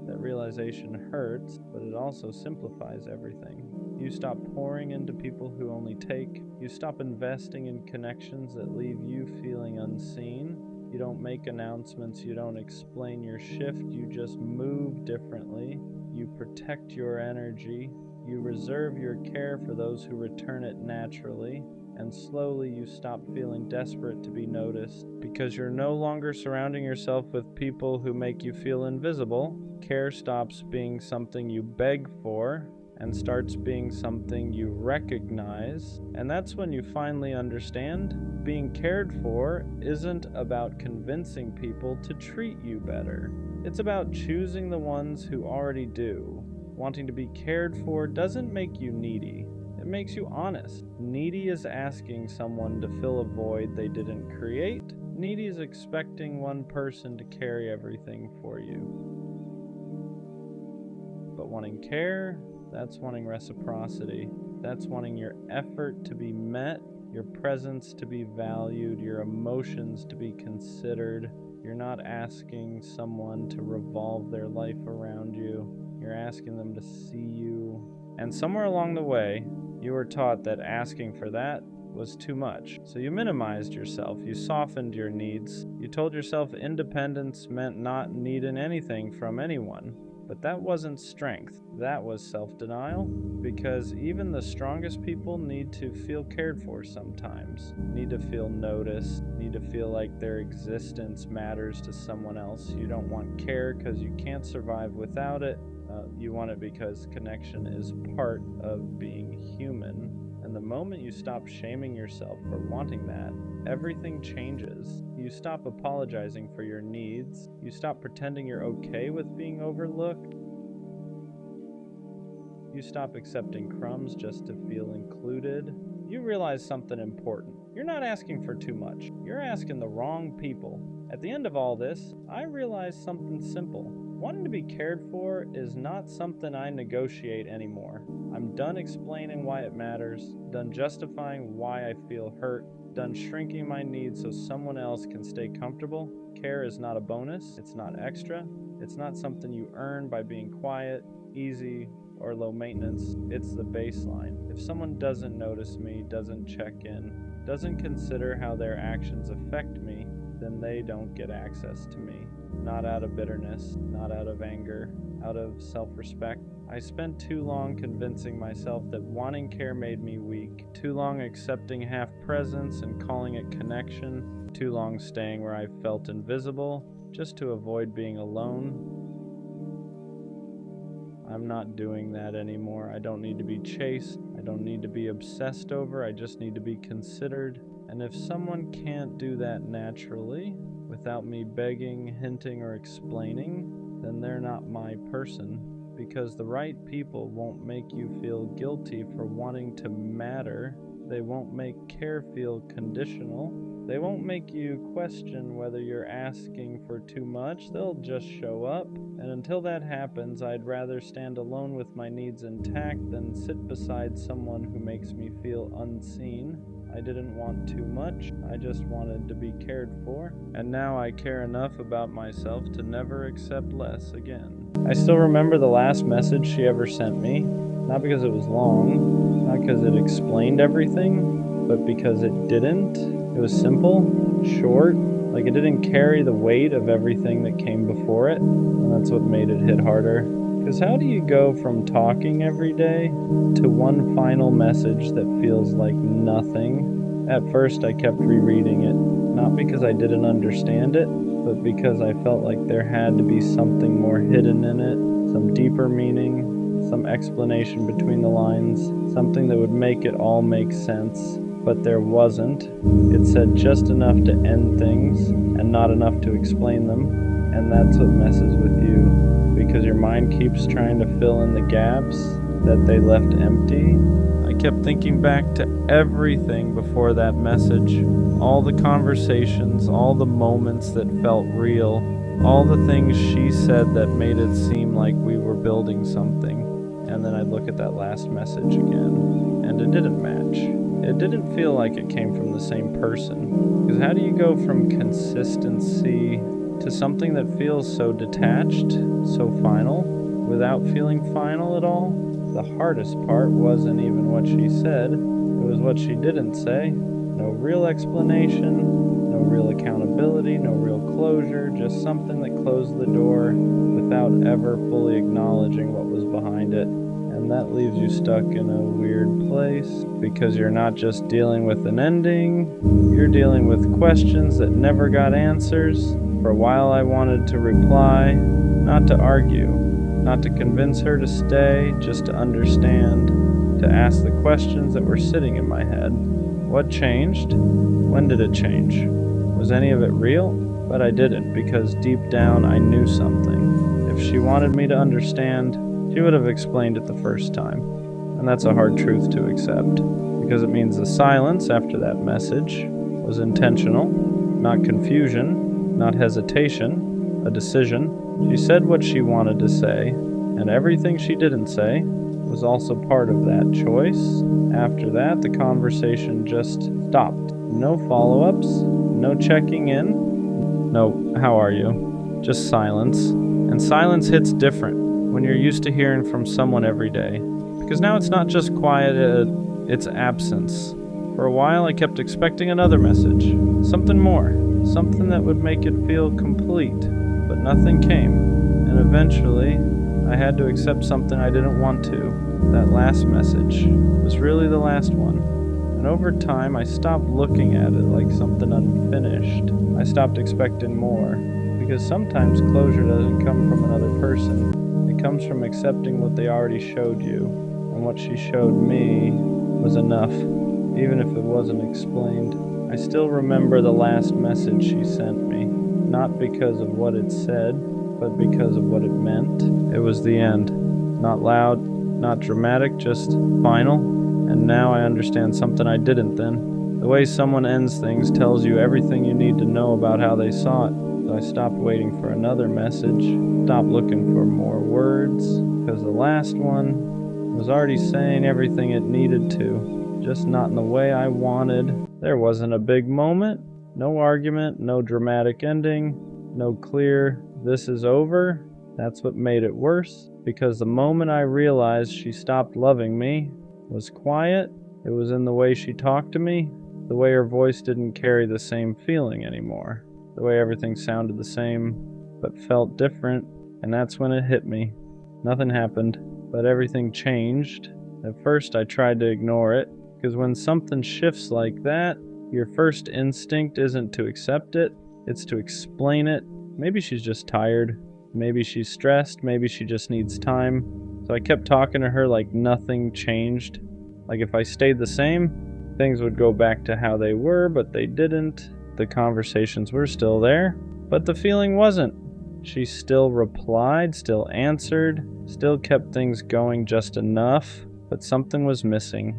Speaker 1: That realization hurts, but it also simplifies everything. You stop pouring into people who only take. You stop investing in connections that leave you feeling unseen. You don't make announcements, you don't explain your shift, you just move differently. You protect your energy. You reserve your care for those who return it naturally. And slowly you stop feeling desperate to be noticed, because you're no longer surrounding yourself with people who make you feel invisible. Care stops being something you beg for and starts being something you recognize. And that's when you finally understand being cared for isn't about convincing people to treat you better. It's about choosing the ones who already do. Wanting to be cared for doesn't make you needy. It makes you honest. Needy is asking someone to fill a void they didn't create. Needy is expecting one person to carry everything for you. But wanting care, that's wanting reciprocity. That's wanting your effort to be met, your presence to be valued, your emotions to be considered. You're not asking someone to revolve their life around you. You're asking them to see you. And somewhere along the way, you were taught that asking for that was too much. So you minimized yourself. You softened your needs. You told yourself independence meant not needing anything from anyone. But that wasn't strength. That was self-denial, because even the strongest people need to feel cared for sometimes, need to feel noticed, need to feel like their existence matters to someone else. You don't want care because you can't survive without it. You want it because connection is part of being human. And the moment you stop shaming yourself for wanting that, everything changes. You stop apologizing for your needs. You stop pretending you're okay with being overlooked. You stop accepting crumbs just to feel included. You realize something important. You're not asking for too much. You're asking the wrong people. At the end of all this, I realized something simple. Wanting to be cared for is not something I negotiate anymore. I'm done explaining why it matters, done justifying why I feel hurt, done shrinking my needs so someone else can stay comfortable. Care is not a bonus, it's not extra, it's not something you earn by being quiet, easy, or low maintenance. It's the baseline. If someone doesn't notice me, doesn't check in, doesn't consider how their actions affect me, then they don't get access to me. Not out of bitterness, not out of anger, out of self-respect. I spent too long convincing myself that wanting care made me weak, too long accepting half presence and calling it connection, too long staying where I felt invisible, just to avoid being alone. I'm not doing that anymore. I don't need to be chased. I don't need to be obsessed over. I just need to be considered. And if someone can't do that naturally, without me begging, hinting, or explaining, then they're not my person. Because the right people won't make you feel guilty for wanting to matter. They won't make care feel conditional. They won't make you question whether you're asking for too much. They'll just show up. And until that happens, I'd rather stand alone with my needs intact than sit beside someone who makes me feel unseen. I didn't want too much. I just wanted to be cared for. And now I care enough about myself to never accept less again. I still remember the last message she ever sent me. Not because it was long, not because it explained everything, but because it didn't. It was simple, short, like it didn't carry the weight of everything that came before it. And that's what made it hit harder. Because how do you go from talking every day to one final message that feels like nothing? At first I kept rereading it, not because I didn't understand it, but because I felt like there had to be something more hidden in it, some deeper meaning, some explanation between the lines, something that would make it all make sense. But there wasn't. It said just enough to end things and not enough to explain them, and that's what messes with you. Because your mind keeps trying to fill in the gaps that they left empty. I kept thinking back to everything before that message, all the conversations, all the moments that felt real, all the things she said that made it seem like we were building something. And then I'd look at that last message again, and it didn't match. It didn't feel like it came from the same person. Because how do you go from consistency to something that feels so detached, so final, without feeling final at all? The hardest part wasn't even what she said, it was what she didn't say. No real explanation, no real accountability, no real closure, just something that closed the door without ever fully acknowledging what was behind it. And that leaves you stuck in a weird place, because you're not just dealing with an ending, you're dealing with questions that never got answers. For a while I wanted to reply, not to argue, not to convince her to stay, just to understand, to ask the questions that were sitting in my head. What changed? When did it change? Was any of it real? But I didn't, because deep down I knew something. If she wanted me to understand, she would have explained it the first time. And that's a hard truth to accept, because it means the silence after that message was intentional, not confusion, not hesitation, a decision. She said what she wanted to say, and everything she didn't say was also part of that choice. After that, the conversation just stopped. No follow-ups, no checking in, no, how are you? Just silence. And silence hits different when you're used to hearing from someone every day. Because now it's not just quiet, it's absence. For a while, I kept expecting another message, something more, something that would make it feel complete, but nothing came. And eventually, I had to accept something I didn't want to. That last message was really the last one. And over time, I stopped looking at it like something unfinished. I stopped expecting more, because sometimes closure doesn't come from another person. It comes from accepting what they already showed you, and what she showed me was enough. Even if it wasn't explained. I still remember the last message she sent me, not because of what it said, but because of what it meant. It was the end. Not loud, not dramatic, just final. And now I understand something I didn't then. The way someone ends things tells you everything you need to know about how they saw it. So I stopped waiting for another message, stopped looking for more words, because the last one was already saying everything it needed to. Just not in the way I wanted. There wasn't a big moment, no argument, no dramatic ending, no clear, this is over. That's what made it worse, because the moment I realized she stopped loving me was quiet. It was in the way she talked to me, the way her voice didn't carry the same feeling anymore, the way everything sounded the same but felt different, and that's when it hit me. Nothing happened, but everything changed. At first I tried to ignore it, because when something shifts like that, your first instinct isn't to accept it, it's to explain it. Maybe she's just tired, maybe she's stressed, maybe she just needs time. So I kept talking to her like nothing changed. Like if I stayed the same, things would go back to how they were, but they didn't. The conversations were still there, but the feeling wasn't. She still replied, still answered, still kept things going just enough, but something was missing.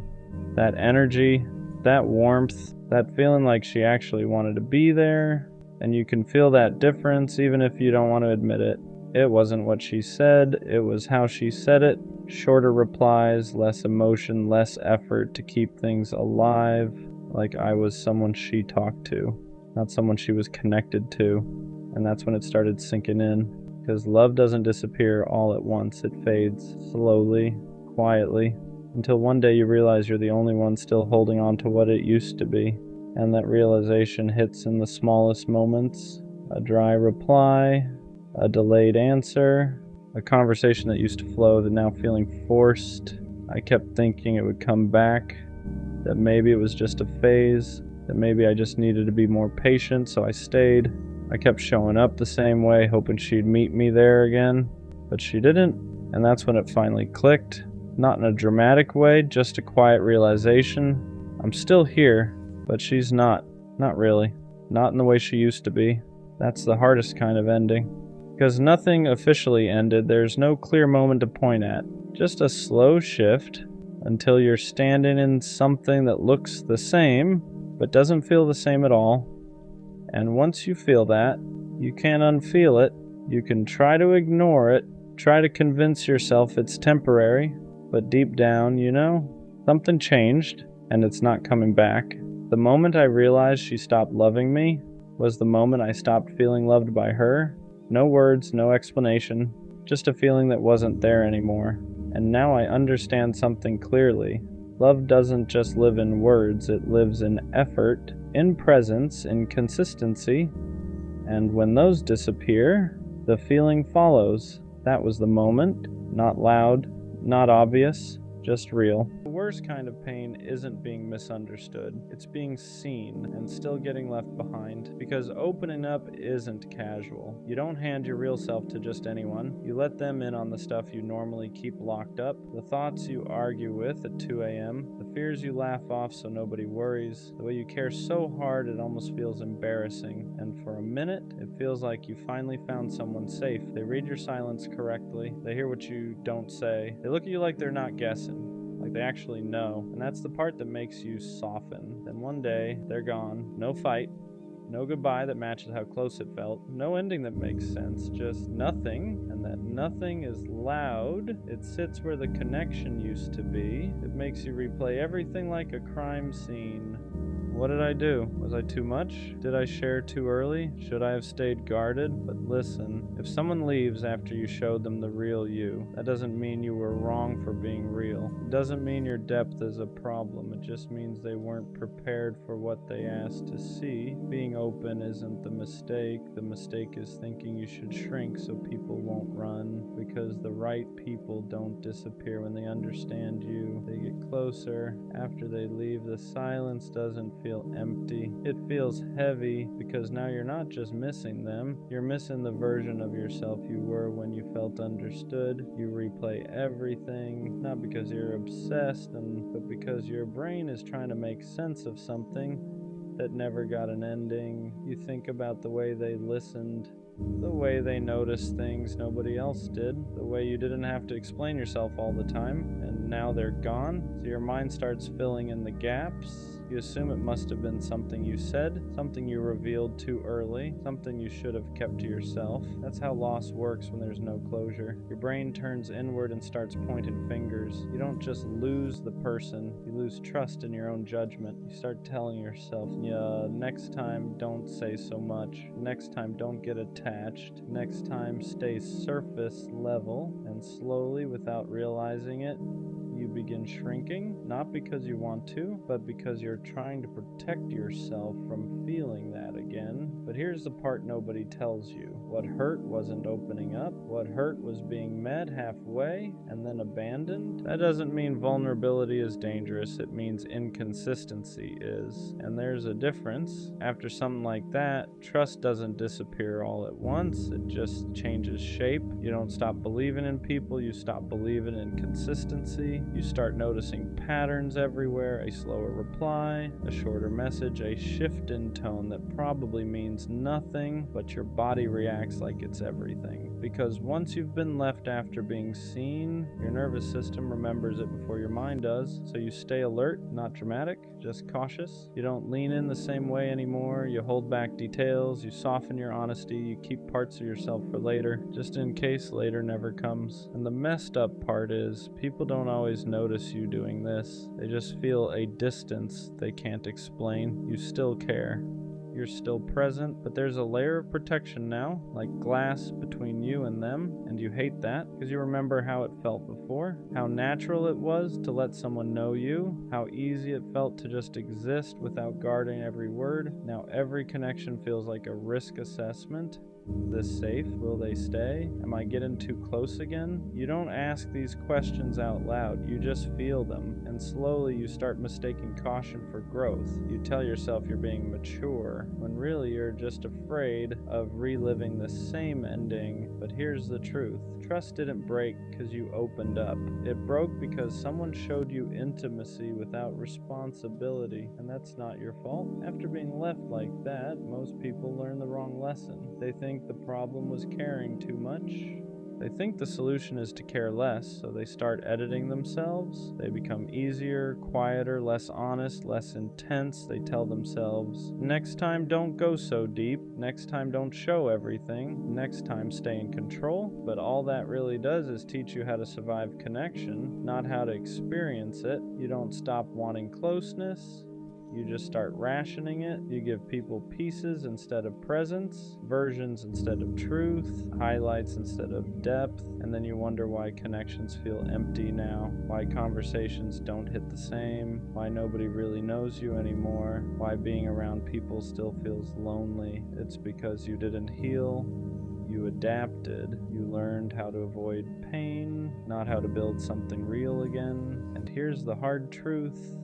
Speaker 1: That energy, that warmth, that feeling like she actually wanted to be there, and you can feel that difference even if you don't want to admit it. It wasn't what she said, it was how she said it. Shorter replies, less emotion, less effort to keep things alive, like I was someone she talked to, not someone she was connected to. And that's when it started sinking in, because love doesn't disappear all at once, it fades slowly, quietly, until one day you realize you're the only one still holding on to what it used to be. And that realization hits in the smallest moments. A dry reply, a delayed answer, a conversation that used to flow that now feeling forced. I kept thinking it would come back, that maybe it was just a phase, that maybe I just needed to be more patient, so I stayed. I kept showing up the same way, hoping she'd meet me there again, but she didn't, and that's when it finally clicked. Not in a dramatic way, just a quiet realization. I'm still here, but she's not really. Not in the way she used to be. That's the hardest kind of ending. Because nothing officially ended, there's no clear moment to point at. Just a slow shift until you're standing in something that looks the same, but doesn't feel the same at all. And once you feel that, you can't unfeel it. You can try to ignore it, try to convince yourself it's temporary, but deep down, you know, something changed, and it's not coming back. The moment I realized she stopped loving me was the moment I stopped feeling loved by her. No words, no explanation, just a feeling that wasn't there anymore. And now I understand something clearly. Love doesn't just live in words, it lives in effort, in presence, in consistency. And when those disappear, the feeling follows. That was the moment, not loud, not obvious, just real. The worst kind of pain isn't being misunderstood. It's being seen and still getting left behind, because opening up isn't casual. You don't hand your real self to just anyone. You let them in on the stuff you normally keep locked up, the thoughts you argue with at 2 a.m., the fears you laugh off so nobody worries, the way you care so hard it almost feels embarrassing, and for a minute, it feels like you finally found someone safe. They read your silence correctly, they hear what you don't say, they look at you like they're not guessing, like they actually know, and that's the part that makes you soften. Then one day, they're gone, no fight, no goodbye that matches how close it felt, no ending that makes sense, just nothing, and that nothing is loud. It sits where the connection used to be. It makes you replay everything like a crime scene. What did I do? Was I too much? Did I share too early? Should I have stayed guarded? But listen, if someone leaves after you showed them the real you, that doesn't mean you were wrong for being real. It doesn't mean your depth is a problem. It just means they weren't prepared for what they asked to see. Being open isn't the mistake. The mistake is thinking you should shrink so people won't run, because the right people don't disappear when they understand you. They get closer. After they leave, the silence doesn't feel empty. It feels heavy, because now you're not just missing them, you're missing the version of yourself you were when you felt understood. You replay everything, not because you're obsessed, but because your brain is trying to make sense of something that never got an ending. You think about the way they listened, the way they noticed things nobody else did, the way you didn't have to explain yourself all the time, and now they're gone, so your mind starts filling in the gaps. You assume it must have been something you said, something you revealed too early, something you should have kept to yourself. That's how loss works when there's no closure. Your brain turns inward and starts pointing fingers. You don't just lose the person, you lose trust in your own judgment. You start telling yourself, yeah, next time don't say so much, next time don't get attached, next time stay surface level, and slowly, without realizing it, you begin shrinking, not because you want to, but because you're trying to protect yourself from feeling that again. But here's the part nobody tells you. What hurt wasn't opening up. What hurt was being met halfway and then abandoned. That doesn't mean vulnerability is dangerous. It means inconsistency is. And there's a difference. After something like that, trust doesn't disappear all at once. It just changes shape. You don't stop believing in people. You stop believing in consistency. You start noticing patterns everywhere, a slower reply, a shorter message, a shift in tone that probably means nothing, but your body reacts like it's everything. Because once you've been left after being seen, your nervous system remembers it before your mind does, so you stay alert, not dramatic, just cautious. You don't lean in the same way anymore, you hold back details, you soften your honesty, you keep parts of yourself for later, just in case later never comes. And the messed up part is, people don't always notice you doing this. They just feel a distance they can't explain. You still care. You're still present, but there's a layer of protection now, like glass between you and them, and you hate that because you remember how it felt before, how natural it was to let someone know you, how easy it felt to just exist without guarding every word. Now every connection feels like a risk assessment. Is this safe? Will they stay? Am I getting too close again? You don't ask these questions out loud, you just feel them, and slowly you start mistaking caution for growth. You tell yourself you're being mature, when really you're just afraid of reliving the same ending. But here's the truth. Trust didn't break because you opened up. It broke because someone showed you intimacy without responsibility, and that's not your fault. After being left like that, most people learn the wrong lesson. They think the problem was caring too much. They think the solution is to care less, so they start editing themselves. They become easier, quieter, less honest, less intense. They tell themselves, next time don't go so deep, next time don't show everything, next time stay in control. But all that really does is teach you how to survive connection, not how to experience it. You don't stop wanting closeness. You just start rationing it. You give people pieces instead of presence, versions instead of truth, highlights instead of depth, and then you wonder why connections feel empty now, why conversations don't hit the same, why nobody really knows you anymore, why being around people still feels lonely. It's because you didn't heal. You adapted. You learned how to avoid pain, not how to build something real again. And here's the hard truth.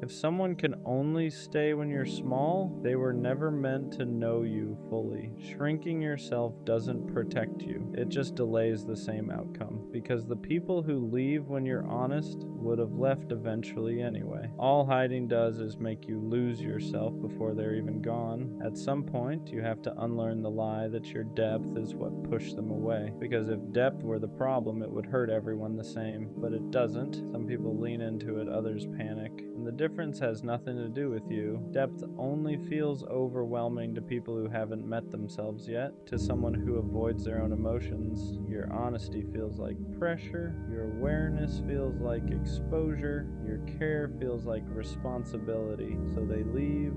Speaker 1: If someone can only stay when you're small, they were never meant to know you fully. Shrinking yourself doesn't protect you. It just delays the same outcome. Because the people who leave when you're honest would have left eventually anyway. All hiding does is make you lose yourself before they're even gone. At some point, you have to unlearn the lie that your depth is what pushed them away. Because if depth were the problem, it would hurt everyone the same. But it doesn't. Some people lean into it, others panic. And the difference has nothing to do with you. Depth only feels overwhelming to people who haven't met themselves yet. To someone who avoids their own emotions, your honesty feels like pressure, your awareness feels like exposure, your care feels like responsibility. So they leave.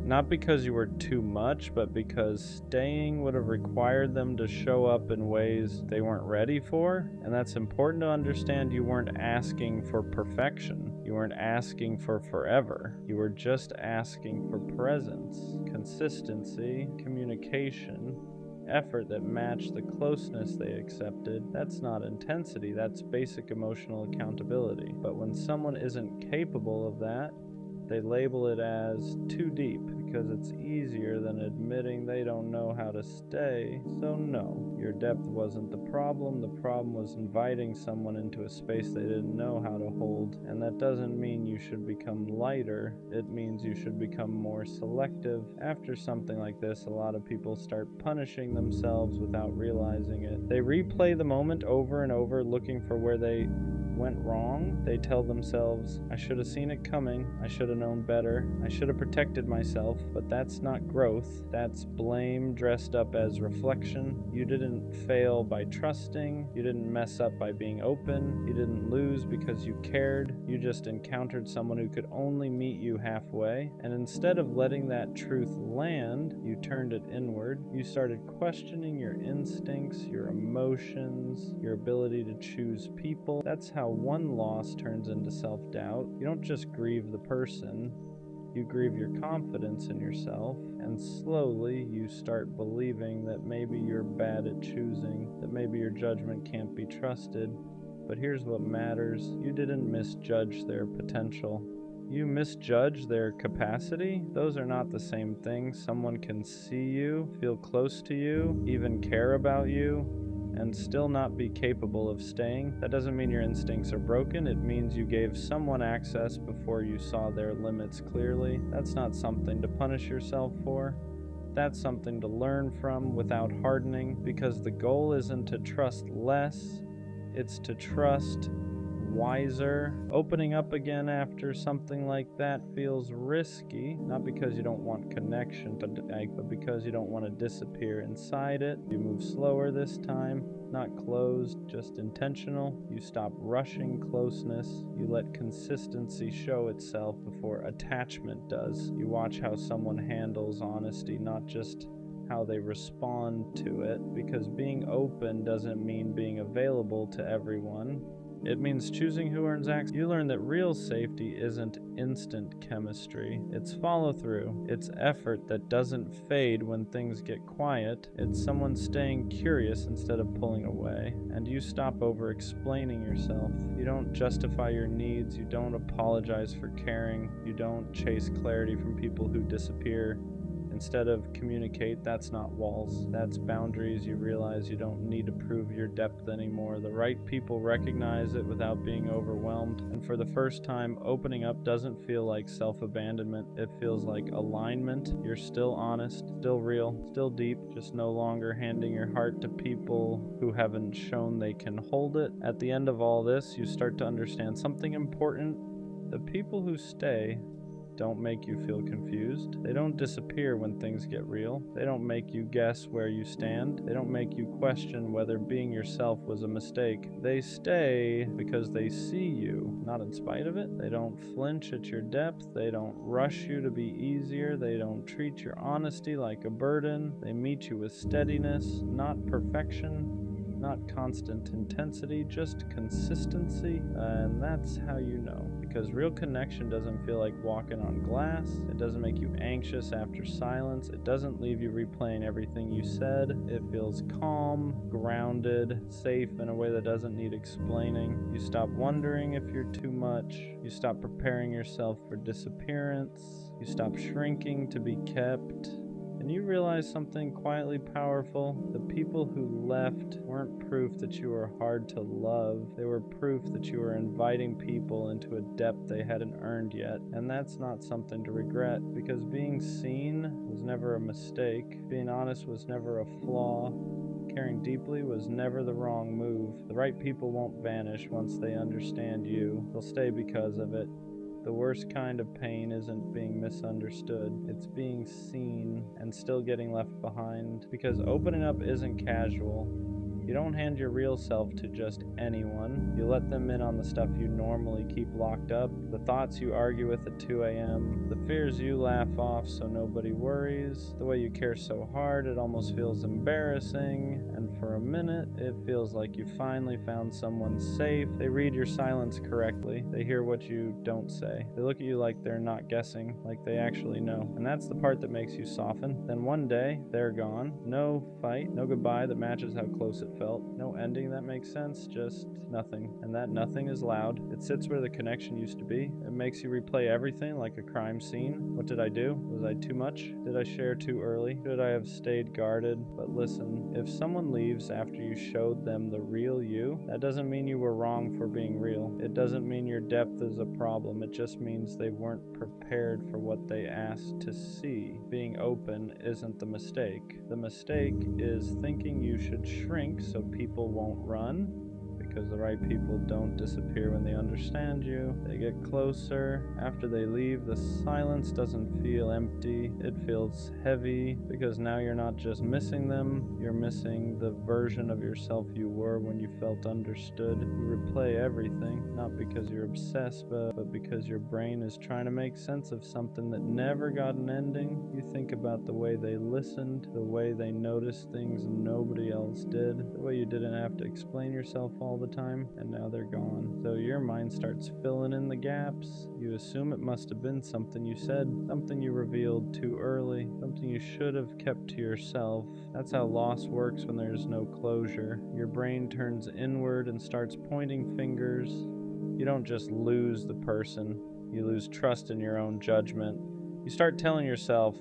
Speaker 1: Not because you were too much, but because staying would have required them to show up in ways they weren't ready for. And that's important to understand. You weren't asking for perfection. You weren't asking for forever. You were just asking for presence, consistency, communication, effort that matched the closeness they accepted. That's not intensity, that's basic emotional accountability. But when someone isn't capable of that, they label it as too deep because it's easier than admitting they don't know how to stay. So no, your depth wasn't the problem. The problem was inviting someone into a space they didn't know how to hold. And that doesn't mean you should become lighter. It means you should become more selective. After something like this, a lot of people start punishing themselves without realizing it. They replay the moment over and over, looking for where they went wrong. They tell themselves, I should have seen it coming, I should have known better, I should have protected myself. But that's not growth, that's blame dressed up as reflection. You didn't fail by trusting, you didn't mess up by being open, you didn't lose because you cared, you just encountered someone who could only meet you halfway. And instead of letting that truth land, you turned it inward. You started questioning your instincts, your emotions, your ability to choose people. That's how one loss turns into self-doubt. You don't just grieve the person, you grieve your confidence in yourself, and slowly you start believing that maybe you're bad at choosing, that maybe your judgment can't be trusted. But here's what matters. You didn't misjudge their potential. You misjudge their capacity. Those are not the same thing. Someone can see you, feel close to you, even care about you, and still not be capable of staying. That doesn't mean your instincts are broken. It means you gave someone access before you saw their limits clearly. That's not something to punish yourself for. That's something to learn from without hardening, because the goal isn't to trust less, it's to trust wiser. Opening up again after something like that feels risky, not because you don't want connection to but because you don't want to disappear inside it. You move slower this time, not closed, just intentional. You stop rushing closeness. You let consistency show itself before attachment does. You watch how someone handles honesty, not just how they respond to it, because being open doesn't mean being available to everyone. It means choosing who earns access. You learn that real safety isn't instant chemistry. It's follow-through. It's effort that doesn't fade when things get quiet. It's someone staying curious instead of pulling away. And you stop over-explaining yourself. You don't justify your needs. You don't apologize for caring. You don't chase clarity from people who disappear. Instead of communicate, that's not walls, that's boundaries. You realize you don't need to prove your depth anymore. The right people recognize it without being overwhelmed. And for the first time, opening up doesn't feel like self-abandonment. It feels like alignment. You're still honest, still real, still deep, just no longer handing your heart to people who haven't shown they can hold it. At the end of all this, you start to understand something important. The people who stay don't make you feel confused. They don't disappear when things get real. They don't make you guess where you stand. They don't make you question whether being yourself was a mistake. They stay because they see you, not in spite of it. They don't flinch at your depth. They don't rush you to be easier. They don't treat your honesty like a burden. They meet you with steadiness, not perfection. Not constant intensity, just consistency, and that's how you know. Because real connection doesn't feel like walking on glass. It doesn't make you anxious after silence. It doesn't leave you replaying everything you said. It feels calm, grounded, safe in a way that doesn't need explaining. You stop wondering if you're too much. You stop preparing yourself for disappearance. You stop shrinking to be kept. And you realize something quietly powerful. The people who left weren't proof that you were hard to love. They were proof that you were inviting people into a depth they hadn't earned yet. And that's not something to regret, because being seen was never a mistake. Being honest was never a flaw. Caring deeply was never the wrong move. The right people won't vanish once they understand you. They'll stay because of it. The worst kind of pain isn't being misunderstood. It's being seen and still getting left behind. Because opening up isn't casual. You don't hand your real self to just anyone. You let them in on the stuff you normally keep locked up, the thoughts you argue with at 2 a.m., the fears you laugh off so nobody worries, the way you care so hard it almost feels embarrassing, and for a minute it feels like you finally found someone safe. They read your silence correctly. They hear what you don't say. They look at you like they're not guessing, like they actually know. And that's the part that makes you soften. Then one day, they're gone. No fight, no goodbye that matches how close it felt. No ending that makes sense, just nothing. And that nothing is loud. It sits where the connection used to be. It makes you replay everything like a crime scene. What did I do? Was I too much? Did I share too early? Should I have stayed guarded? But listen, if someone leaves after you showed them the real you, that doesn't mean you were wrong for being real. It doesn't mean your depth is a problem. It just means they weren't prepared for what they asked to see. Being open isn't the mistake. The mistake is thinking you should shrink so people won't run. Because the right people don't disappear when they understand you. They get closer. After they leave, the silence doesn't feel empty. It feels heavy, because now you're not just missing them, you're missing the version of yourself you were when you felt understood. You replay everything, not because you're obsessed, but because your brain is trying to make sense of something that never got an ending. You think about the way they listened, the way they noticed things nobody else did, the way you didn't have to explain yourself all the time, and now they're gone. So your mind starts filling in the gaps. You assume it must have been something you said, something you revealed too early, something you should have kept to yourself. That's how loss works when there's no closure. Your brain turns inward and starts pointing fingers. You don't just lose the person, you lose trust in your own judgment. You start telling yourself,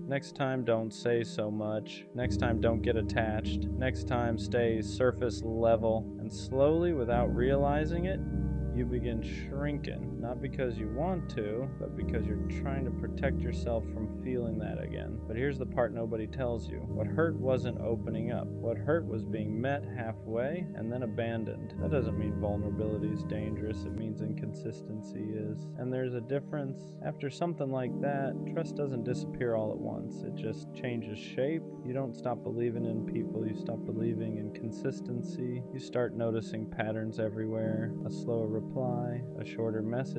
Speaker 1: next time, don't say so much. Next time, don't get attached. Next time, stay surface level. And slowly, without realizing it, you begin shrinking. Not because you want to, but because you're trying to protect yourself from feeling that again. But here's the part nobody tells you. What hurt wasn't opening up. What hurt was being met halfway and then abandoned. That doesn't mean vulnerability is dangerous. It means inconsistency is. And there's a difference. After something like that, trust doesn't disappear all at once. It just changes shape. You don't stop believing in people. You stop believing in consistency. You start noticing patterns everywhere. A slower reply, a shorter message,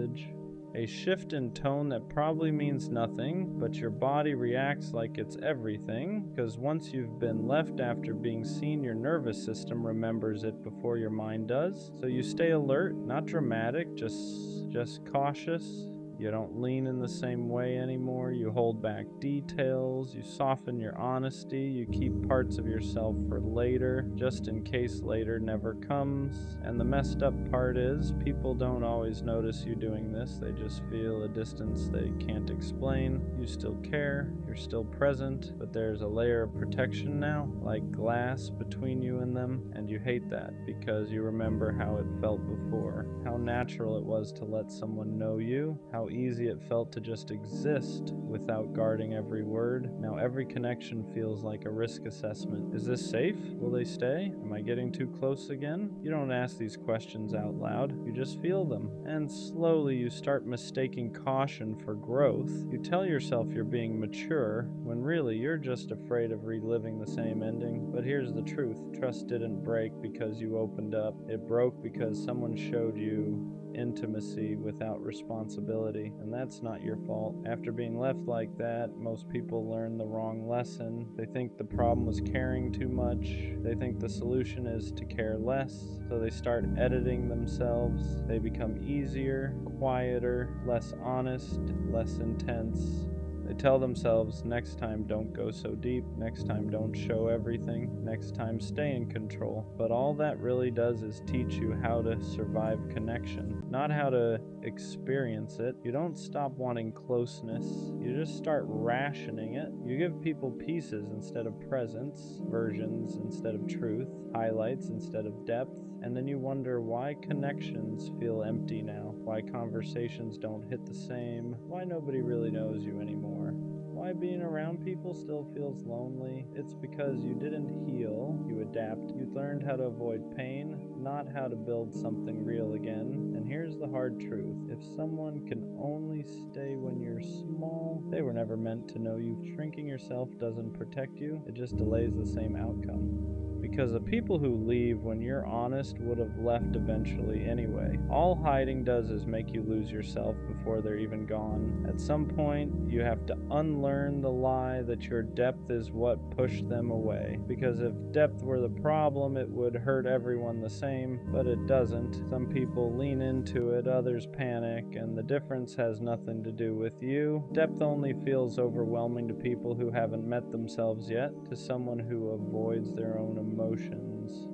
Speaker 1: a shift in tone that probably means nothing, but your body reacts like it's everything, because once you've been left after being seen, your nervous system remembers it before your mind does. So you stay alert, not dramatic, just cautious. You don't lean in the same way anymore. You hold back details. You soften your honesty. You keep parts of yourself for later, just in case later never comes. And the messed up part is, people don't always notice you doing this. They just feel a distance they can't explain. You still care. You're still present. But there's a layer of protection now, like glass between you and them. And you hate that because you remember how it felt before. How natural it was to let someone know you. How easy it felt to just exist without guarding every word. Now every connection feels like a risk assessment. Is this safe? Will they stay? Am I getting too close again? You don't ask these questions out loud. You just feel them. And slowly you start mistaking caution for growth. You tell yourself you're being mature, when really you're just afraid of reliving the same ending. But here's the truth. Trust didn't break because you opened up. It broke because someone showed you intimacy without responsibility, and that's not your fault. After being left like that, most people learn the wrong lesson. They think the problem was caring too much. They think the solution is to care less, so they start editing themselves. They become easier, quieter, less honest, less intense. They tell themselves, next time don't go so deep, next time don't show everything, next time stay in control. But all that really does is teach you how to survive connection, not how to experience it. You don't stop wanting closeness, you just start rationing it. You give people pieces instead of presence, versions instead of truth, highlights instead of depth. And then you wonder why connections feel empty now, why conversations don't hit the same, why nobody really knows you anymore, why being around people still feels lonely. It's because you didn't heal, you adapt. You learned how to avoid pain, not how to build something real again. And here's the hard truth. If someone can only stay when you're small, they were never meant to know you. Shrinking yourself doesn't protect you, it just delays the same outcome. Because the people who leave when you're honest would have left eventually anyway. All hiding does is make you lose yourself before they're even gone. At some point, you have to unlearn the lie that your depth is what pushed them away. Because if depth were the problem, it would hurt everyone the same, but it doesn't. Some people lean into it, others panic, and the difference has nothing to do with you. Depth only feels overwhelming to people who haven't met themselves yet, to someone who avoids their own emotions.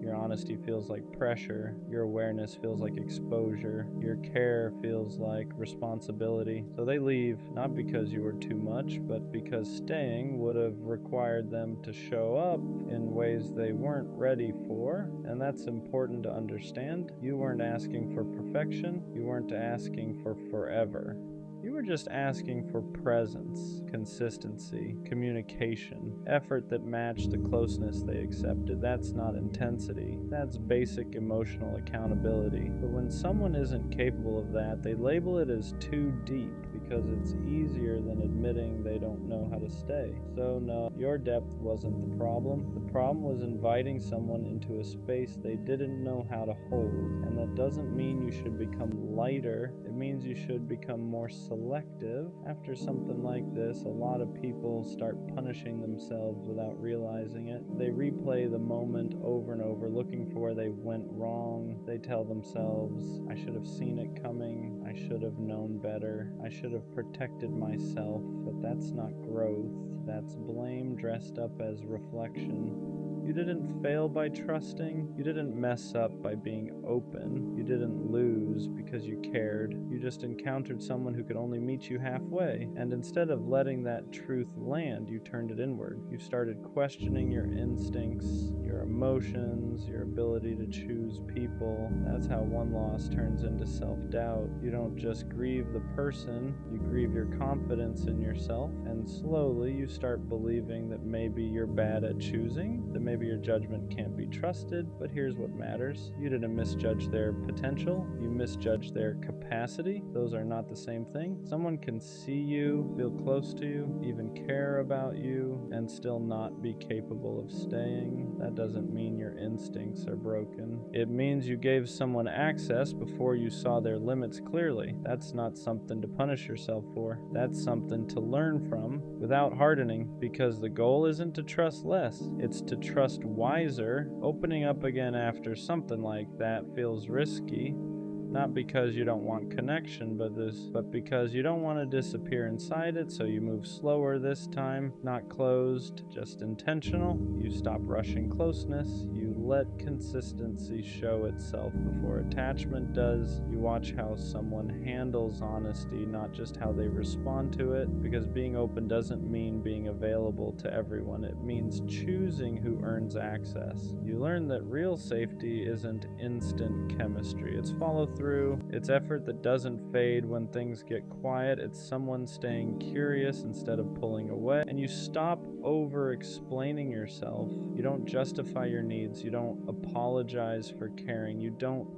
Speaker 1: Your honesty feels like pressure. Your awareness feels like exposure. Your care feels like responsibility. So they leave, not because you were too much, but because staying would have required them to show up in ways they weren't ready for. And that's important to understand. You weren't asking for perfection. You weren't asking for forever. You were just asking for presence, consistency, communication, effort that matched the closeness they accepted. That's not intensity. That's basic emotional accountability. But when someone isn't capable of that, they label it as too deep because it's easier than admitting they don't know how to stay. So no, your depth wasn't the problem. The problem was inviting someone into a space they didn't know how to hold. And that doesn't mean you should become lighter. It means you should become more selective. After something like this, a lot of people start punishing themselves without realizing it. They replay the moment over and over, looking for where they went wrong. They tell themselves, I should have seen it coming. I should have known better. I should have protected myself. But that's not growth. That's blame dressed up as reflection. You didn't fail by trusting. You didn't mess up by being open. You didn't lose because you cared. You just encountered someone who could only meet you halfway. And instead of letting that truth land, you turned it inward. You started questioning your instincts, your emotions, your ability to choose people. That's how one loss turns into self-doubt. You don't just grieve the person, you grieve your confidence in yourself. And slowly you start believing that maybe you're bad at choosing, that maybe your judgment can't be trusted. But here's what matters. You didn't misjudge their potential. You misjudged their capacity. Those are not the same thing. Someone can see you, feel close to you, even care about you, and still not be capable of staying. That doesn't mean your instincts are broken. It means you gave someone access before you saw their limits clearly. That's not something to punish yourself for. That's something to learn from without hardening, because the goal isn't to trust less. It's to trust wiser. Opening up again after something like that feels risky. Not because you don't want connection, but because you don't want to disappear inside it, so you move slower this time, not closed, just intentional. You stop rushing closeness. You let consistency show itself before attachment does. You watch how someone handles honesty, not just how they respond to it, because being open doesn't mean being available to everyone. It means choosing who earns access. You learn that real safety isn't instant chemistry. It's follow through. It's effort that doesn't fade when things get quiet. It's someone staying curious instead of pulling away. And you stop over-explaining yourself. You don't justify your needs. You don't apologize for caring. You don't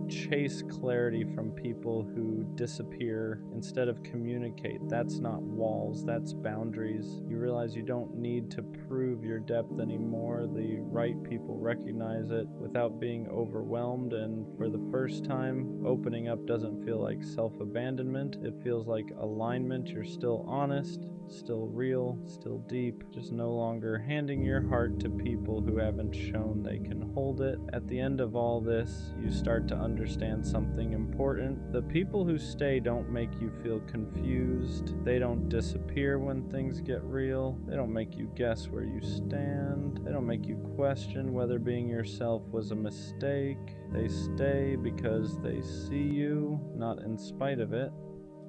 Speaker 1: chase clarity from people who disappear instead of communicate. That's not walls, that's boundaries. You realize you don't need to prove your depth anymore. The right people recognize it without being overwhelmed, and for the first time, opening up doesn't feel like self-abandonment. It feels like alignment. You're still honest, still real, still deep, just no longer handing your heart to people who haven't shown they can hold it. At the end of all this, you start to understand something important. The people who stay don't make you feel confused. They don't disappear when things get real. They don't make you guess where you stand. They don't make you question whether being yourself was a mistake. They stay because they see you, not in spite of it.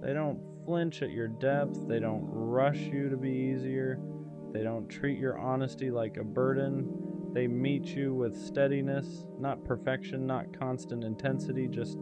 Speaker 1: They don't flinch at your depth. They don't rush you to be easier. They don't treat your honesty like a burden. They meet you with steadiness, not perfection, not constant intensity, just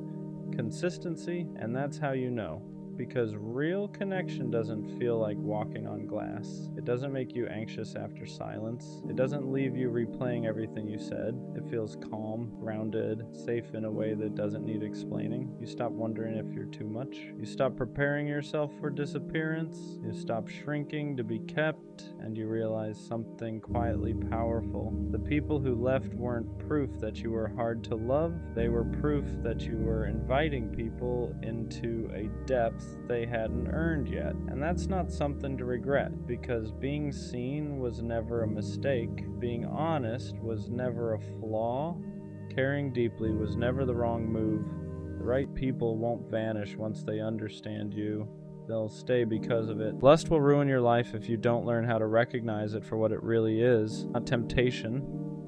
Speaker 1: consistency. And that's how you know. Because real connection doesn't feel like walking on glass. It doesn't make you anxious after silence. It doesn't leave you replaying everything you said. It feels calm, grounded, safe in a way that doesn't need explaining. You stop wondering if you're too much. You stop preparing yourself for disappearance. You stop shrinking to be kept, and you realize something quietly powerful. The people who left weren't proof that you were hard to love. They were proof that you were inviting people into a depth they hadn't earned yet. And that's not something to regret, because being seen was never a mistake. Being honest was never a flaw. Caring deeply was never the wrong move. The right people won't vanish once they understand you. They'll stay because of it. Lust will ruin your life if you don't learn how to recognize it for what it really is. Not temptation,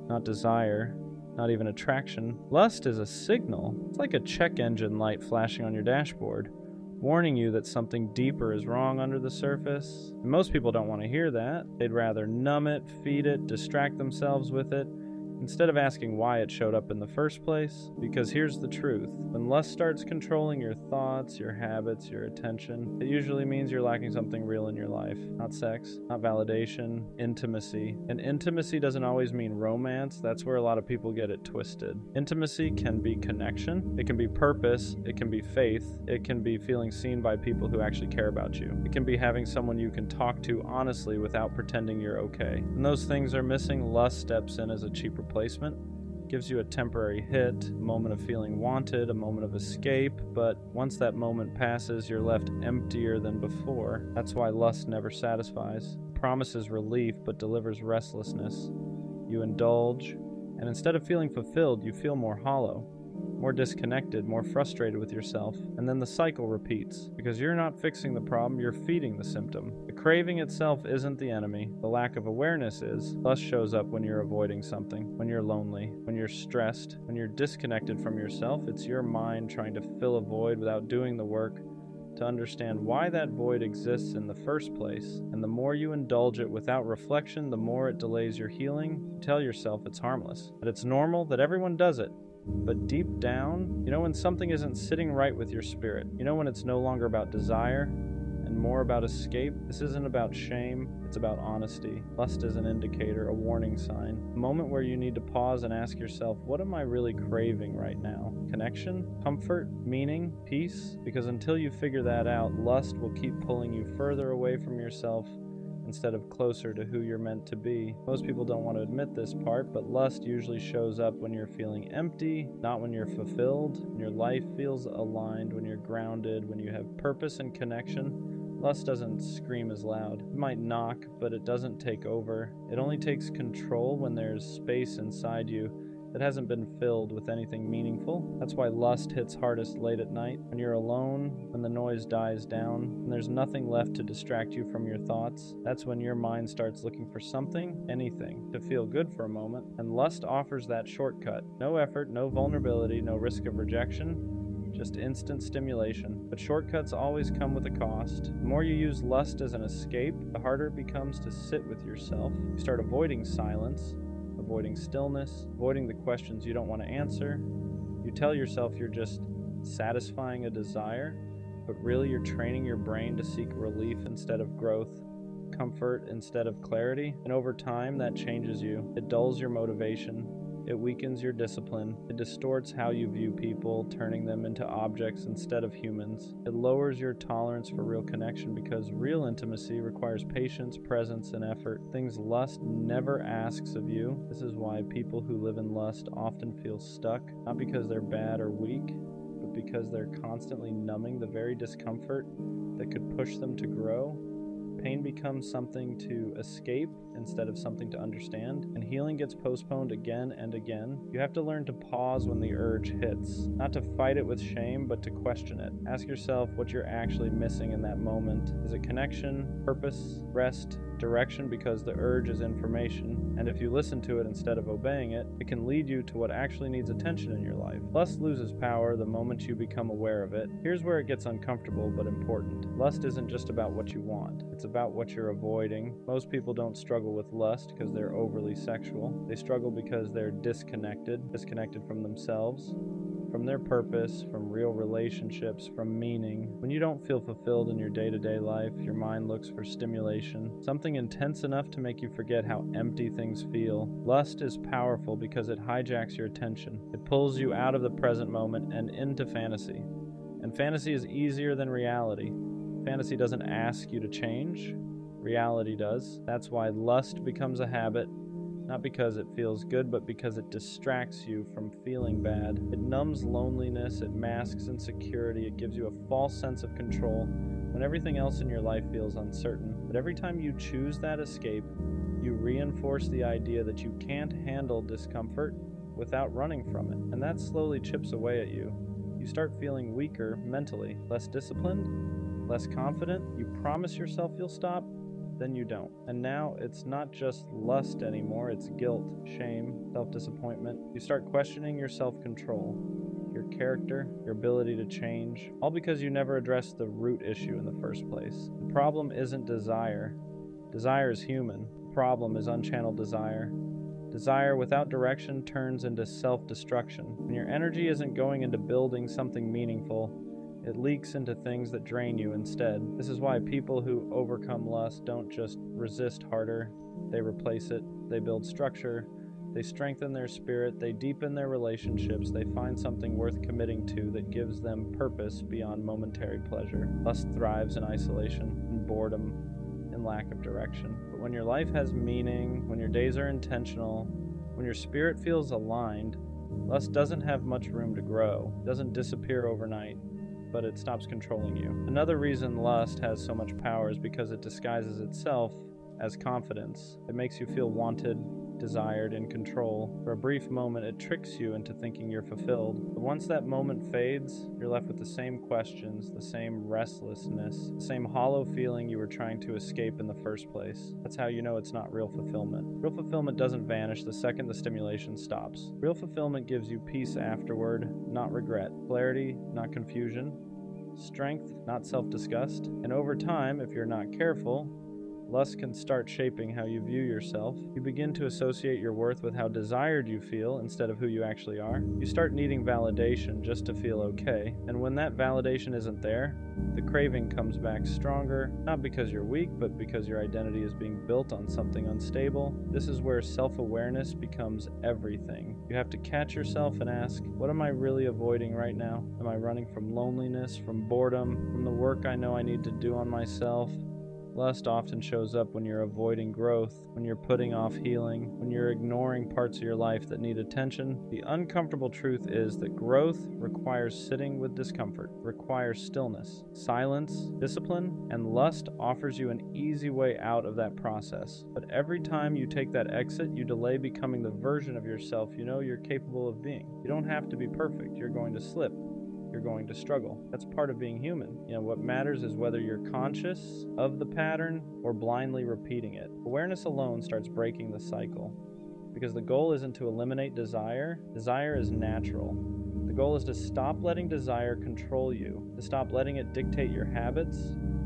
Speaker 1: not desire, not even attraction. Lust is a signal. It's like a check engine light flashing on your dashboard, warning you that something deeper is wrong under the surface. And most people don't want to hear that. They'd rather numb it, feed it, distract themselves with it, instead of asking why it showed up in the first place. Because here's the truth. When lust starts controlling your thoughts, your habits, your attention, it usually means you're lacking something real in your life. Not sex, not validation, intimacy. And intimacy doesn't always mean romance. That's where a lot of people get it twisted. Intimacy can be connection. It can be purpose. It can be faith. It can be feeling seen by people who actually care about you. It can be having someone you can talk to honestly without pretending you're okay. When those things are missing, lust steps in as a cheap replacement. Gives you a temporary hit, a moment of feeling wanted, a moment of escape, but once that moment passes, you're left emptier than before. That's why lust never satisfies. It promises relief, but delivers restlessness. You indulge, and instead of feeling fulfilled, you feel more hollow, more disconnected, more frustrated with yourself. And then the cycle repeats. Because you're not fixing the problem, you're feeding the symptom. The craving itself isn't the enemy. The lack of awareness is. Lust shows up when you're avoiding something, when you're lonely, when you're stressed, when you're disconnected from yourself. It's your mind trying to fill a void without doing the work to understand why that void exists in the first place. And the more you indulge it without reflection, the more it delays your healing. You tell yourself it's harmless, that it's normal, that everyone does it. But deep down, you know when something isn't sitting right with your spirit. You know when it's no longer about desire and more about escape. This isn't about shame, it's about honesty. Lust is an indicator, a warning sign. A moment where you need to pause and ask yourself, what am I really craving right now? Connection? Comfort? Meaning? Peace? Because until you figure that out, lust will keep pulling you further away from yourself instead of closer to who you're meant to be. Most people don't want to admit this part, but lust usually shows up when you're feeling empty, not when you're fulfilled, when your life feels aligned, when you're grounded, when you have purpose and connection. Lust doesn't scream as loud. It might knock, but it doesn't take over. It only takes control when there's space inside you that hasn't been filled with anything meaningful. That's why lust hits hardest late at night, when you're alone, when the noise dies down, and there's nothing left to distract you from your thoughts. That's when your mind starts looking for something, anything, to feel good for a moment. And lust offers that shortcut. No effort, no vulnerability, no risk of rejection, just instant stimulation. But shortcuts always come with a cost. The more you use lust as an escape, the harder it becomes to sit with yourself. You start avoiding silence, avoiding stillness, avoiding the questions you don't want to answer. You tell yourself you're just satisfying a desire, but really you're training your brain to seek relief instead of growth, comfort instead of clarity. And over time, that changes you. It dulls your motivation. It weakens your discipline. It distorts how you view people, turning them into objects instead of humans. It lowers your tolerance for real connection because real intimacy requires patience, presence, and effort. Things lust never asks of you. This is why people who live in lust often feel stuck, not because they're bad or weak, but because they're constantly numbing the very discomfort that could push them to grow. Pain becomes something to escape instead of something to understand, and healing gets postponed again and again. You have to learn to pause when the urge hits, not to fight it with shame, but to question it. Ask yourself what you're actually missing in that moment. Is it connection, purpose, rest, direction? Because the urge is information, and if you listen to it instead of obeying it, it can lead you to what actually needs attention in your life. Lust loses power the moment you become aware of it. Here's where it gets uncomfortable but important. Lust isn't just about what you want. It's about what you're avoiding. Most people don't struggle with lust because they're overly sexual. They struggle because they're disconnected from themselves, from their purpose, from real relationships, from meaning. When you don't feel fulfilled in your day-to-day life, your mind looks for stimulation, something intense enough to make you forget how empty things feel. Lust is powerful because it hijacks your attention. It pulls you out of the present moment and into fantasy. And fantasy is easier than reality. Fantasy doesn't ask you to change. Reality does. That's why lust becomes a habit, not because it feels good, but because it distracts you from feeling bad. It numbs loneliness, it masks insecurity, it gives you a false sense of control when everything else in your life feels uncertain. But every time you choose that escape, you reinforce the idea that you can't handle discomfort without running from it. And that slowly chips away at you. You start feeling weaker mentally, less disciplined, less confident. You promise yourself you'll stop, then you don't. And now it's not just lust anymore, it's guilt, shame, self-disappointment. You start questioning your self-control, your character, your ability to change, all because you never addressed the root issue in the first place. The problem isn't desire. Desire is human. The problem is unchanneled desire. Desire without direction turns into self-destruction. When your energy isn't going into building something meaningful, it leaks into things that drain you instead. This is why people who overcome lust don't just resist harder, they replace it, they build structure, they strengthen their spirit, they deepen their relationships, they find something worth committing to that gives them purpose beyond momentary pleasure. Lust thrives in isolation, in boredom, in lack of direction. But when your life has meaning, when your days are intentional, when your spirit feels aligned, lust doesn't have much room to grow. It doesn't disappear overnight, but it stops controlling you. Another reason lust has so much power is because it disguises itself as confidence. It makes you feel wanted, desired, in control. For a brief moment, it tricks you into thinking you're fulfilled. But once that moment fades, you're left with the same questions, the same restlessness, the same hollow feeling you were trying to escape in the first place. That's how you know it's not real fulfillment. Real fulfillment doesn't vanish the second the stimulation stops. Real fulfillment gives you peace afterward, not regret. Clarity, not confusion. Strength, not self-disgust. And over time, if you're not careful, lust can start shaping how you view yourself. You begin to associate your worth with how desired you feel instead of who you actually are. You start needing validation just to feel okay. And when that validation isn't there, the craving comes back stronger, not because you're weak, but because your identity is being built on something unstable. This is where self-awareness becomes everything. You have to catch yourself and ask, what am I really avoiding right now? Am I running from loneliness, from boredom, from the work I know I need to do on myself? Lust often shows up when you're avoiding growth, when you're putting off healing, when you're ignoring parts of your life that need attention. The uncomfortable truth is that growth requires sitting with discomfort, requires stillness, silence, discipline, and lust offers you an easy way out of that process. But every time you take that exit, you delay becoming the version of yourself you know you're capable of being. You don't have to be perfect. You're going to slip. You're going to struggle. That's part of being human. What matters is whether you're conscious of the pattern or blindly repeating it. Awareness alone starts breaking the cycle. Because the goal isn't to eliminate desire. Desire is natural. The goal is to stop letting desire control you, to stop letting it dictate your habits,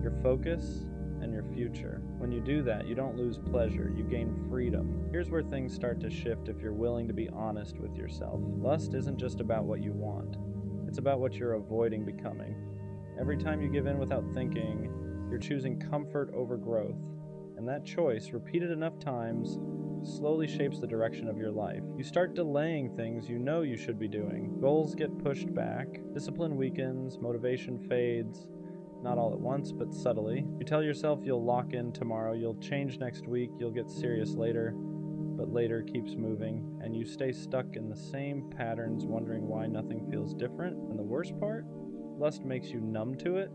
Speaker 1: your focus, and your future. When you do that, you don't lose pleasure, you gain freedom. Here's where things start to shift if you're willing to be honest with yourself. Lust isn't just about what you want. It's about what you're avoiding becoming. Every time you give in without thinking, you're choosing comfort over growth. And that choice, repeated enough times, slowly shapes the direction of your life. You start delaying things you know you should be doing. Goals get pushed back, discipline weakens, motivation fades. Not all at once, but subtly. You tell yourself you'll lock in tomorrow, you'll change next week, you'll get serious later, but later keeps moving, and you stay stuck in the same patterns, wondering why nothing feels different. And the worst part? Lust makes you numb to it.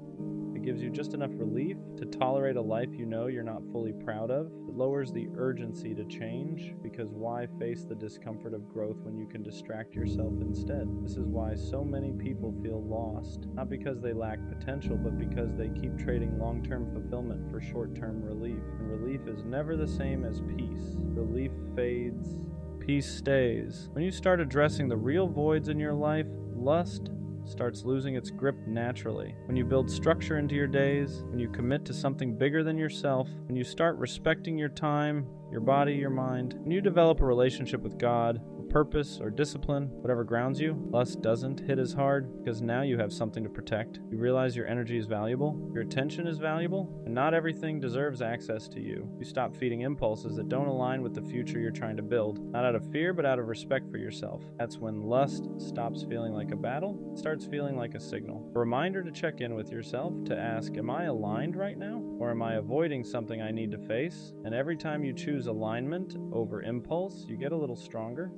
Speaker 1: It gives you just enough relief to tolerate a life you know you're not fully proud of. It lowers the urgency to change, because why face the discomfort of growth when you can distract yourself instead? This is why so many people feel lost, not because they lack potential, but because they keep trading long-term fulfillment for short-term relief. And relief is never the same as peace. Relief fades, peace stays. When you start addressing the real voids in your life, lust starts losing its grip naturally. When you build structure into your days, when you commit to something bigger than yourself, when you start respecting your time, your body, your mind, when you develop a relationship with God, purpose or discipline, whatever grounds you, lust doesn't hit as hard, because now you have something to protect. You realize your energy is valuable, your attention is valuable, and not everything deserves access to you. You stop feeding impulses that don't align with the future you're trying to build, not out of fear, but out of respect for yourself. That's when lust stops feeling like a battle, it starts feeling like a signal. A reminder to check in with yourself, to ask, am I aligned right now? Or am I avoiding something I need to face? And every time you choose alignment over impulse, you get a little stronger,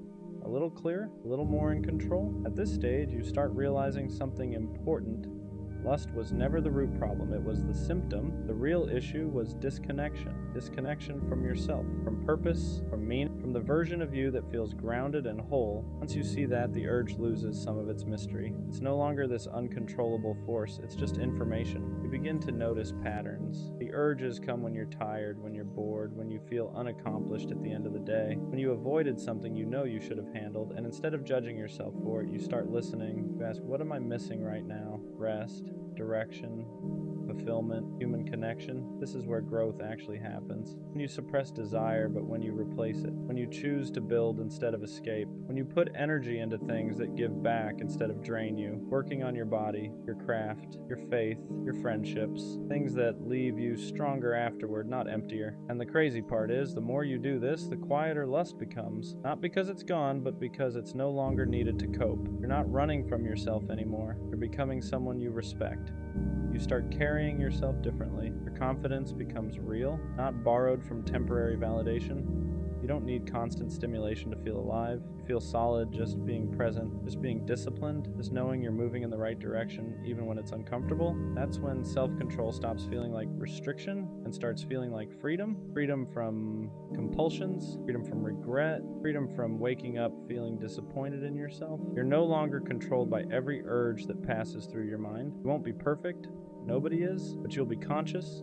Speaker 1: a little clearer, a little more in control. At this stage, you start realizing something important. Lust was never the root problem, it was the symptom. The real issue was disconnection. Disconnection from yourself, from purpose, from meaning, from the version of you that feels grounded and whole. Once you see that, the urge loses some of its mystery. It's no longer this uncontrollable force, it's just information. You begin to notice patterns. The urges come when you're tired, when you're bored, when you feel unaccomplished at the end of the day, when you avoided something you know you should have handled, and instead of judging yourself for it, you start listening. You ask, what am I missing right now? Rest, direction, fulfillment, human connection. This is where growth actually happens. When you suppress desire, but when you replace it. When you choose to build instead of escape. When you put energy into things that give back instead of drain you. Working on your body, your craft, your faith, your friendships. Things that leave you stronger afterward, not emptier. And the crazy part is, the more you do this, the quieter lust becomes. Not because it's gone, but because it's no longer needed to cope. You're not running from yourself anymore. You're becoming someone you respect. You start carrying yourself differently. Your confidence becomes real, not borrowed from temporary validation. You don't need constant stimulation to feel alive. You feel solid just being present, just being disciplined, just knowing you're moving in the right direction even when it's uncomfortable. That's when self-control stops feeling like restriction and starts feeling like freedom. Freedom from compulsions, freedom from regret, freedom from waking up feeling disappointed in yourself. You're no longer controlled by every urge that passes through your mind. You won't be perfect. Nobody is, but you'll be conscious.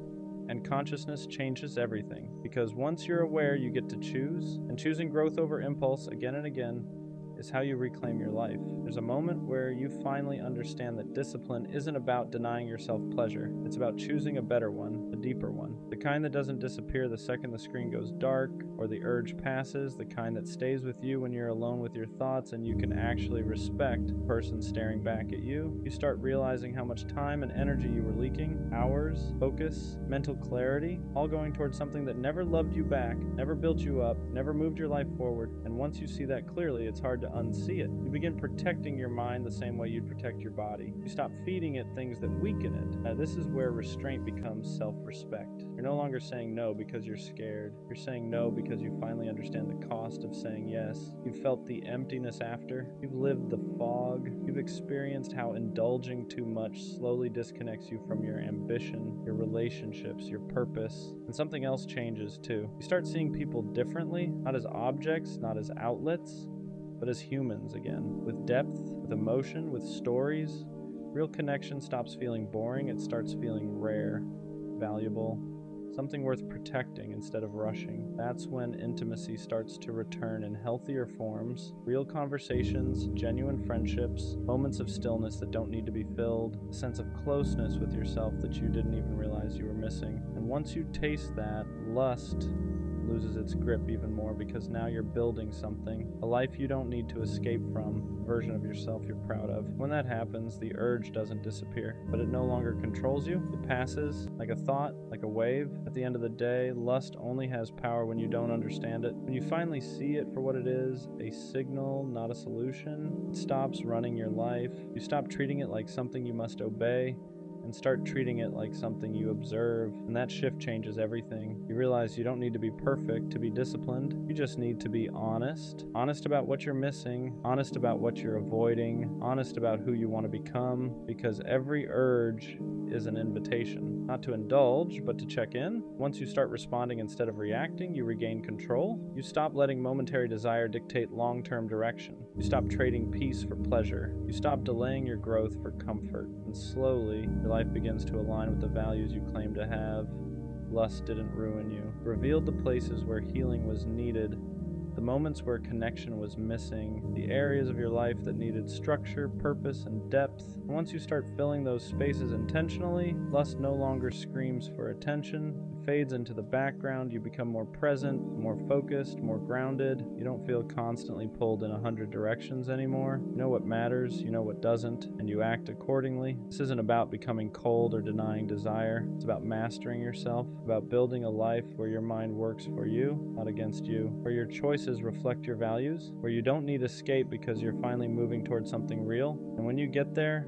Speaker 1: And consciousness changes everything, because once you're aware, you get to choose, and choosing growth over impulse again and again is how you reclaim your life. There's a moment where you finally understand that discipline isn't about denying yourself pleasure. It's about choosing a better one, a deeper one. The kind that doesn't disappear the second the screen goes dark or the urge passes, the kind that stays with you when you're alone with your thoughts and you can actually respect the person staring back at you. You start realizing how much time and energy you were leaking, hours, focus, mental clarity, all going towards something that never loved you back, never built you up, never moved your life forward. And once you see that clearly, it's hard to unsee it. You begin protecting your mind the same way you'd protect your body. You stop feeding it things that weaken it. This is where restraint becomes self-respect. You're no longer saying no because you're scared. You're saying no because you finally understand the cost of saying yes. You've felt the emptiness after. You've lived the fog. You've experienced how indulging too much slowly disconnects you from your ambition, your relationships, your purpose. And something else changes too. You start seeing people differently, not as objects, not as outlets, but as humans again, with depth, with emotion, with stories. Real connection stops feeling boring, it starts feeling rare, valuable, something worth protecting instead of rushing. That's when intimacy starts to return in healthier forms, real conversations, genuine friendships, moments of stillness that don't need to be filled, a sense of closeness with yourself that you didn't even realize you were missing. And once you taste that, lust loses its grip even more, because now you're building something, a life you don't need to escape from, a version of yourself you're proud of. When that happens, the urge doesn't disappear, but it no longer controls you. It passes like a thought, like a wave. At the end of the day, lust only has power when you don't understand it. When you finally see it for what it is, a signal, not a solution, it stops running your life. You stop treating it like something you must obey and start treating it like something you observe, and that shift changes everything. You realize you don't need to be perfect to be disciplined. You just need to be honest. Honest about what you're missing, honest about what you're avoiding, honest about who you want to become, because every urge is an invitation, not to indulge, but to check in. Once you start responding instead of reacting, you regain control. You stop letting momentary desire dictate long-term direction. You stop trading peace for pleasure. You stop delaying your growth for comfort, and slowly, your life begins to align with the values you claim to have. Lust didn't ruin you. It revealed the places where healing was needed, the moments where connection was missing, the areas of your life that needed structure, purpose, and depth. And once you start filling those spaces intentionally, lust no longer screams for attention. It fades into the background. You become more present, more focused, more grounded. You don't feel constantly pulled in 100 directions anymore. You know what matters, you know what doesn't, and you act accordingly. This isn't about becoming cold or denying desire. It's about mastering yourself, about building a life where your mind works for you, not against you, where your choices reflect your values, where you don't need escape because you're finally moving towards something real. And when you get there,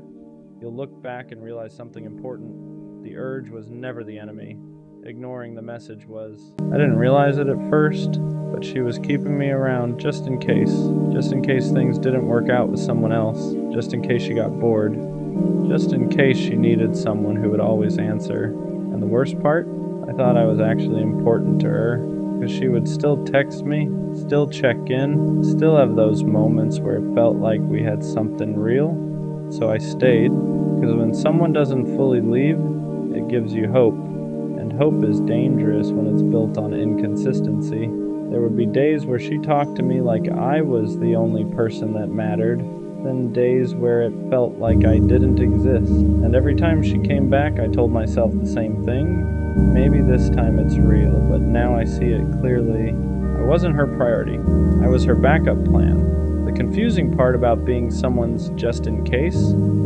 Speaker 1: you'll look back and realize something important. The urge was never the enemy. Ignoring the message was. I didn't realize it at first, but she was keeping me around just in case things didn't work out with someone else, just in case she got bored, just in case she needed someone who would always answer. And the worst part, I thought I was actually important to her, because she would still text me, still check in, still have those moments where it felt like we had something real. So I stayed, because when someone doesn't fully leave, it gives you hope. And hope is dangerous when it's built on inconsistency. There would be days where she talked to me like I was the only person that mattered, then days where it felt like I didn't exist. And every time she came back, I told myself the same thing. Maybe this time it's real, but now I see it clearly. I wasn't her priority. I was her backup plan. The confusing part about being someone's just in case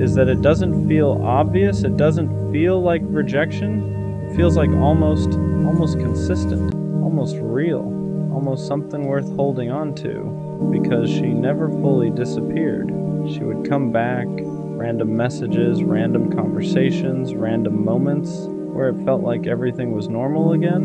Speaker 1: is that it doesn't feel obvious. It doesn't feel like rejection. It feels like almost consistent, almost real, almost something worth holding on to, because she never fully disappeared. She would come back, random messages, random conversations, random moments, where it felt like everything was normal again,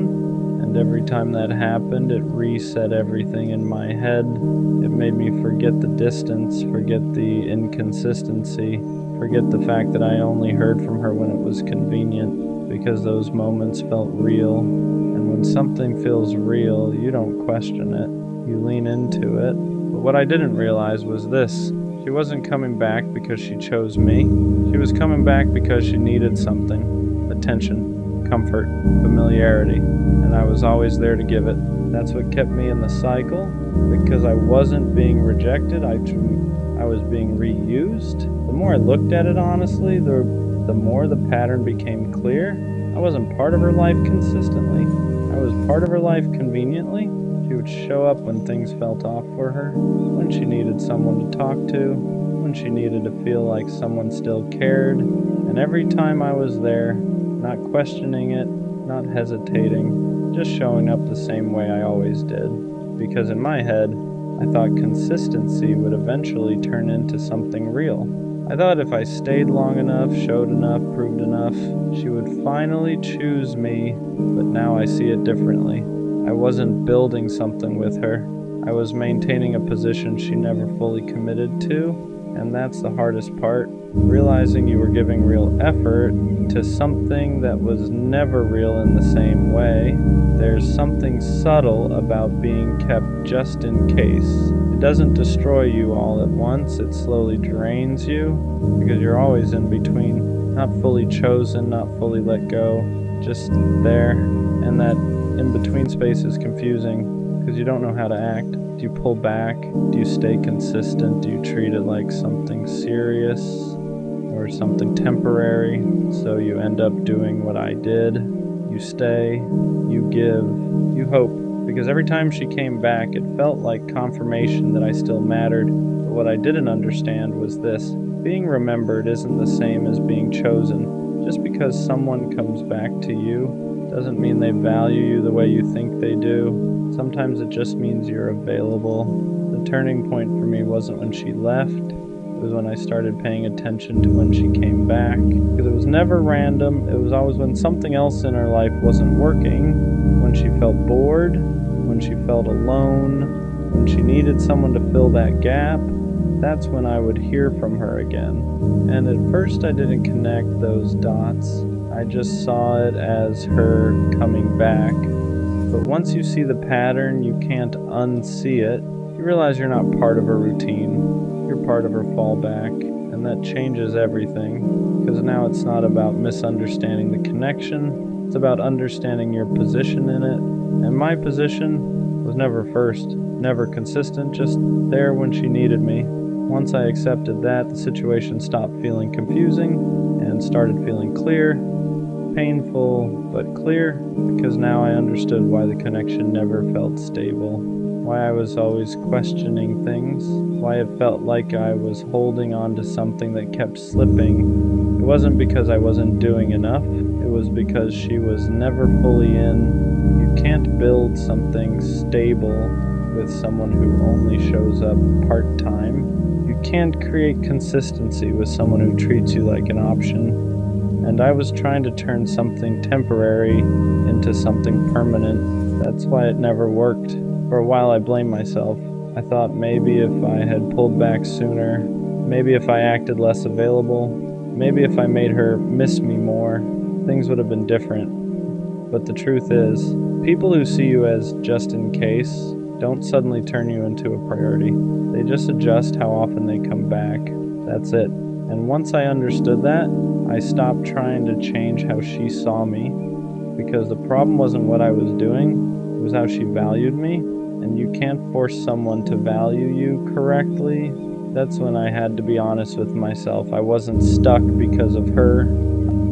Speaker 1: and every time that happened, it reset everything in my head. It made me forget the distance, forget the inconsistency, forget the fact that I only heard from her when it was convenient, because those moments felt real. And when something feels real, you don't question it, you lean into it. But what I didn't realize was this. She wasn't coming back because she chose me. She was coming back because she needed something. Attention, comfort, familiarity, and I was always there to give it. That's what kept me in the cycle, because I wasn't being rejected, I was being reused. The more I looked at it honestly, the more the pattern became clear. I wasn't part of her life consistently. I was part of her life conveniently. She would show up when things felt off for her, when she needed someone to talk to, when she needed to feel like someone still cared. And every time I was there, not questioning it, not hesitating, just showing up the same way I always did. Because in my head, I thought consistency would eventually turn into something real. I thought if I stayed long enough, showed enough, proved enough, she would finally choose me, but now I see it differently. I wasn't building something with her. I was maintaining a position she never fully committed to, and that's the hardest part. Realizing you were giving real effort to something that was never real in the same way. There's something subtle about being kept just in case. It doesn't destroy you all at once, it slowly drains you, because you're always in between, not fully chosen, not fully let go, just there. And that in-between space is confusing, because you don't know how to act. Do you pull back? Do you stay consistent? Do you treat it like something serious or something temporary? So you end up doing what I did. You stay, you give, you hope, because every time she came back, it felt like confirmation that I still mattered. But what I didn't understand was this: being remembered isn't the same as being chosen. Just because someone comes back to you doesn't mean they value you the way you think they do. Sometimes it just means you're available. The turning point for me wasn't when she left. It was when I started paying attention to when she came back. Because it was never random. It was always when something else in her life wasn't working, when she felt bored, when she felt alone, when she needed someone to fill that gap. That's when I would hear from her again. And at first I didn't connect those dots. I just saw it as her coming back. But once you see the pattern, you can't unsee it. You realize you're not part of her routine. You're part of her fallback, and that changes everything, because now it's not about misunderstanding the connection, it's about understanding your position in it. And my position was never first, never consistent, just there when she needed me. Once I accepted that, the situation stopped feeling confusing and started feeling clear. Painful, but clear, because now I understood why the connection never felt stable. Why I was always questioning things, why it felt like I was holding on to something that kept slipping. It wasn't because I wasn't doing enough, it was because she was never fully in. You can't build something stable with someone who only shows up part-time. You can't create consistency with someone who treats you like an option. And I was trying to turn something temporary into something permanent. That's why it never worked. For a while I blamed myself. I thought maybe if I had pulled back sooner, maybe if I acted less available, maybe if I made her miss me more, things would have been different. But the truth is, people who see you as just in case don't suddenly turn you into a priority. They just adjust how often they come back. That's it. And once I understood that, I stopped trying to change how she saw me, because the problem wasn't what I was doing, it was how she valued me. And you can't force someone to value you correctly. That's when I had to be honest with myself. I wasn't stuck because of her.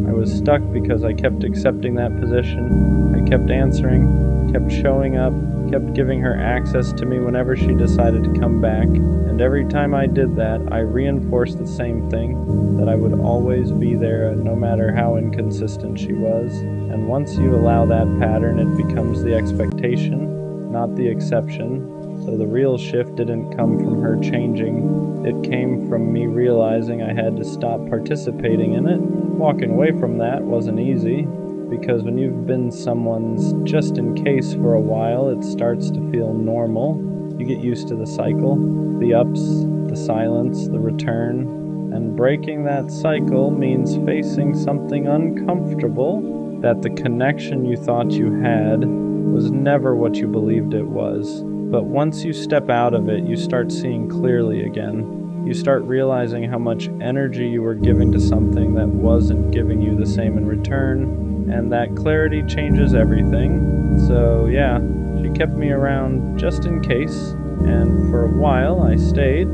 Speaker 1: I was stuck because I kept accepting that position. I kept answering, kept showing up, kept giving her access to me whenever she decided to come back. And every time I did that, I reinforced the same thing, that I would always be there no matter how inconsistent she was. And once you allow that pattern, it becomes the expectation, not the exception. So the real shift didn't come from her changing. It came from me realizing I had to stop participating in it. Walking away from that wasn't easy, because when you've been someone's just in case for a while, it starts to feel normal. You get used to the cycle, the ups, the silence, the return. And breaking that cycle means facing something uncomfortable, that the connection you thought you had was never what you believed it was. But once you step out of it, you start seeing clearly again. You start realizing how much energy you were giving to something that wasn't giving you the same in return, and that clarity changes everything. So yeah, she kept me around just in case, and for a while I stayed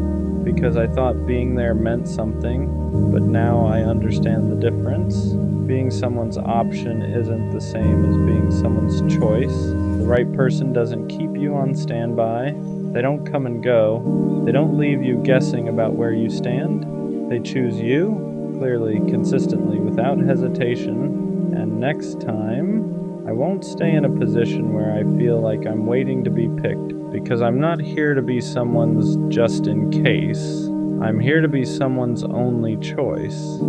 Speaker 1: because I thought being there meant something, but now I understand the difference. Being someone's option isn't the same as being someone's choice. The right person doesn't keep you on standby. They don't come and go. They don't leave you guessing about where you stand. They choose you, clearly, consistently, without hesitation. And next time, I won't stay in a position where I feel like I'm waiting to be picked, because I'm not here to be someone's just in case. I'm here to be someone's only choice.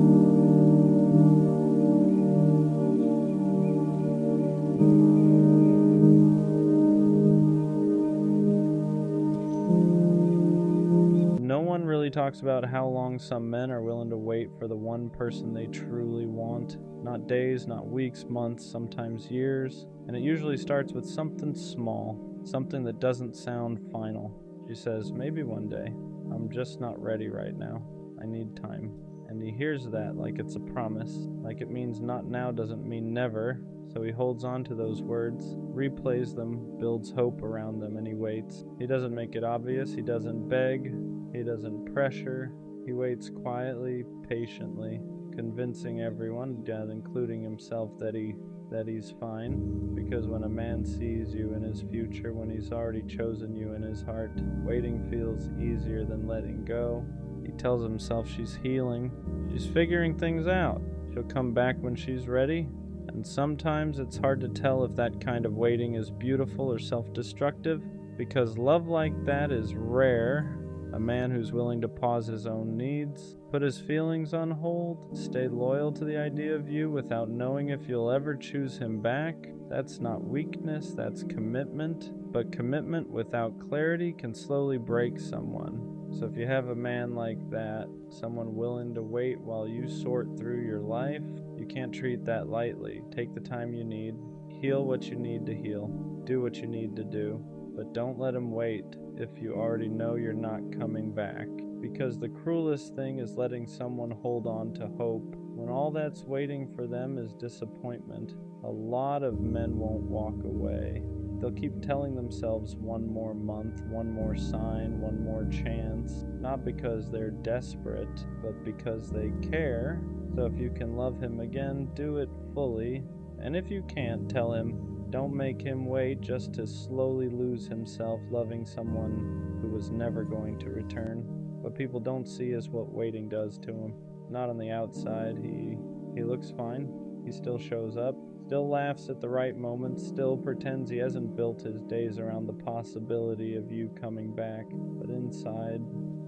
Speaker 1: No one really talks about how long some men are willing to wait for the one person they truly want. Not days, not weeks, months, sometimes years. And it usually starts with something small, something that doesn't sound final. She says, maybe one day. I'm just not ready right now. I need time. And he hears that like it's a promise, like it means not now doesn't mean never. So he holds on to those words, replays them, builds hope around them, and he waits. He doesn't make it obvious, he doesn't beg, he doesn't pressure. He waits quietly, patiently. convincing everyone, including himself, that he's fine. Because when a man sees you in his future, when he's already chosen you in his heart, waiting feels easier than letting go. He tells himself she's healing, she's figuring things out, she'll come back when she's ready. And sometimes it's hard to tell if that kind of waiting is beautiful or self-destructive, because love like that is rare. A man who's willing to pause his own needs, put his feelings on hold, stay loyal to the idea of you without knowing if you'll ever choose him back. That's not weakness, that's commitment. But commitment without clarity can slowly break someone. So if you have a man like that, someone willing to wait while you sort through your life, you can't treat that lightly. Take the time you need, heal what you need to heal, do what you need to do, but don't let him wait if you already know you're not coming back. Because the cruelest thing is letting someone hold on to hope when all that's waiting for them is disappointment. A lot of men won't walk away. They'll keep telling themselves one more month, one more sign, one more chance, not because they're desperate, but because they care. So if you can love him again, do it fully. And if you can't, tell him, don't make him wait just to slowly lose himself loving someone who was never going to return. What people don't see is what waiting does to him. Not on the outside. He looks fine. He still shows up, still laughs at the right moment, still pretends he hasn't built his days around the possibility of you coming back. But inside,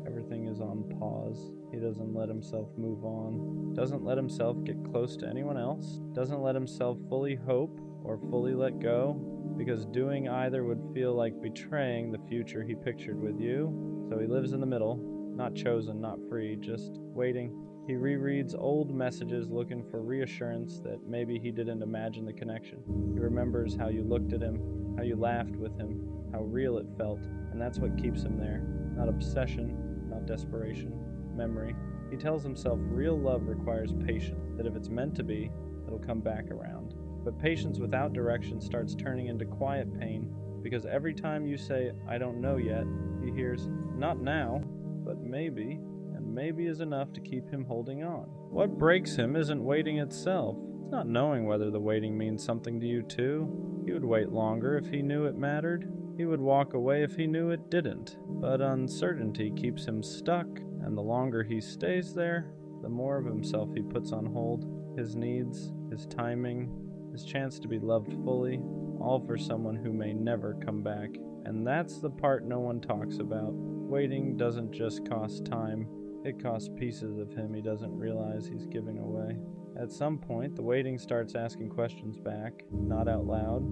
Speaker 1: everything is on pause. He doesn't let himself move on, doesn't let himself get close to anyone else, doesn't let himself fully hope or fully let go, because doing either would feel like betraying the future he pictured with you. So he lives in the middle, not chosen, not free, just waiting. He rereads old messages looking for reassurance that maybe he didn't imagine the connection. He remembers how you looked at him, how you laughed with him, how real it felt, and that's what keeps him there. Not obsession, not desperation, memory. He tells himself real love requires patience, that if it's meant to be, it'll come back around. But patience without direction starts turning into quiet pain, because every time you say, I don't know yet, he hears, not now, but maybe, and maybe is enough to keep him holding on. What breaks him isn't waiting itself. It's not knowing whether the waiting means something to you too. He would wait longer if he knew it mattered. He would walk away if he knew it didn't. But uncertainty keeps him stuck, and the longer he stays there, the more of himself he puts on hold. His needs, his timing, his chance to be loved fully, all for someone who may never come back. And that's the part no one talks about. Waiting doesn't just cost time, it costs pieces of him he doesn't realize he's giving away. At some point, the waiting starts asking questions back, not out loud,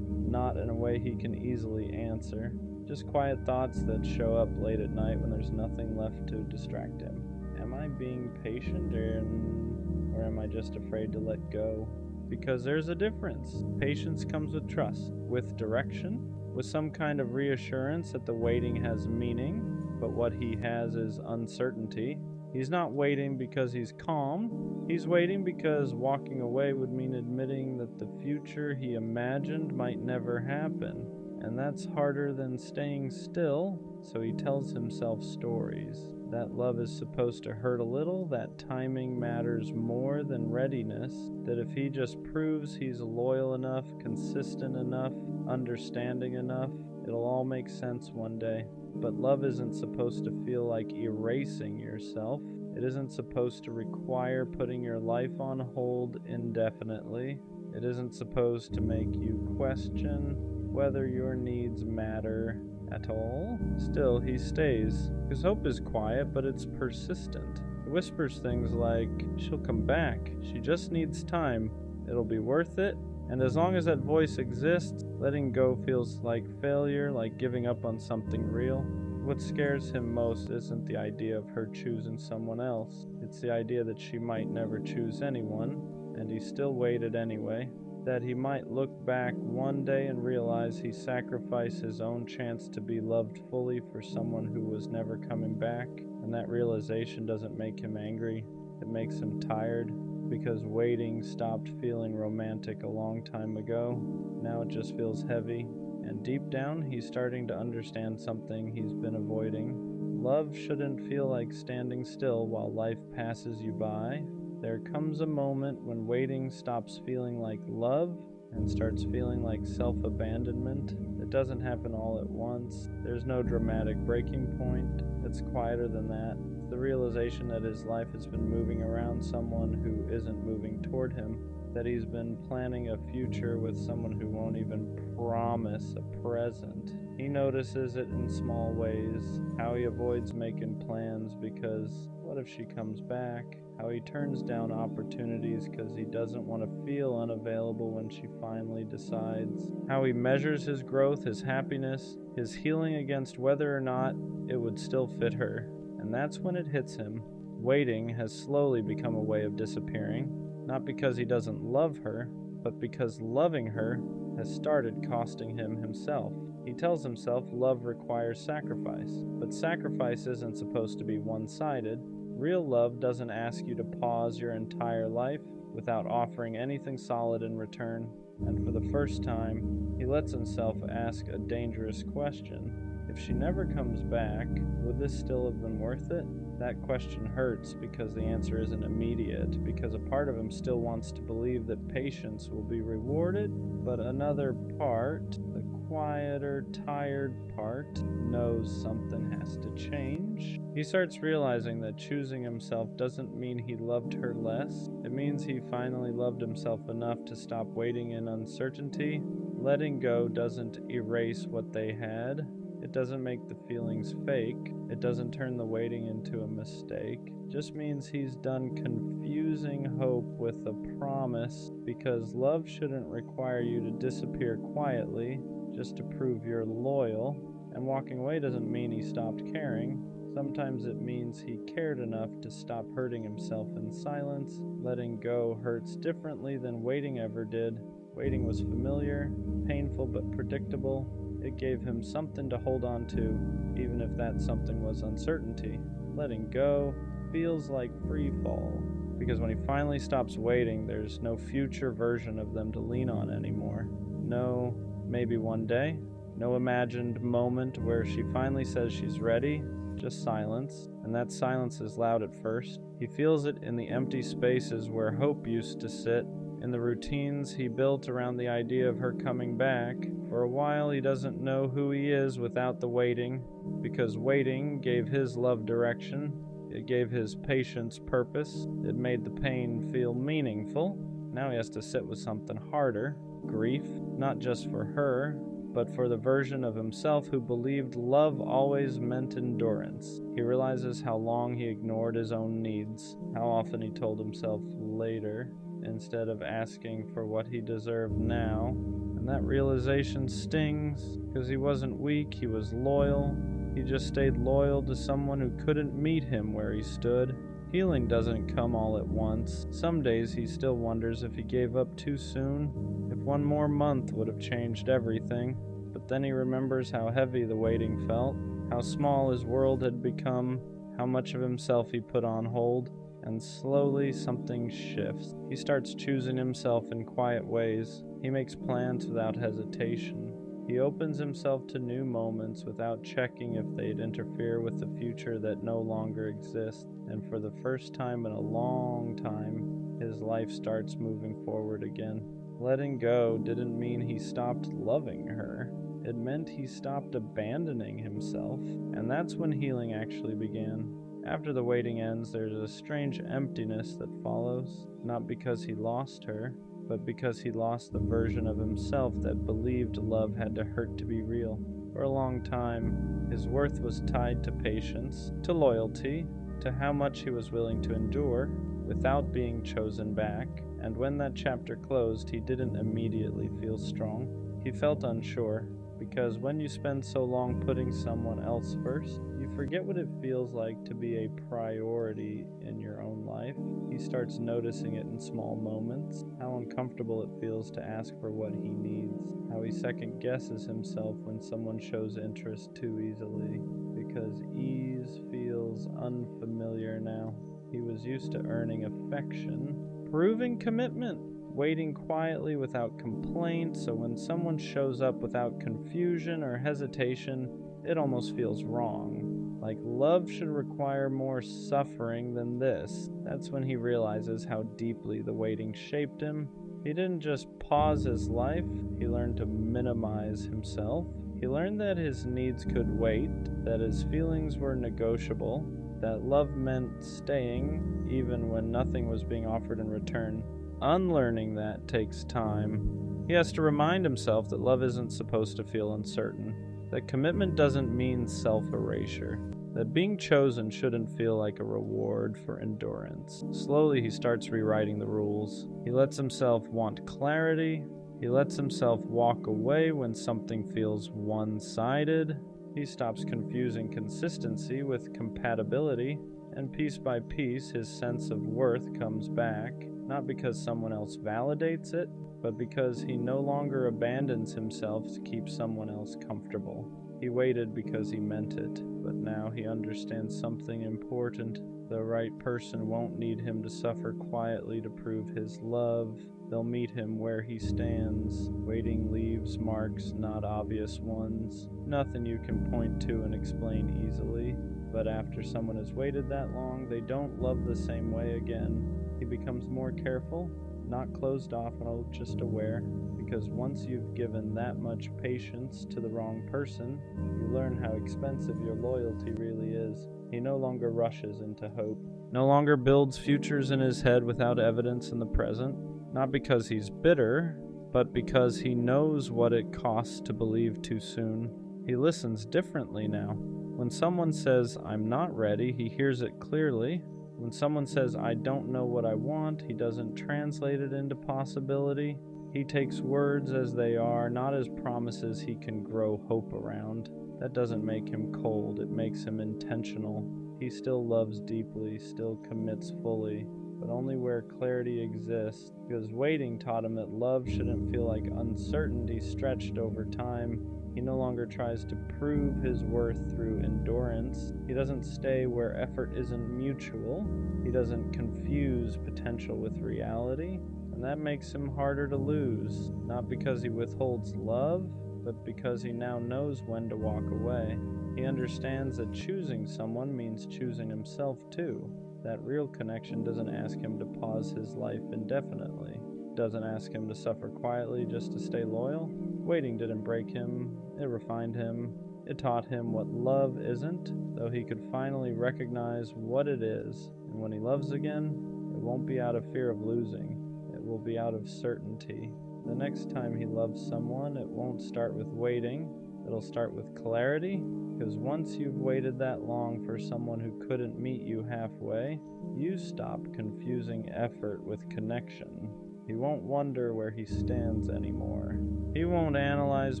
Speaker 1: not in a way he can easily answer, just quiet thoughts that show up late at night when there's nothing left to distract him. Am I being patient, or am I just afraid to let go? Because there's a difference. Patience comes with trust, with direction, with some kind of reassurance that the waiting has meaning, but what he has is uncertainty. He's not waiting because he's calm. He's waiting because walking away would mean admitting that the future he imagined might never happen. And that's harder than staying still, so he tells himself stories. That love is supposed to hurt a little, that timing matters more than readiness, that if he just proves he's loyal enough, consistent enough, understanding enough, it'll all make sense one day. But love isn't supposed to feel like erasing yourself. It isn't supposed to require putting your life on hold indefinitely. It isn't supposed to make you question whether your needs matter at all. Still, he stays. His hope is quiet, but it's persistent. He whispers things like, she'll come back. She just needs time. It'll be worth it. And as long as that voice exists, letting go feels like failure, like giving up on something real. What scares him most isn't the idea of her choosing someone else. It's the idea that she might never choose anyone, and he still waited anyway. That he might look back one day and realize he sacrificed his own chance to be loved fully for someone who was never coming back. And that realization doesn't make him angry. It makes him tired, because waiting stopped feeling romantic a long time ago. Now it just feels heavy. And deep down, he's starting to understand something he's been avoiding. Love shouldn't feel like standing still while life passes you by. There comes a moment when waiting stops feeling like love and starts feeling like self-abandonment. It doesn't happen all at once. There's no dramatic breaking point. It's quieter than that. It's the realization that his life has been moving around someone who isn't moving toward him, that he's been planning a future with someone who won't even promise a present. He notices it in small ways, how he avoids making plans because what if she comes back? How he turns down opportunities because he doesn't want to feel unavailable when she finally decides. How he measures his growth, his happiness, his healing against whether or not it would still fit her. And that's when it hits him. Waiting has slowly become a way of disappearing, not because he doesn't love her, but because loving her has started costing him himself. He tells himself love requires sacrifice, but sacrifice isn't supposed to be one-sided. Real love doesn't ask you to pause your entire life without offering anything solid in return. And for the first time, he lets himself ask a dangerous question. If she never comes back, would this still have been worth it? That question hurts because the answer isn't immediate, because a part of him still wants to believe that patience will be rewarded, but another part, the quieter, tired part, knows something has to change. He starts realizing that choosing himself doesn't mean he loved her less. It means he finally loved himself enough to stop waiting in uncertainty. Letting go doesn't erase what they had. It doesn't make the feelings fake. It doesn't turn the waiting into a mistake. It just means he's done confusing hope with a promise, because love shouldn't require you to disappear quietly just to prove you're loyal. And walking away doesn't mean he stopped caring. Sometimes it means he cared enough to stop hurting himself in silence. Letting go hurts differently than waiting ever did. Waiting was familiar, painful but predictable. It gave him something to hold on to, even if that something was uncertainty. Letting go feels like free fall, because when he finally stops waiting, there's no future version of them to lean on anymore. No, maybe one day. No imagined moment where she finally says she's ready. Just silence, and that silence is loud at first. He feels it in the empty spaces where hope used to sit, in the routines he built around the idea of her coming back. For a while, he doesn't know who he is without the waiting, because waiting gave his love direction. It gave his patience purpose. It made the pain feel meaningful. Now he has to sit with something harder, grief, not just for her, but for the version of himself who believed love always meant endurance. He realizes how long he ignored his own needs, how often he told himself later, instead of asking for what he deserved now. And that realization stings, because he wasn't weak, he was loyal. He just stayed loyal to someone who couldn't meet him where he stood. Healing doesn't come all at once. Some days he still wonders if he gave up too soon, if one more month would have changed everything. But then he remembers how heavy the waiting felt, how small his world had become, how much of himself he put on hold. And slowly something shifts. He starts choosing himself in quiet ways. He makes plans without hesitation. He opens himself to new moments without checking if they'd interfere with the future that no longer exists. And for the first time in a long time, his life starts moving forward again. Letting go didn't mean he stopped loving her. It meant he stopped abandoning himself. And that's when healing actually began. After the waiting ends, there's a strange emptiness that follows, not because he lost her, but because he lost the version of himself that believed love had to hurt to be real. For a long time, his worth was tied to patience, to loyalty, to how much he was willing to endure without being chosen back. And when that chapter closed, he didn't immediately feel strong. He felt unsure, because when you spend so long putting someone else first, you forget what it feels like to be a priority in your own life. He starts noticing it in small moments, how uncomfortable it feels to ask for what he needs, how he second guesses himself when someone shows interest too easily, because ease feels unfamiliar now. He was used to earning affection, proving commitment, waiting quietly without complaint, so when someone shows up without confusion or hesitation, it almost feels wrong, Like love should require more suffering than this. That's when he realizes how deeply the waiting shaped him. He didn't just pause his life, he learned to minimize himself. He learned that his needs could wait, that his feelings were negotiable, that love meant staying even when nothing was being offered in return. Unlearning that takes time. He has to remind himself that love isn't supposed to feel uncertain, that commitment doesn't mean self-erasure, that being chosen shouldn't feel like a reward for endurance. Slowly he starts rewriting the rules. He lets himself want clarity. He lets himself walk away when something feels one-sided. He stops confusing consistency with compatibility, and piece by piece his sense of worth comes back, not because someone else validates it, but because he no longer abandons himself to keep someone else comfortable. He waited because he meant it, but now he understands something important. The right person won't need him to suffer quietly to prove his love. They'll meet him where he stands. Waiting leaves marks, not obvious ones. Nothing you can point to and explain easily. But after someone has waited that long, they don't love the same way again. He becomes more careful, not closed off, and just aware. Because once you've given that much patience to the wrong person, you learn how expensive your loyalty really is. He no longer rushes into hope, no longer builds futures in his head without evidence in the present, not because he's bitter, but because he knows what it costs to believe too soon. He listens differently now. When someone says, "I'm not ready," he hears it clearly. When someone says, "I don't know what I want," he doesn't translate it into possibility. He takes words as they are, not as promises he can grow hope around. That doesn't make him cold, it makes him intentional. He still loves deeply, still commits fully, but only where clarity exists, because waiting taught him that love shouldn't feel like uncertainty stretched over time. He no longer tries to prove his worth through endurance. He doesn't stay where effort isn't mutual. He doesn't confuse potential with reality. And that makes him harder to lose, not because he withholds love, but because he now knows when to walk away. He understands that choosing someone means choosing himself too. That real connection doesn't ask him to pause his life indefinitely. It doesn't ask him to suffer quietly just to stay loyal. Waiting didn't break him, it refined him. It taught him what love isn't, though he could finally recognize what it is. And when he loves again, it won't be out of fear of losing. It will be out of certainty. The next time he loves someone, it won't start with waiting. It'll start with clarity, because once you've waited that long for someone who couldn't meet you halfway, you stop confusing effort with connection. He won't wonder where he stands anymore. He won't analyze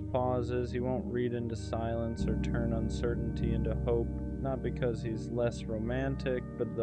Speaker 1: pauses, he won't read into silence or turn uncertainty into hope, not because he's less romantic, but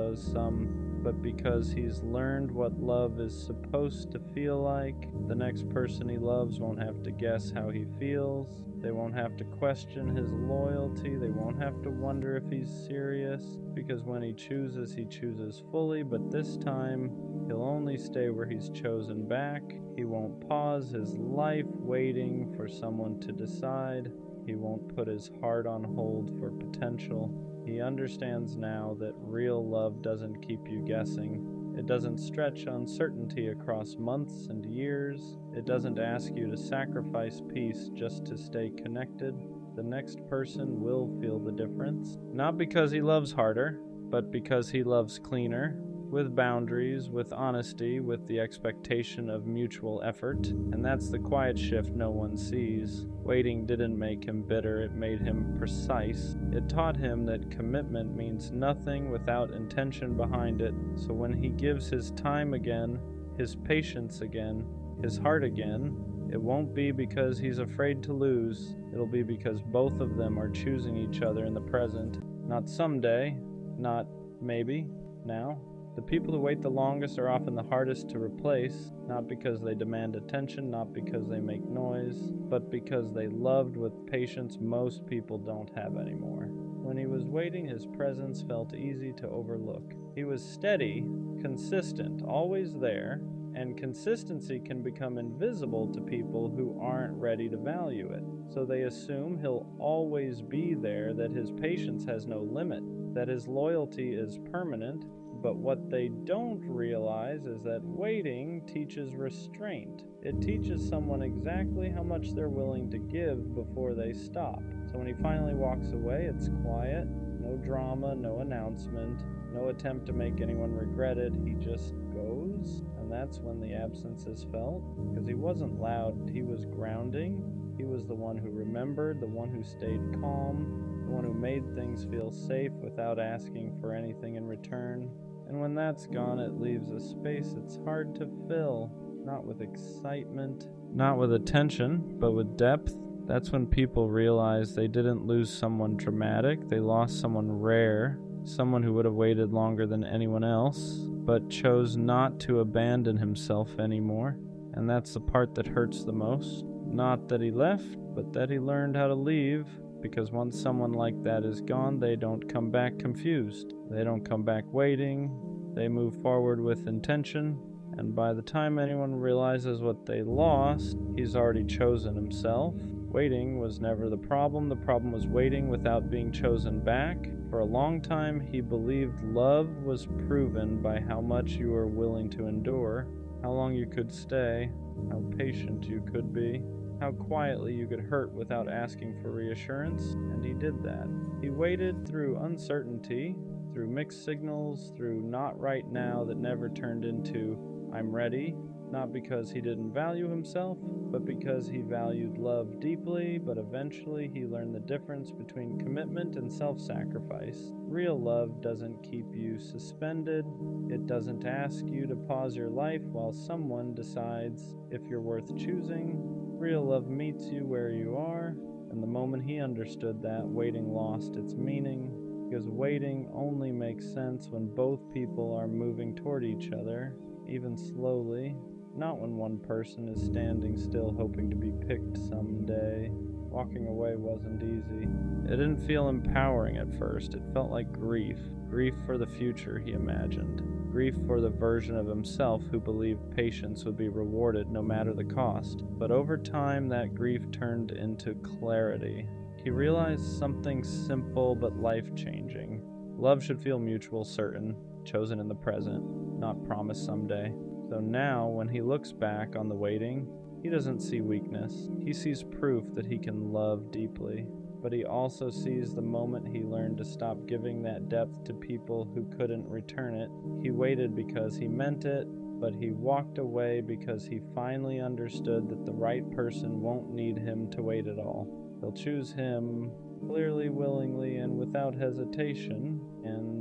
Speaker 1: because he's learned what love is supposed to feel like. The next person he loves won't have to guess how he feels. They won't have to question his loyalty. They won't have to wonder if he's serious, because when he chooses fully, but this time he'll only stay where he's chosen back. He won't pause his life waiting for someone to decide. He won't put his heart on hold for potential. He understands now that real love doesn't keep you guessing. It doesn't stretch uncertainty across months and years. It doesn't ask you to sacrifice peace just to stay connected. The next person will feel the difference. Not because he loves harder, but because he loves cleaner, with boundaries, with honesty, with the expectation of mutual effort. And that's the quiet shift no one sees. Waiting didn't make him bitter, it made him precise. It taught him that commitment means nothing without intention behind it. So when he gives his time again, his patience again, his heart again, it won't be because he's afraid to lose. It'll be because both of them are choosing each other in the present. Not someday, not maybe, now. The people who wait the longest are often the hardest to replace, not because they demand attention, not because they make noise, but because they loved with patience most people don't have anymore. When he was waiting, his presence felt easy to overlook. He was steady, consistent, always there, And consistency can become invisible to people who aren't ready to value it. So they assume he'll always be there, that his patience has no limit, that his loyalty is permanent. But what they don't realize is that waiting teaches restraint. It teaches someone exactly how much they're willing to give before they stop. So when he finally walks away, it's quiet, no drama, no announcement, no attempt to make anyone regret it. He just goes, and that's when the absence is felt, because he wasn't loud, he was grounding. He was the one who remembered, the one who stayed calm, the one who made things feel safe without asking for anything in return. And when that's gone, it leaves a space it's hard to fill, not with excitement, not with attention, but with depth. That's when people realize they didn't lose someone dramatic, they lost someone rare, someone who would have waited longer than anyone else, but chose not to abandon himself anymore. And that's the part that hurts the most. Not that he left, but that he learned how to leave, because once someone like that is gone, they don't come back confused. They don't come back waiting. They move forward with intention, and by the time anyone realizes what they lost, he's already chosen himself. Waiting was never the problem was waiting without being chosen back. For a long time, he believed love was proven by how much you were willing to endure, how long you could stay, how patient you could be, how quietly you could hurt without asking for reassurance, and he did that. He waited through uncertainty, through mixed signals, through not right now that never turned into I'm ready, not because he didn't value himself, but because he valued love deeply. But eventually he learned the difference between commitment and self-sacrifice. Real love doesn't keep you suspended. It doesn't ask you to pause your life while someone decides if you're worth choosing. Real love meets you where you are, and the moment he understood that, waiting lost its meaning, because waiting only makes sense when both people are moving toward each other, even slowly, not when one person is standing still hoping to be picked someday. Walking away wasn't easy. It didn't feel empowering at first. It felt like grief. Grief for the future he imagined. Grief for the version of himself who believed patience would be rewarded no matter the cost. But over time, that grief turned into clarity. He realized something simple but life-changing. Love should feel mutual, certain, chosen in the present, not promised someday. So now, when he looks back on the waiting, he doesn't see weakness. He sees proof that he can love deeply. But he also sees the moment he learned to stop giving that depth to people who couldn't return it. He waited because he meant it, but he walked away because he finally understood that the right person won't need him to wait at all. They'll choose him clearly, willingly, and without hesitation, and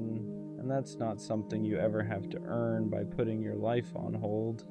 Speaker 1: that's not something you ever have to earn by putting your life on hold.